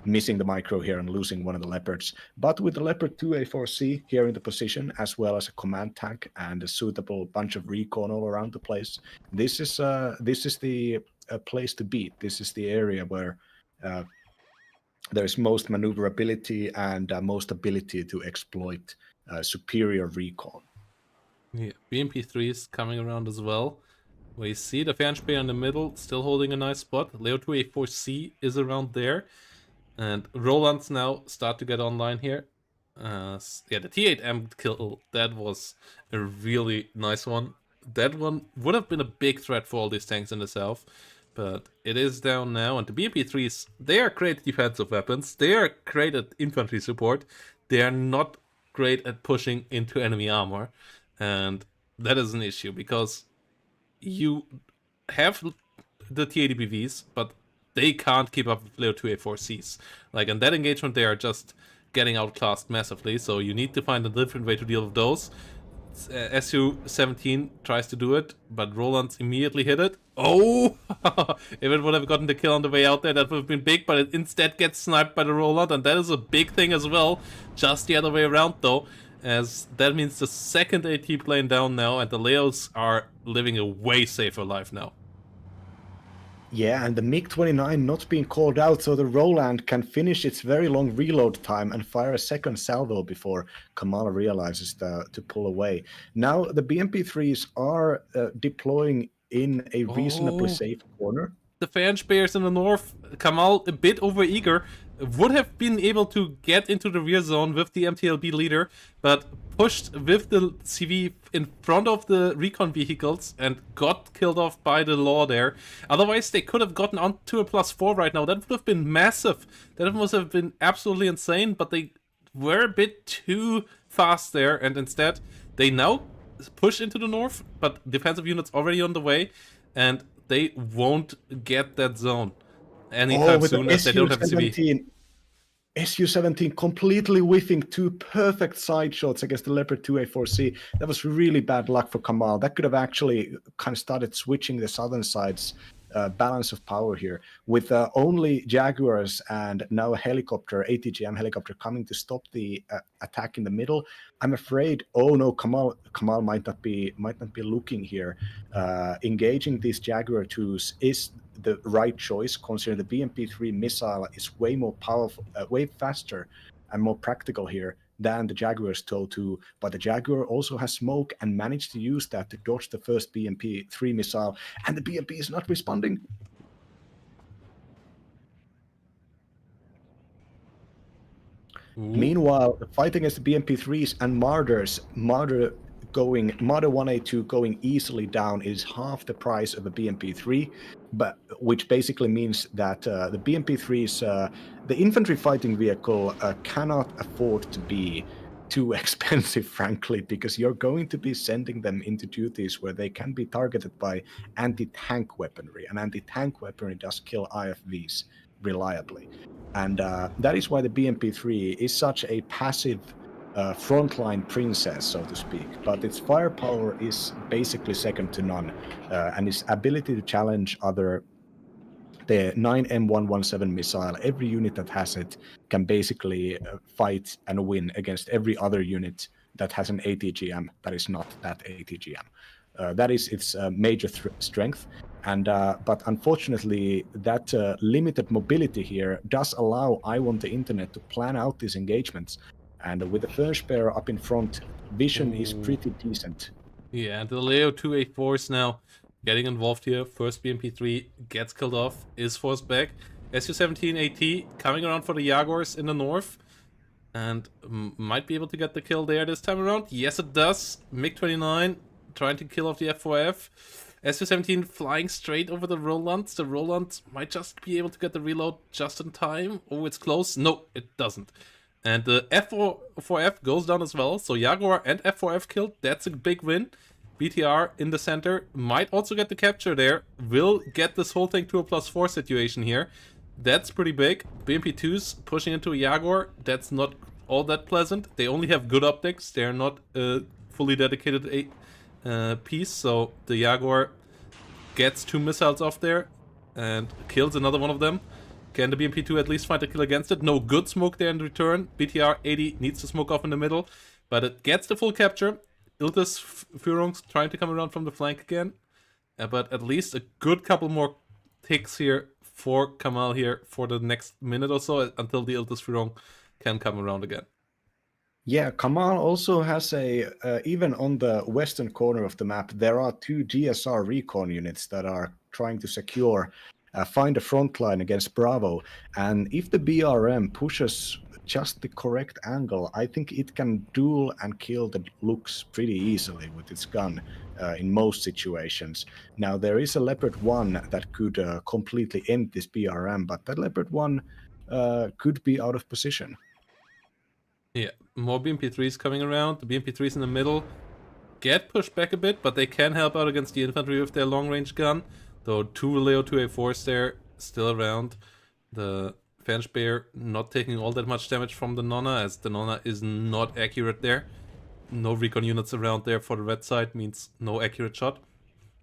missing the micro here and losing one of the Leopards. But with the Leopard 2A4C here in the position, as well as a command tank and a suitable bunch of recon all around the place, this is the place to beat. This is the area where there's most maneuverability and most ability to exploit superior recon.
Yeah, BMP3 is coming around as well. We see the Fernspeer in the middle, still holding a nice spot. Leo 2A4C is around there. And Rolands now start to get online here. Yeah, the T8M kill, that was a really nice one. That one would have been a big threat for all these tanks in the south. But it is down now, and the BMP3s, they are great defensive weapons. They are great at infantry support. They are not great at pushing into enemy armor. And that is an issue, because you have the T80BVs, but they can't keep up with Leo 2A4Cs. Like, in that engagement, they are just getting outclassed massively, so you need to find a different way to deal with those. SU-17 tries to do it, but Roland immediately hit it. Oh! If it would have gotten the kill on the way out there, that would have been big, but it instead gets sniped by the Roland, and that is a big thing as well. Just the other way around, though, as that means the second AT plane down now, and the Leos are living a way safer life now.
Yeah, and the MiG-29 not being called out, so the Roland can finish its very long reload time and fire a second salvo before Kamahl realizes to pull away. Now, the BMP-3s are deploying in a reasonably safe corner.
The Fernspeers in the north, Kamahl a bit overeager, would have been able to get into the rear zone with the MTLB leader, but pushed with the CV in front of the recon vehicles and got killed off by the law there. Otherwise, they could have gotten onto a +4 right now. That would have been massive. That must have been absolutely insane, but they were a bit too fast there, and instead, they now push into the north, but defensive units already on the way, and they won't get that zone anytime soon, as they don't have a CV.
SU-17 completely whiffing two perfect side shots against the Leopard 2A4C. That was really bad luck for Kamahl. That could have actually kind of started switching the southern side's balance of power here. With only Jaguars and now a helicopter, ATGM helicopter, coming to stop the attack in the middle, I'm afraid, oh no, Kamahl might not be looking here. Engaging these Jaguar 2s is the right choice, considering the BMP-3 missile is way more powerful, way faster and more practical here than the Jaguar's TOW 2, but the Jaguar also has smoke and managed to use that to dodge the first BMP-3 missile, and the BMP is not responding. Meanwhile, the fight against the BMP-3s and Marders, Marder 1A2 going easily down is half the price of a BMP-3. but which basically means that the BMP-3s, the infantry fighting vehicle, cannot afford to be too expensive, frankly, because you're going to be sending them into duties where they can be targeted by anti-tank weaponry, and anti-tank weaponry does kill IFVs reliably. And that is why the BMP-3 is such a passive frontline princess, so to speak, but its firepower is basically second to none, and its ability to challenge the 9M117 missile, every unit that has it can basically fight and win against every other unit that has an ATGM that is not that ATGM. That is its major strength. And but unfortunately, that limited mobility here does allow Iwontheinternet to plan out these engagements. And with the first pair up in front, vision is pretty decent.
Yeah, and the Leo 2A4 is now getting involved here. First BMP3 gets killed off, is forced back. Su-17AT coming around for the Jaguars in the north. And might be able to get the kill there this time around. Yes, it does. MiG-29 trying to kill off the F4F. Su-17 flying straight over the Rolands. The Roland might just be able to get the reload just in time. Oh, it's close. No, it doesn't. And the F4F goes down as well. So Jaguar and F4F killed. That's a big win. BTR in the center might also get the capture there. Will get this whole thing to a +4 situation here. That's pretty big. BMP2's pushing into a Jaguar. That's not all that pleasant. They only have good optics. They're not a fully dedicated piece. So the Jaguar gets 2 missiles off there and kills another one of them. Can the BMP2 at least find a kill against it? No good smoke there in return. BTR 80 needs to smoke off in the middle, but it gets the full capture. Iltis Führung's trying to come around from the flank again, but at least a good couple more ticks here for Kamahl here for the next minute or so until the Iltis Führung can come around again.
Yeah, Kamahl also has even on the western corner of the map, there are 2 GSR recon units that are trying to secure, find a front line against Bravo. And if the BRM pushes just the correct angle, I think it can duel and kill the Lux pretty easily with its gun in most situations. Now, there is a Leopard 1 that could completely end this BRM, but that Leopard 1 could be out of position.
Yeah, more BMP3s coming around. The BMP3s in the middle get pushed back a bit, but they can help out against the infantry with their long-range gun. Though 2 Leo 2A4s there, still around. The Fenchbear not taking all that much damage from the Nonna, as the Nonna is not accurate there. No recon units around there for the red side means no accurate shot.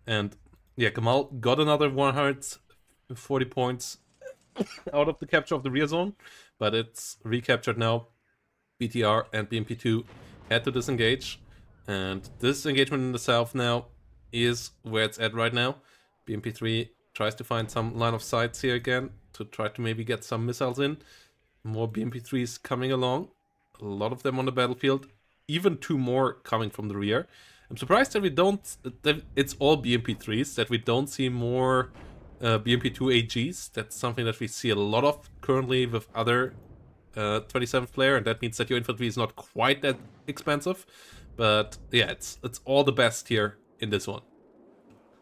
And yeah, Kamahl got another 140 points out of the capture of the rear zone, but it's recaptured now. BTR and BMP2 had to disengage, and this engagement in the south now is where it's at right now. BMP3 tries to find some line of sights here again to try to maybe get some missiles in. More BMP3s coming along, a lot of them on the battlefield, even 2 more coming from the rear. I'm surprised that it's all BMP3s, that we don't see more BMP2 AGs. That's something that we see a lot of currently with other 27th player, and that means that your infantry is not quite that expensive. But yeah, it's all the best here in this one.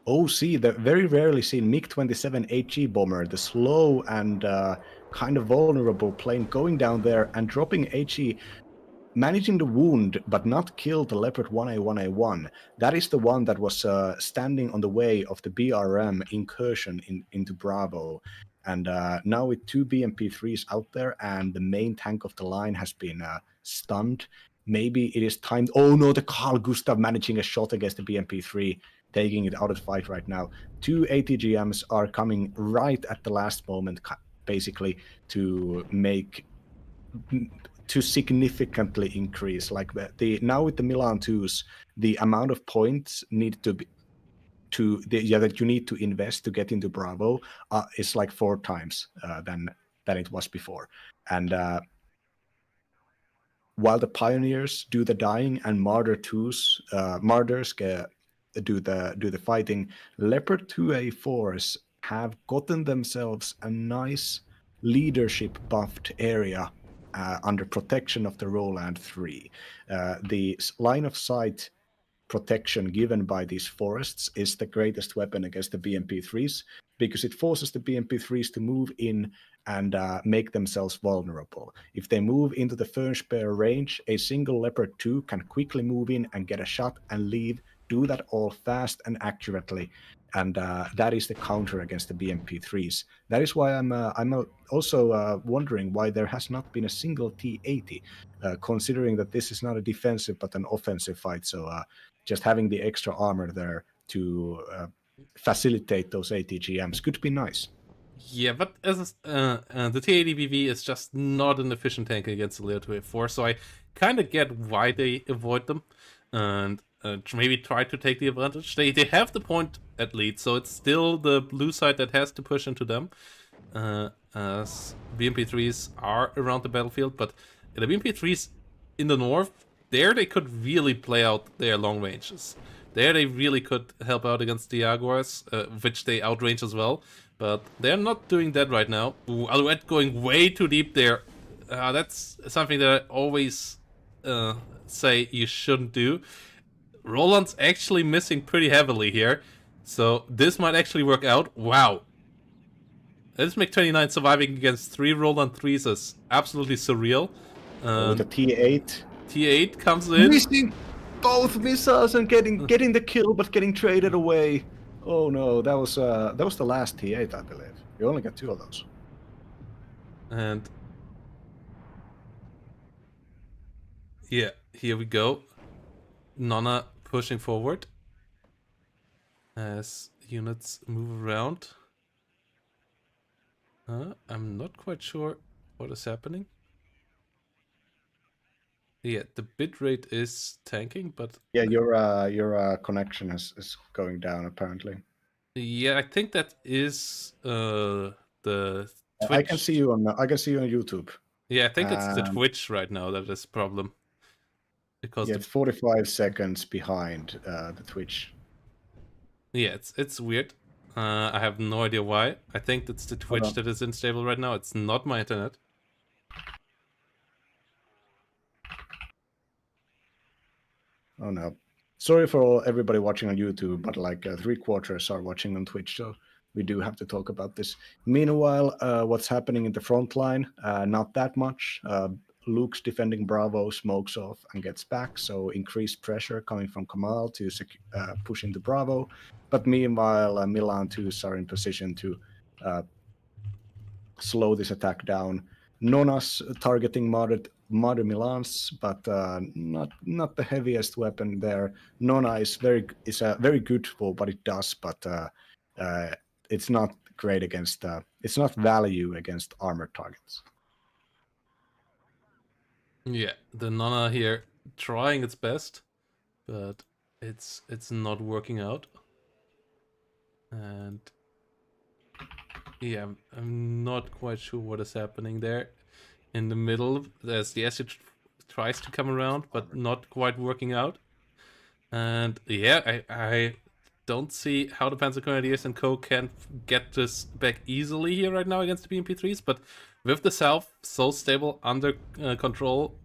Oh, see, the very rarely seen MiG-27 HE bomber, the slow and kind of vulnerable plane going down there and dropping HE, managing to wound but not kill the Leopard 1A1A1. That is the one that was standing on the way of the BRM incursion into Bravo. And now with 2 BMP3s out there and the main tank of the line has been stunned, maybe it is time. Oh no, the Carl Gustav managing a shot against the BMP3, taking it out of the fight right now. 2 ATGMs are coming right at the last moment, basically, to significantly increase. Like now with the Milan 2s, the amount of points need to be that you need to invest to get into Bravo is like 4 times than it was before. And while the Pioneers do the dying and Martyrs do the fighting, Leopard 2A4s have gotten themselves a nice leadership buffed area under protection of the Roland 3. The line of sight protection given by these forests is the greatest weapon against the BMP3s. because it forces the BMP3s to move in and make themselves vulnerable. If they move into the Fernspur range, a single Leopard 2 can quickly move in and get a shot and leave, do that all fast and accurately, and that is the counter against the BMP3s. That is why I'm also wondering why there has not been a single T80, considering that this is not a defensive but an offensive fight. So just having the extra armor there to facilitate those ATGMs could be nice.
Yeah, but as the T80BV is just not an efficient tank against the Leo 2A4, so I kind of get why they avoid them and maybe try to take the advantage. They have the point at lead, so it's still the blue side that has to push into them. As BMP3s are around the battlefield, but the BMP3s in the north, there they could really play out their long ranges. There they really could help out against the Jaguars, which they outrange as well. But they're not doing that right now. Ooh, Alouette going way too deep there. That's something that I always say you shouldn't do. Roland's actually missing pretty heavily here. So this might actually work out. Wow. This MiG-29 surviving against 3 Roland 3s is absolutely surreal.
With a T8.
T8 comes in.
Missing both missiles and getting the kill, but getting traded away. Oh no, that was the last T8, I believe. You only got 2 of those.
And yeah, here we go. Nonna pushing forward as units move around. I'm not quite sure what is happening. Yeah, the bitrate is tanking, but
yeah, your connection is going down apparently.
Yeah, I think that is the Twitch.
I can see you on YouTube.
Yeah, I think it's the Twitch right now that is problem. Because
it's 45 seconds behind the Twitch.
Yeah, it's weird. I have no idea why. I think it's the Twitch that is unstable right now. It's not my internet.
Oh no. Sorry for everybody watching on YouTube, but like 3/4 are watching on Twitch, so we do have to talk about this. Meanwhile, what's happening in the front line? Not that much. Luke's defending Bravo, smokes off and gets back, so increased pressure coming from Kamahl to push into Bravo. But meanwhile, Milan 2s are in position to slow this attack down. Nona's targeting Mother Milans, but not the heaviest weapon there. Nona is very good for what it does, but it's not great against. It's not value against armored targets.
Yeah, the Nona here trying its best, but it's not working out. And yeah, I'm not quite sure what is happening there. In the middle, there's the Acid tries to come around, but not quite working out. And yeah, I don't see how the Panzer Grenadiers and Co. can get this back easily here right now against the BMP3s, but with the South so stable under control,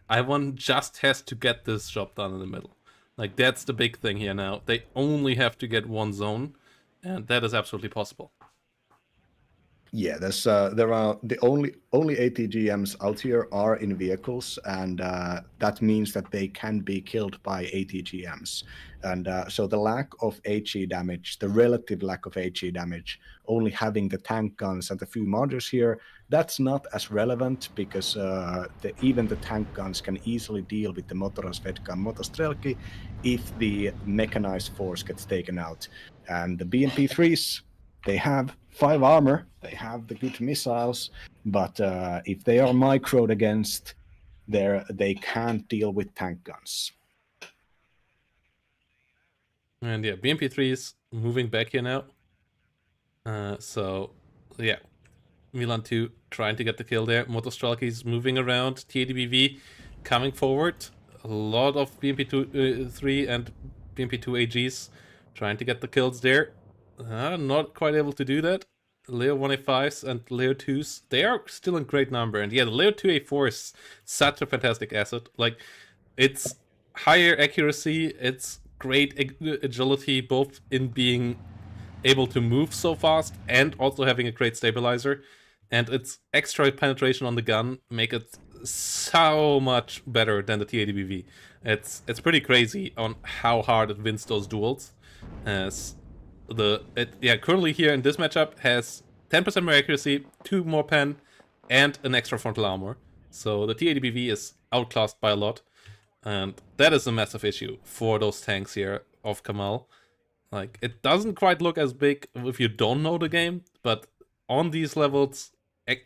Iwon just has to get this job done in the middle. Like, that's the big thing here now. They only have to get one zone, and that is absolutely possible.
Yeah, there are the only ATGMs out here are in vehicles, and that means that they can be killed by ATGMs. And so the lack of HE damage, the relative lack of HE damage, only having the tank guns and a few modules here, that's not as relevant because even the tank guns can easily deal with the Motorasvedka and Motostrelki if the mechanized force gets taken out. And the BMP3s, they have 5 armor, they have the good missiles, but if they are microed against, they can't deal with tank guns.
And yeah, BMP3 is moving back here now. So yeah, Milan 2 trying to get the kill there. Motostrelki's moving around. TADBV coming forward. A lot of BMP2 3 and BMP2 AGs trying to get the kills there. Not quite able to do that. Leo 1A5s and Leo 2s, they are still in great number. And yeah, the Leo 2A4 is such a fantastic asset. Like, it's higher accuracy, it's great agility, both in being able to move so fast and also having a great stabilizer, and its extra penetration on the gun make it so much better than the T80BV. It's pretty crazy on how hard it wins those duels. As currently here in this matchup has 10% more accuracy, 2 more pen, and an extra frontal armor. So the T80BV is outclassed by a lot, and that is a massive issue for those tanks here of Kamahl. Like, it doesn't quite look as big if you don't know the game, but on these levels,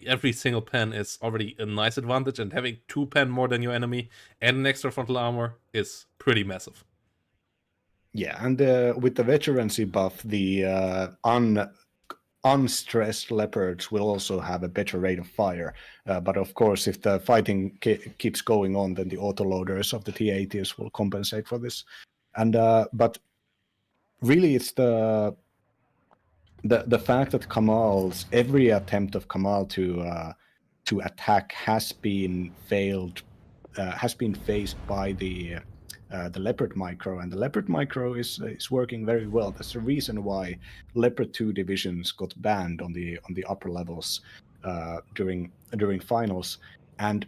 every single pen is already a nice advantage, and having 2 pen more than your enemy and an extra frontal armor is pretty massive.
Yeah, and with the veterancy buff, the unstressed leopards will also have a better rate of fire. But of course, if the fighting keeps going on, then the autoloaders of the T80s will compensate for this. And but really, it's the fact that Kamahl's every attempt of Kamahl to attack has been failed, has been faced by the Leopard micro, and the Leopard micro is working very well. That's the reason why Leopard 2 divisions got banned on the upper levels during finals. And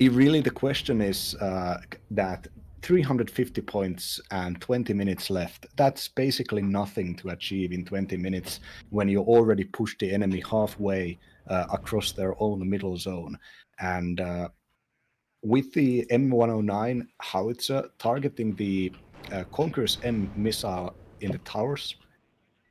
really, the question is that 350 points and 20 minutes left. That's basically nothing to achieve in 20 minutes when you already pushed the enemy halfway across their own middle zone. And with the M109 howitzer targeting the Conqueror's M missile in the towers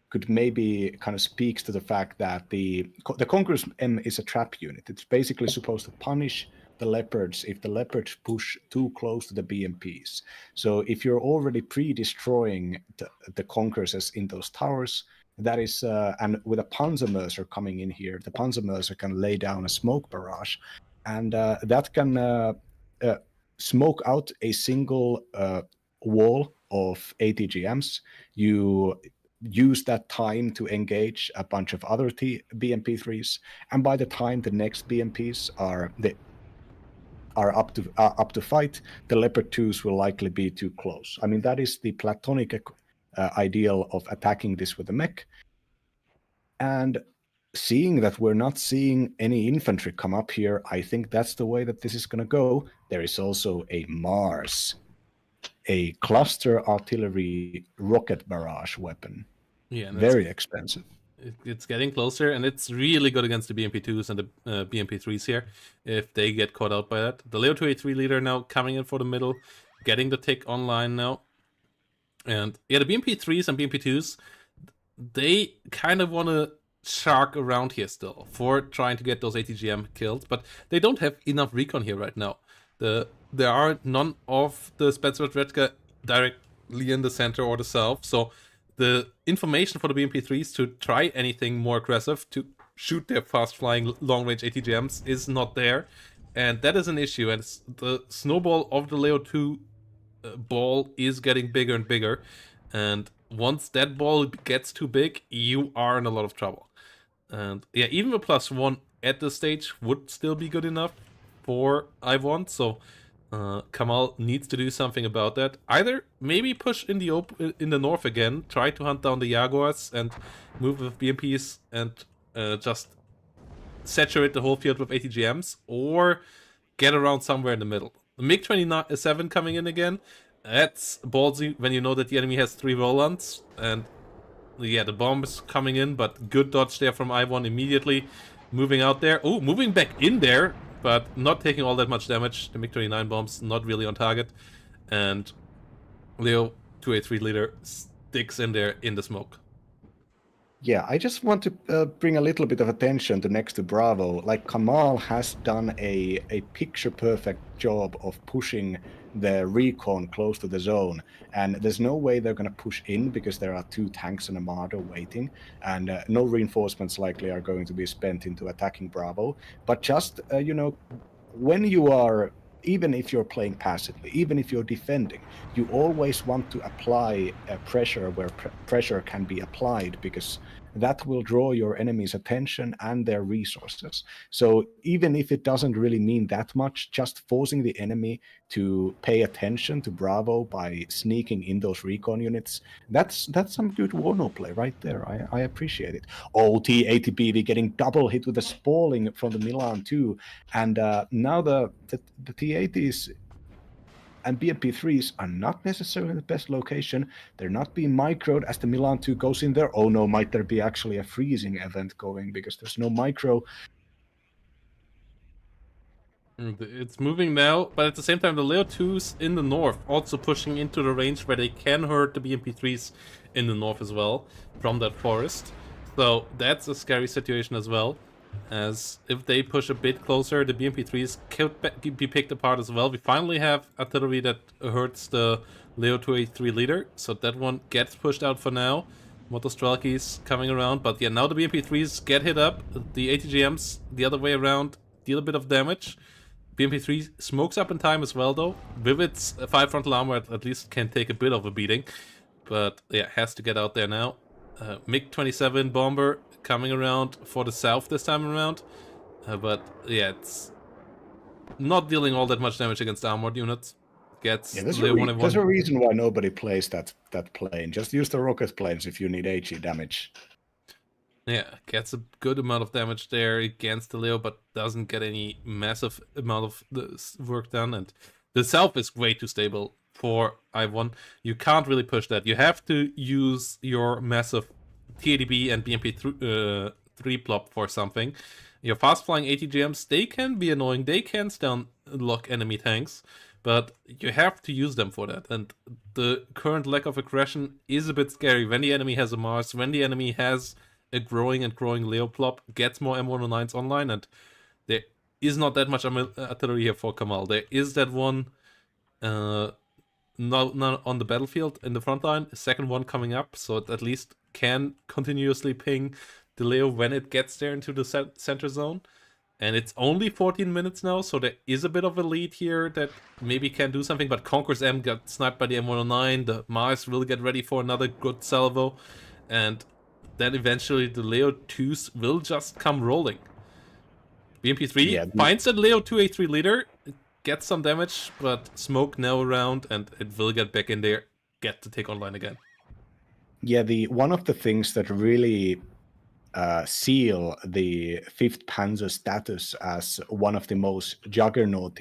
could maybe kind of speaks to the fact that the Conqueror's M is a trap unit. It's basically supposed to punish the leopards if the leopards push too close to the BMPs. So if you're already pre-destroying the Conquerors in those towers, that is, and with a Panzermörser coming in here, the Panzermörser can lay down a smoke barrage, and that can smoke out a single wall of ATGMs. You use that time to engage a bunch of other BMP3s, and by the time the next BMPs are up to fight, the Leopard 2s will likely be too close. I mean, that is the platonic ideal of attacking this with a mech. And seeing that we're not seeing any infantry come up here, I think that's the way that this is going to go. There is also a Mars, a cluster artillery rocket barrage weapon.
Yeah, and
very expensive.
It's getting closer, and it's really good against the BMP2s and the BMP3s here, if they get caught out by that. The Leo 283 leader now coming in for the middle, getting the tick online now. And yeah, the BMP3s and BMP2s, they kind of want to shark around here still for trying to get those ATGM killed, but they don't have enough recon here right now. There are none of the Spetsnaz directly in the center or the south, so the information for the BMP3s to try anything more aggressive, to shoot their fast-flying long-range ATGMs, is not there. And that is an issue, and the snowball of the Leo 2 ball is getting bigger and bigger. And once that ball gets too big, you are in a lot of trouble. And yeah, even a +1 at this stage would still be good enough for Iwon, so Kamahl needs to do something about that. Either maybe push in the north again, try to hunt down the Jaguars and move with BMPs and just saturate the whole field with ATGMs, or get around somewhere in the middle. The MiG-27 coming in again, that's ballsy when you know that the enemy has 3 Rolands, and yeah, the bombs coming in, but good dodge there from Iwon immediately. Moving out there. Oh, moving back in there, but not taking all that much damage. The MiG-29 bombs not really on target. And Leo 283 leader sticks in there in the smoke.
Yeah, I just want to bring a little bit of attention to next to Bravo. Like, Kamahl has done a picture-perfect job of pushing the recon close to the zone, and there's no way they're going to push in because there are 2 tanks and a Marder waiting, and no reinforcements likely are going to be spent into attacking Bravo. But just, when you are, even if you're playing passively, even if you're defending, you always want to apply pressure where pressure can be applied, because that will draw your enemy's attention and their resources. So even if it doesn't really mean that much, just forcing the enemy to pay attention to Bravo by sneaking in those recon units, that's some good WARNO play right there. I appreciate it. Oh, T80BV getting double hit with a spalling from the Milan too, and now the T80s and BMP3s are not necessarily the best location. They're not being microed as the Milan 2 goes in there. Oh no, might there be actually a freezing event going because there's no micro.
It's moving now, but at the same time, the Leo 2s in the north also pushing into the range where they can hurt the BMP3s in the north as well from that forest. So that's a scary situation as well, as if they push a bit closer, the BMP3s could be picked apart as well. We finally have artillery that hurts the Leo 283 leader, so that one gets pushed out for now. Motostrelki's coming around, but yeah, now the BMP3s get hit up. The ATGMs the other way around deal a bit of damage. BMP3 smokes up in time as well, though. With its 5 frontal armor, at least can take a bit of a beating. But yeah, has to get out there now. MiG-27 bomber coming around for the south this time around. But yeah, it's not dealing all that much damage against armored units. Gets
there's a reason why nobody plays that plane. Just use the rocket planes if you need HE damage.
Yeah, gets a good amount of damage there against the Leo, but doesn't get any massive amount of the work done. And the south is way too stable for I1. You can't really push that. You have to use your massive TADB and BMP3 plop for something. Your fast-flying ATGMs, they can be annoying. They can stun lock enemy tanks, but you have to use them for that. And the current lack of aggression is a bit scary when the enemy has a Mars, when the enemy has a growing Leo plop, gets more M109s online, and there is not that much artillery here for Kamahl. There is that one not on the battlefield in the front line, a second one coming up, so it at least can continuously ping the Leo when it gets there into the center zone. And it's only 14 minutes now, so there is a bit of a lead here that maybe can do something, but Conqueror's M got sniped by the M109, the Mars will get ready for another good salvo, and then eventually the Leo 2s will just come rolling. BMP3 finds that Leo 283 leader, gets some damage, but smoke now around, and it will get back in there, get to take online again.
Yeah, one of the things that really seal the 5th Panzer status as one of the most juggernaut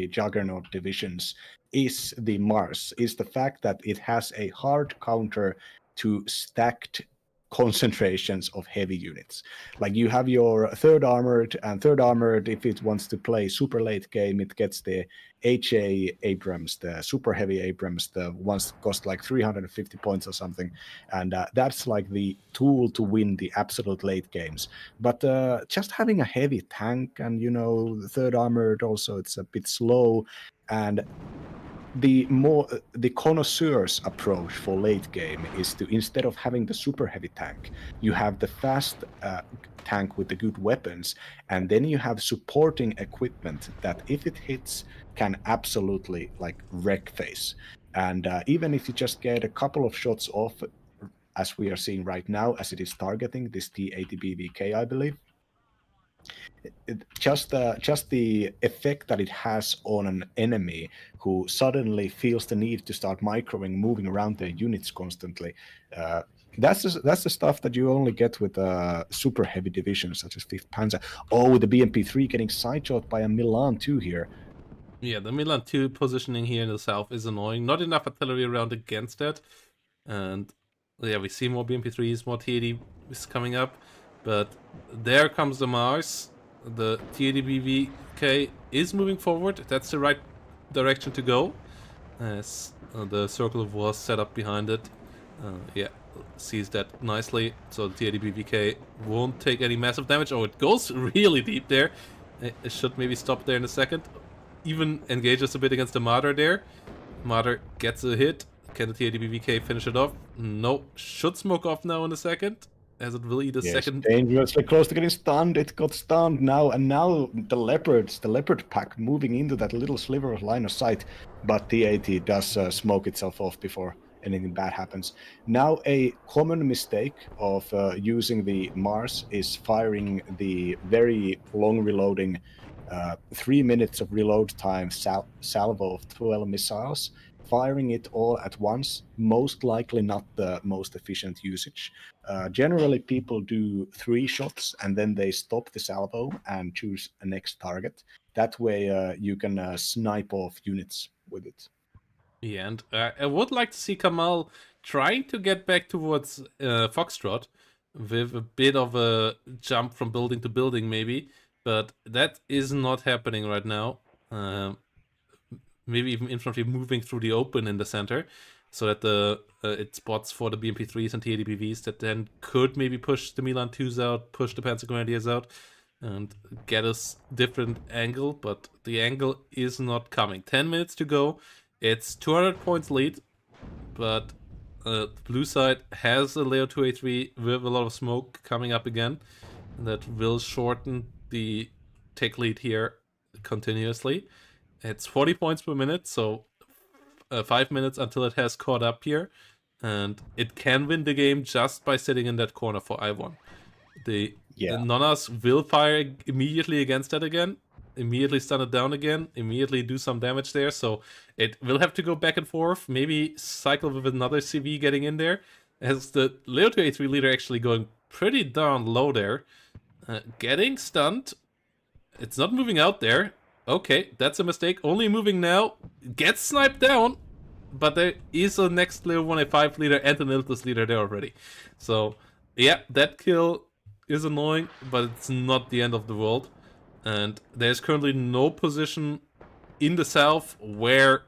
divisions is the Mars, is the fact that it has a hard counter to stacked concentrations of heavy units. Like you have your third armored, if it wants to play super late game, it gets the HA Abrams, the super heavy Abrams, the ones that cost like 350 points or something, and that's like the tool to win the absolute late games. But just having a heavy tank and the third armored also, it's a bit slow, and the connoisseur's approach for late game is to, instead of having the super heavy tank, you have the fast tank with the good weapons, and then you have supporting equipment that, if it hits, can absolutely like wreck face. And even if you just get a couple of shots off, as we are seeing right now, as it is targeting this T80BVK, I believe, just the effect that it has on an enemy who suddenly feels the need to start microing, moving around their units constantly. That's the stuff that you only get with super heavy divisions such as 5th Panzer. Oh, the BMP3 getting sideshot by a Milan 2 here.
Yeah, the Milan 2 positioning here in the south is annoying. Not enough artillery around against that. And yeah, we see more BMP3s, more TAD is coming up. But there comes the Mars. The TADBVK is moving forward. That's the right direction to go, as the circle of war set up behind it. Yeah, sees that nicely. So the TADBVK won't take any massive damage. Oh, it goes really deep there. It should maybe stop there in a second. Even engages a bit against the Martyr there. Martyr gets a hit. Can the TADBVK finish it off? No. Should smoke off now in a second, as it will eat a second.
Dangerously close to getting stunned. It got stunned now, and now the leopard pack moving into that little sliver of line of sight. But the AT does smoke itself off before anything bad happens. Now, a common mistake of using the Mars is firing the very long reloading 3 minutes of reload time salvo of 12 missiles. Firing it all at once, most likely not the most efficient usage. Generally, people do 3 shots and then they stop the salvo and choose a next target. That way, you can snipe off units with it.
Yeah, and I would like to see Kamahl trying to get back towards Foxtrot with a bit of a jump from building to building, maybe, but that is not happening right now. Maybe even infantry moving through the open in the center, so that the it spots for the BMP3s and TADPVs that then could maybe push the Milan 2s out, push the Panzer Grenadiers out, and get us different angle, but the angle is not coming. 10 minutes to go. It's 200 points lead, but the blue side has a Leo 2A3 with a lot of smoke coming up again. And that will shorten the tech lead here continuously. It's 40 points per minute, so 5 minutes until it has caught up here. And it can win the game just by sitting in that corner for I1. The Nonas will fire immediately against that again, immediately stun it down again, immediately do some damage there, so it will have to go back and forth, maybe cycle with another CV getting in there, as the Leo 2A3 leader actually going pretty darn low there, getting stunned. It's not moving out there. Okay, that's a mistake. Only moving now. Gets sniped down, but there is a next Leo 1A5 leader and an Iltis leader there already. So, yeah, that kill is annoying, but it's not the end of the world. And there's currently no position in the south where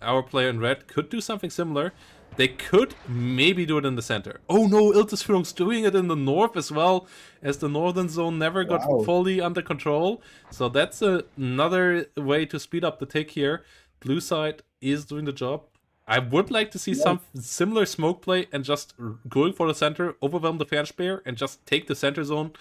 our player in red could do something similar. They could maybe do it in the center. Oh no, Iltis Führung's doing it in the north as well, as the northern zone never got fully under control. So that's another way to speed up the tick here. Blue side is doing the job. I would like to see some similar smoke play and just going for the center, overwhelm the Fernspeer, and just take the center zone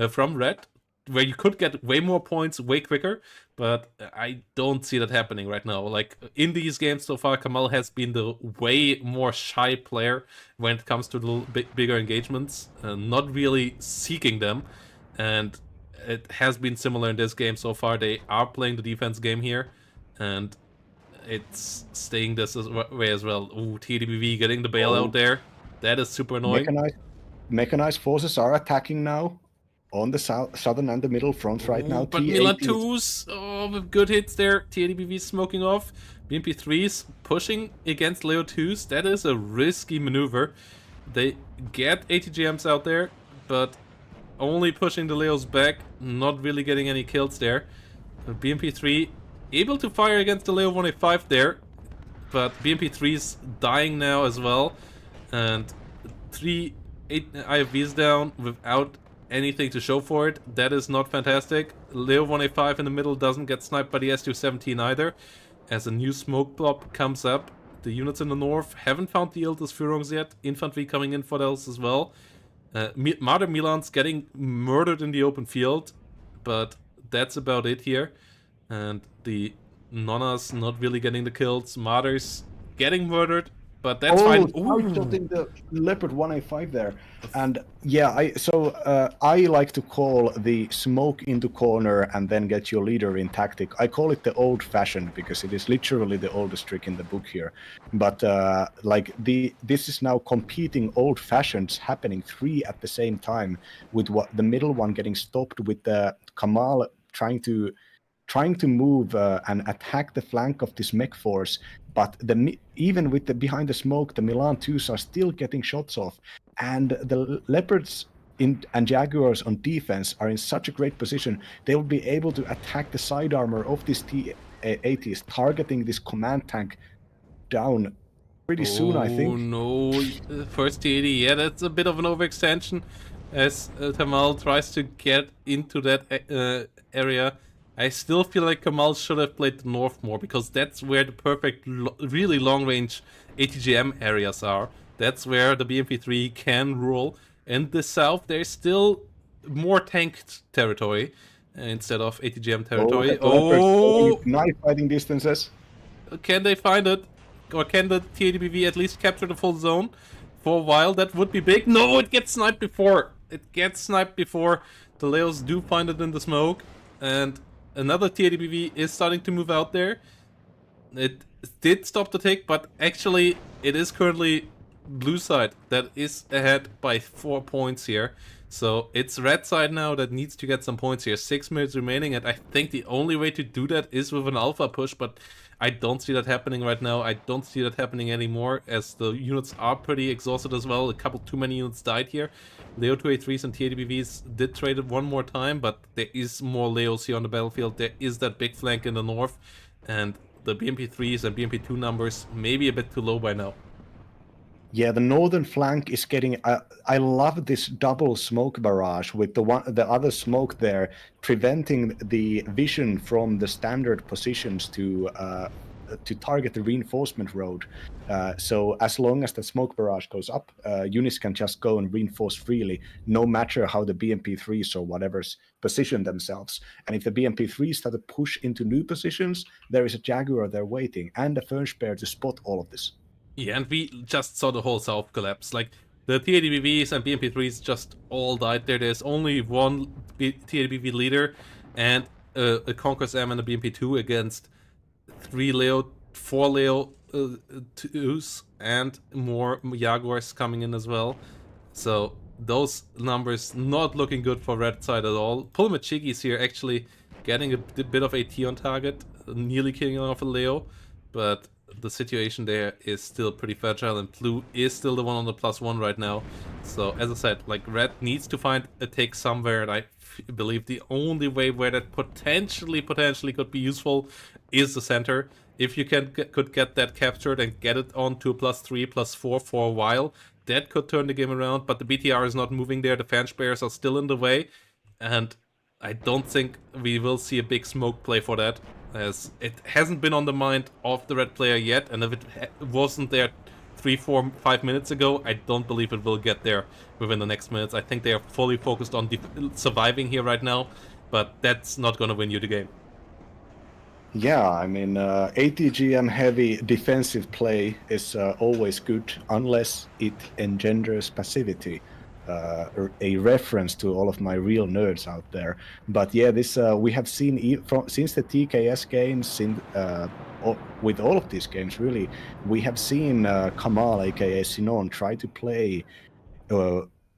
from red, where you could get way more points way quicker, but I don't see that happening right now. Like, in these games so far, Kamahl has been the way more shy player when it comes to the bigger engagements, not really seeking them, and it has been similar in this game so far. They are playing the defense game here, and it's staying this way as well. Ooh, TDBV getting the bailout there. That is super annoying.
Mechanized forces are attacking now on the southern and the middle front right now.
But Milan 2s, with good hits there. TADPV smoking off. BMP3s pushing against Leo 2s. That is a risky maneuver. They get ATGMs out there, but only pushing the Leos back, not really getting any kills there. BMP3 able to fire against the Leo 1A5 there, but BMP3's dying now as well. And 8 IFVs down without anything to show for it. That is not fantastic. Leo 1A5 in the middle doesn't get sniped by the SU-17 either, as a new smoke blob comes up. The units in the north haven't found the Iltis Führungs yet. Infantry coming in for those as well. Marder Milan's getting murdered in the open field, but that's about it here. And the Nonas not really getting the kills. Marder's getting murdered, but that's fine.
I shot in the Leopard 1A5 there. And yeah, I like to call the smoke into corner and then get your leader in tactic. I call it the old-fashioned because it is literally the oldest trick in the book here. But this is now competing old-fashions happening 3 at the same time, with the middle one getting stopped with the Kamahl trying to move and attack the flank of this mech force, but even with the behind the smoke, the Milan 2s are still getting shots off, and the Leopards and Jaguars on defense are in such a great position. They will be able to attack the side armor of this T-80s, targeting this command tank down pretty soon, I think.
Oh no, first T-80, yeah, that's a bit of an overextension, as Kamahl tries to get into that area. I still feel like Kamahl should have played the north more, because that's where the perfect, really long-range ATGM areas are. That's where the BMP3 can rule. In the south, there's still more tanked territory instead of ATGM territory.
Knife fighting distances.
Can they find it? or can the TADBV at least capture the full zone for a while? That would be big. No, it gets sniped before. It gets sniped before. The Leos do find it in the smoke, and another TADBV is starting to move out there. It did stop the tick, but actually it is currently blue side that is ahead by 4 points here. So it's red side now that needs to get some points here. 6 minutes remaining, and I think the only way to do that is with an alpha push, but I don't see that happening right now. I don't see that happening anymore, as the units are pretty exhausted as well. A couple too many units died here. Leo 283s and TADBVs did trade it one more time, but there is more Leos here on the battlefield. There is that big flank in the north, and the BMP3s and BMP2 numbers may be a bit too low by now.
Yeah, the northern flank is getting. I love this double smoke barrage with the other smoke there, preventing the vision from the standard positions to target the reinforcement road. So as long as the smoke barrage goes up, units can just go and reinforce freely, no matter how the BMP3s or whatever's position themselves. And if the BMP3s start to push into new positions, there is a Jaguar there waiting and a Fernspare to spot all of this.
Yeah, and we just saw the whole south collapse. Like, the TADBVs and BMP3s just all died there. There's only one TADBV leader and a Conqueror's M and a BMP2 against 3 Leo, 4 Leo 2s, and more Jaguars coming in as well. So those numbers not looking good for red side at all. Pulmachigis here actually getting a bit of AT on target, nearly killing off a Leo, but the situation there is still pretty fragile, and blue is still the one on the +1 right now. So as I said, like, red needs to find a take somewhere, and I believe the only way where that potentially could be useful is the center. If you could get that captured and get it on to a +3, +4 for a while, that could turn the game around. But the BTR is not moving there. The fan spares are still in the way, and I don't think we will see a big smoke play for that, as it hasn't been on the mind of the red player yet, and if it wasn't there 3, 4, 5 minutes ago, I don't believe it will get there within the next minutes. I think they are fully focused on surviving here right now, but that's not going to win you the game.
Yeah, I mean, ATGM heavy defensive play is always good unless it engenders passivity. A reference to all of my real nerds out there. But yeah, this we have seen since the TKS games, with all of these games, really, we have seen Kamahl, aka Sinon, try to play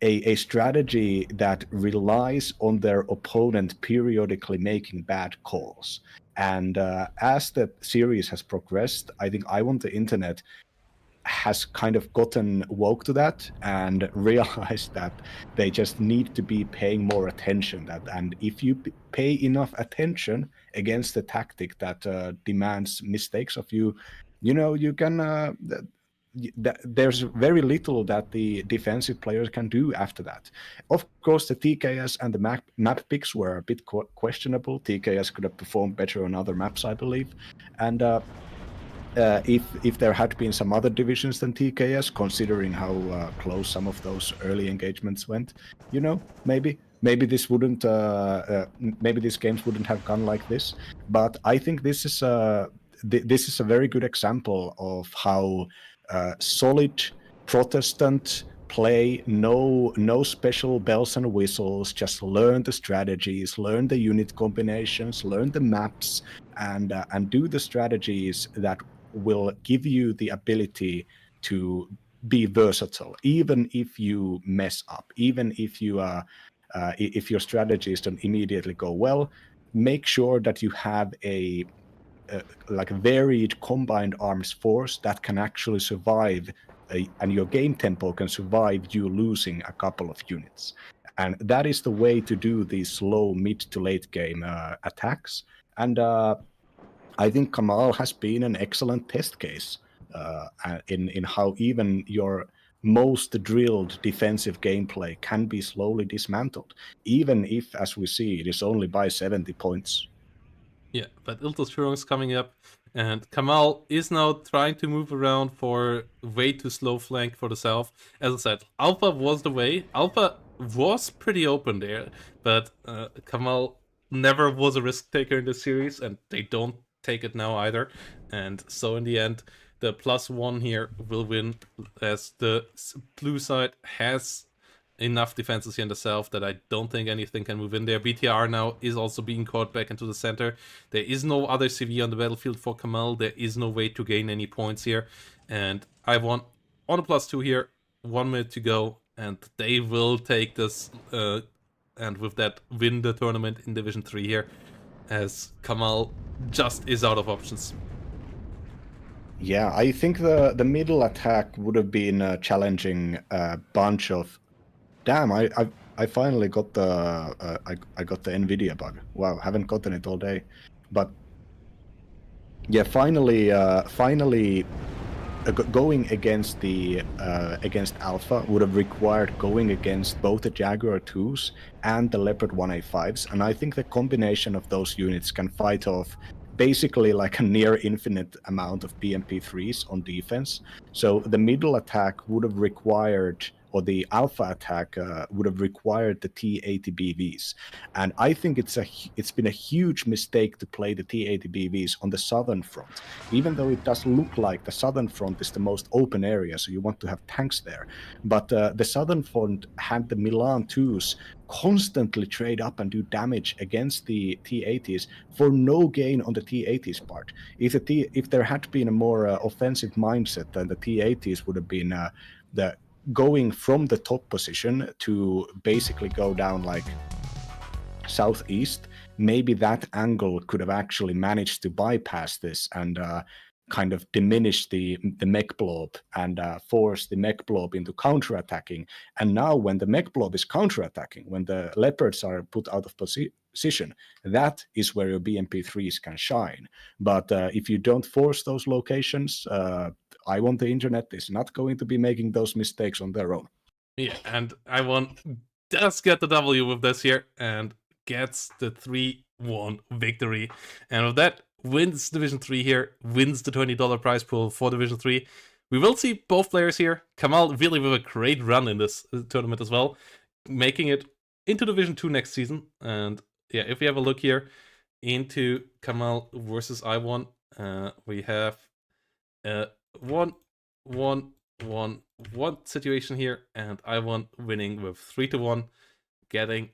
a strategy that relies on their opponent periodically making bad calls. And as the series has progressed, I think Iwontheinternet has kind of gotten woke to that and realized that they just need to be paying more attention. And if you pay enough attention against the tactic that demands mistakes of you, you can. There's very little that the defensive players can do after that. Of course, the TKS and the map picks were a bit questionable. TKS could have performed better on other maps, I believe, and. If there had been some other divisions than TKS, considering how close some of those early engagements went, maybe this wouldn't, maybe these games wouldn't have gone like this. But I think this is a very good example of how solid Protestant play, no special bells and whistles, just learn the strategies, learn the unit combinations, learn the maps, and do the strategies that will give you the ability to be versatile, even if you mess up, even if if your strategies don't immediately go well. Make sure that you have a like varied combined arms force that can actually survive, and your game tempo can survive you losing a couple of units. And that is the way to do these slow mid to late game attacks. And I think Kamahl has been an excellent test case in how even your most drilled defensive gameplay can be slowly dismantled, even if, as we see, it is only by 70 points.
Yeah, but Iltos is coming up, and Kamahl is now trying to move around for way too slow flank for the south. As I said, Alpha was the way. Alpha was pretty open there, but Kamahl never was a risk taker in this series, and they don't take it now either. And so in the end, the +1 here will win, as the blue side has enough defenses here in the south that I don't think anything can move in there. BTR now is also being caught back into the center. There is no other CV on the battlefield for Kamahl. There is no way to gain any points here. And I won on a +2 here. 1 minute to go. And they will take this and with that win the tournament in Division 3 here, as Kamahl just is out of options.
Yeah, I think the middle attack would have been challenging a bunch of. Damn, I finally got the I got the NVIDIA bug. Wow, haven't gotten it all day, but yeah, finally going against the against Alpha would have required going against both the Jaguar 2s and the Leopard 1A5s, and I think the combination of those units can fight off basically like a near infinite amount of BMP3s on defense. So the middle attack would have required, or the alpha attack would have required the T80BVs. And I think it's been a huge mistake to play the T80BVs on the southern front, even though it does look like the southern front is the most open area, so you want to have tanks there. But the southern front had the Milan 2s constantly trade up and do damage against the T80s for no gain on the T80s part. If there had been a more offensive mindset, then the T80s would have been the going from the top position to basically go down like southeast. Maybe that angle could have actually managed to bypass this and kind of diminish the mech blob and force the mech blob into counterattacking. And now when the mech blob is counterattacking, when the leopards are put out of position, that is where your BMP3s can shine. But if you don't force those locations, Iwontheinternet is not going to be making those mistakes on their own.
Yeah, and Iwon does get the W with this here and gets the 3-1 victory. And with that, wins Division 3 here, wins the $20 prize pool for Division 3. We will see both players here. Kamahl really with a great run in this tournament as well, making it into Division 2 next season. And yeah, if we have a look here into Kamahl versus Iwon, we have 1-1-1 situation here, and Iwon winning with 3-1, getting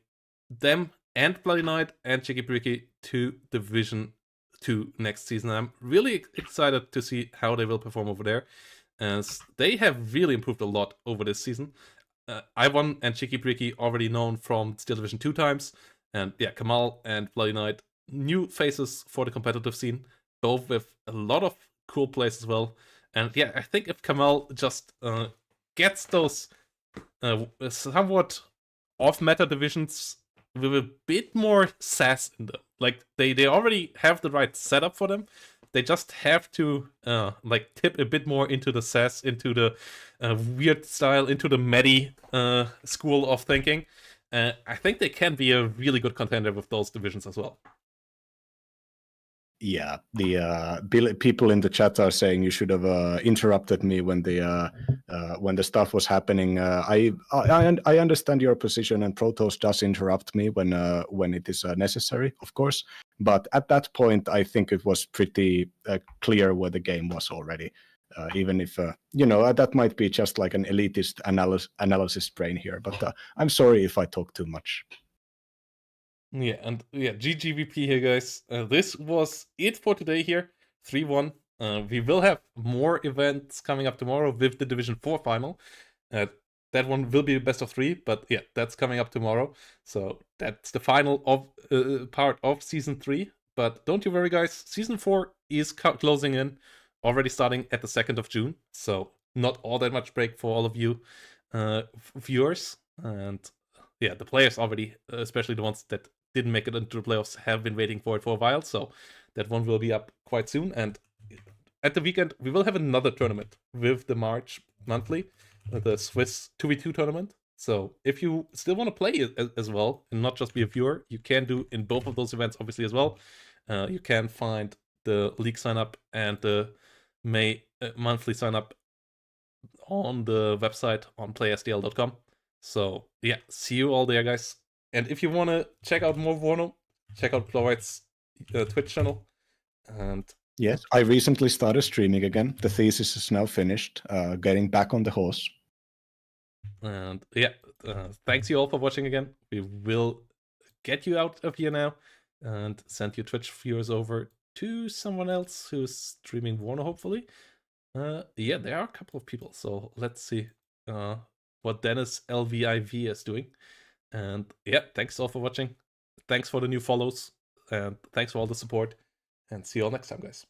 them and Bloody Knight and Cheeky Bricky to Division 2 next season. I'm really excited to see how they will perform over there, as they have really improved a lot over this season. Iwon and Cheeky Bricky already known from Steel Division 2 times, and yeah, Kamahl and Bloody Knight, new faces for the competitive scene, both with a lot of cool plays as well. And yeah, I think if Kamahl just gets those somewhat off-meta divisions with a bit more sass in them, like they already have the right setup for them. They just have to like tip a bit more into the sass, into the weird style, into the Medi school of thinking. I think they can be a really good contender with those divisions as well.
Yeah, the people in the chat are saying you should have interrupted me when the stuff was happening. I understand your position, and Protoss does interrupt me when it is necessary, of course. But at that point, I think it was pretty clear where the game was already. Even if that might be just like an elitist analysis brain here. But I'm sorry if I talk too much.
Yeah, and yeah, GGVP here, guys. This was it for today here. 3-1. We will have more events coming up tomorrow with the Division 4 final. That one will be a best of 3, but yeah, that's coming up tomorrow. So that's the final of part of Season 3. But don't you worry, guys. Season 4 is closing in, already starting at the 2nd of June. So not all that much break for all of you viewers. And yeah, the players already, especially the ones that didn't make it into the playoffs, have been waiting for it for a while, so that one will be up quite soon. And at the weekend, we will have another tournament with the March monthly, the Swiss 2v2 tournament. So if you still want to play it as well, and not just be a viewer, you can do in both of those events, obviously, as well. You can find the league sign-up and the May monthly sign-up on the website on playsdl.com. So yeah, see you all there, guys. And if you want to check out more WARNO, check out Chloride's Twitch channel. And
Yes, I recently started streaming again. The thesis is now finished. Getting back on the horse.
And yeah, thanks you all for watching again. We will get you out of here now and send your Twitch viewers over to someone else who's streaming WARNO, hopefully. Yeah, there are a couple of people, so let's see what Dennis LVIV is doing. And yeah, thanks all for watching. Thanks for the new follows, and thanks for all the support. And see you all next time, guys.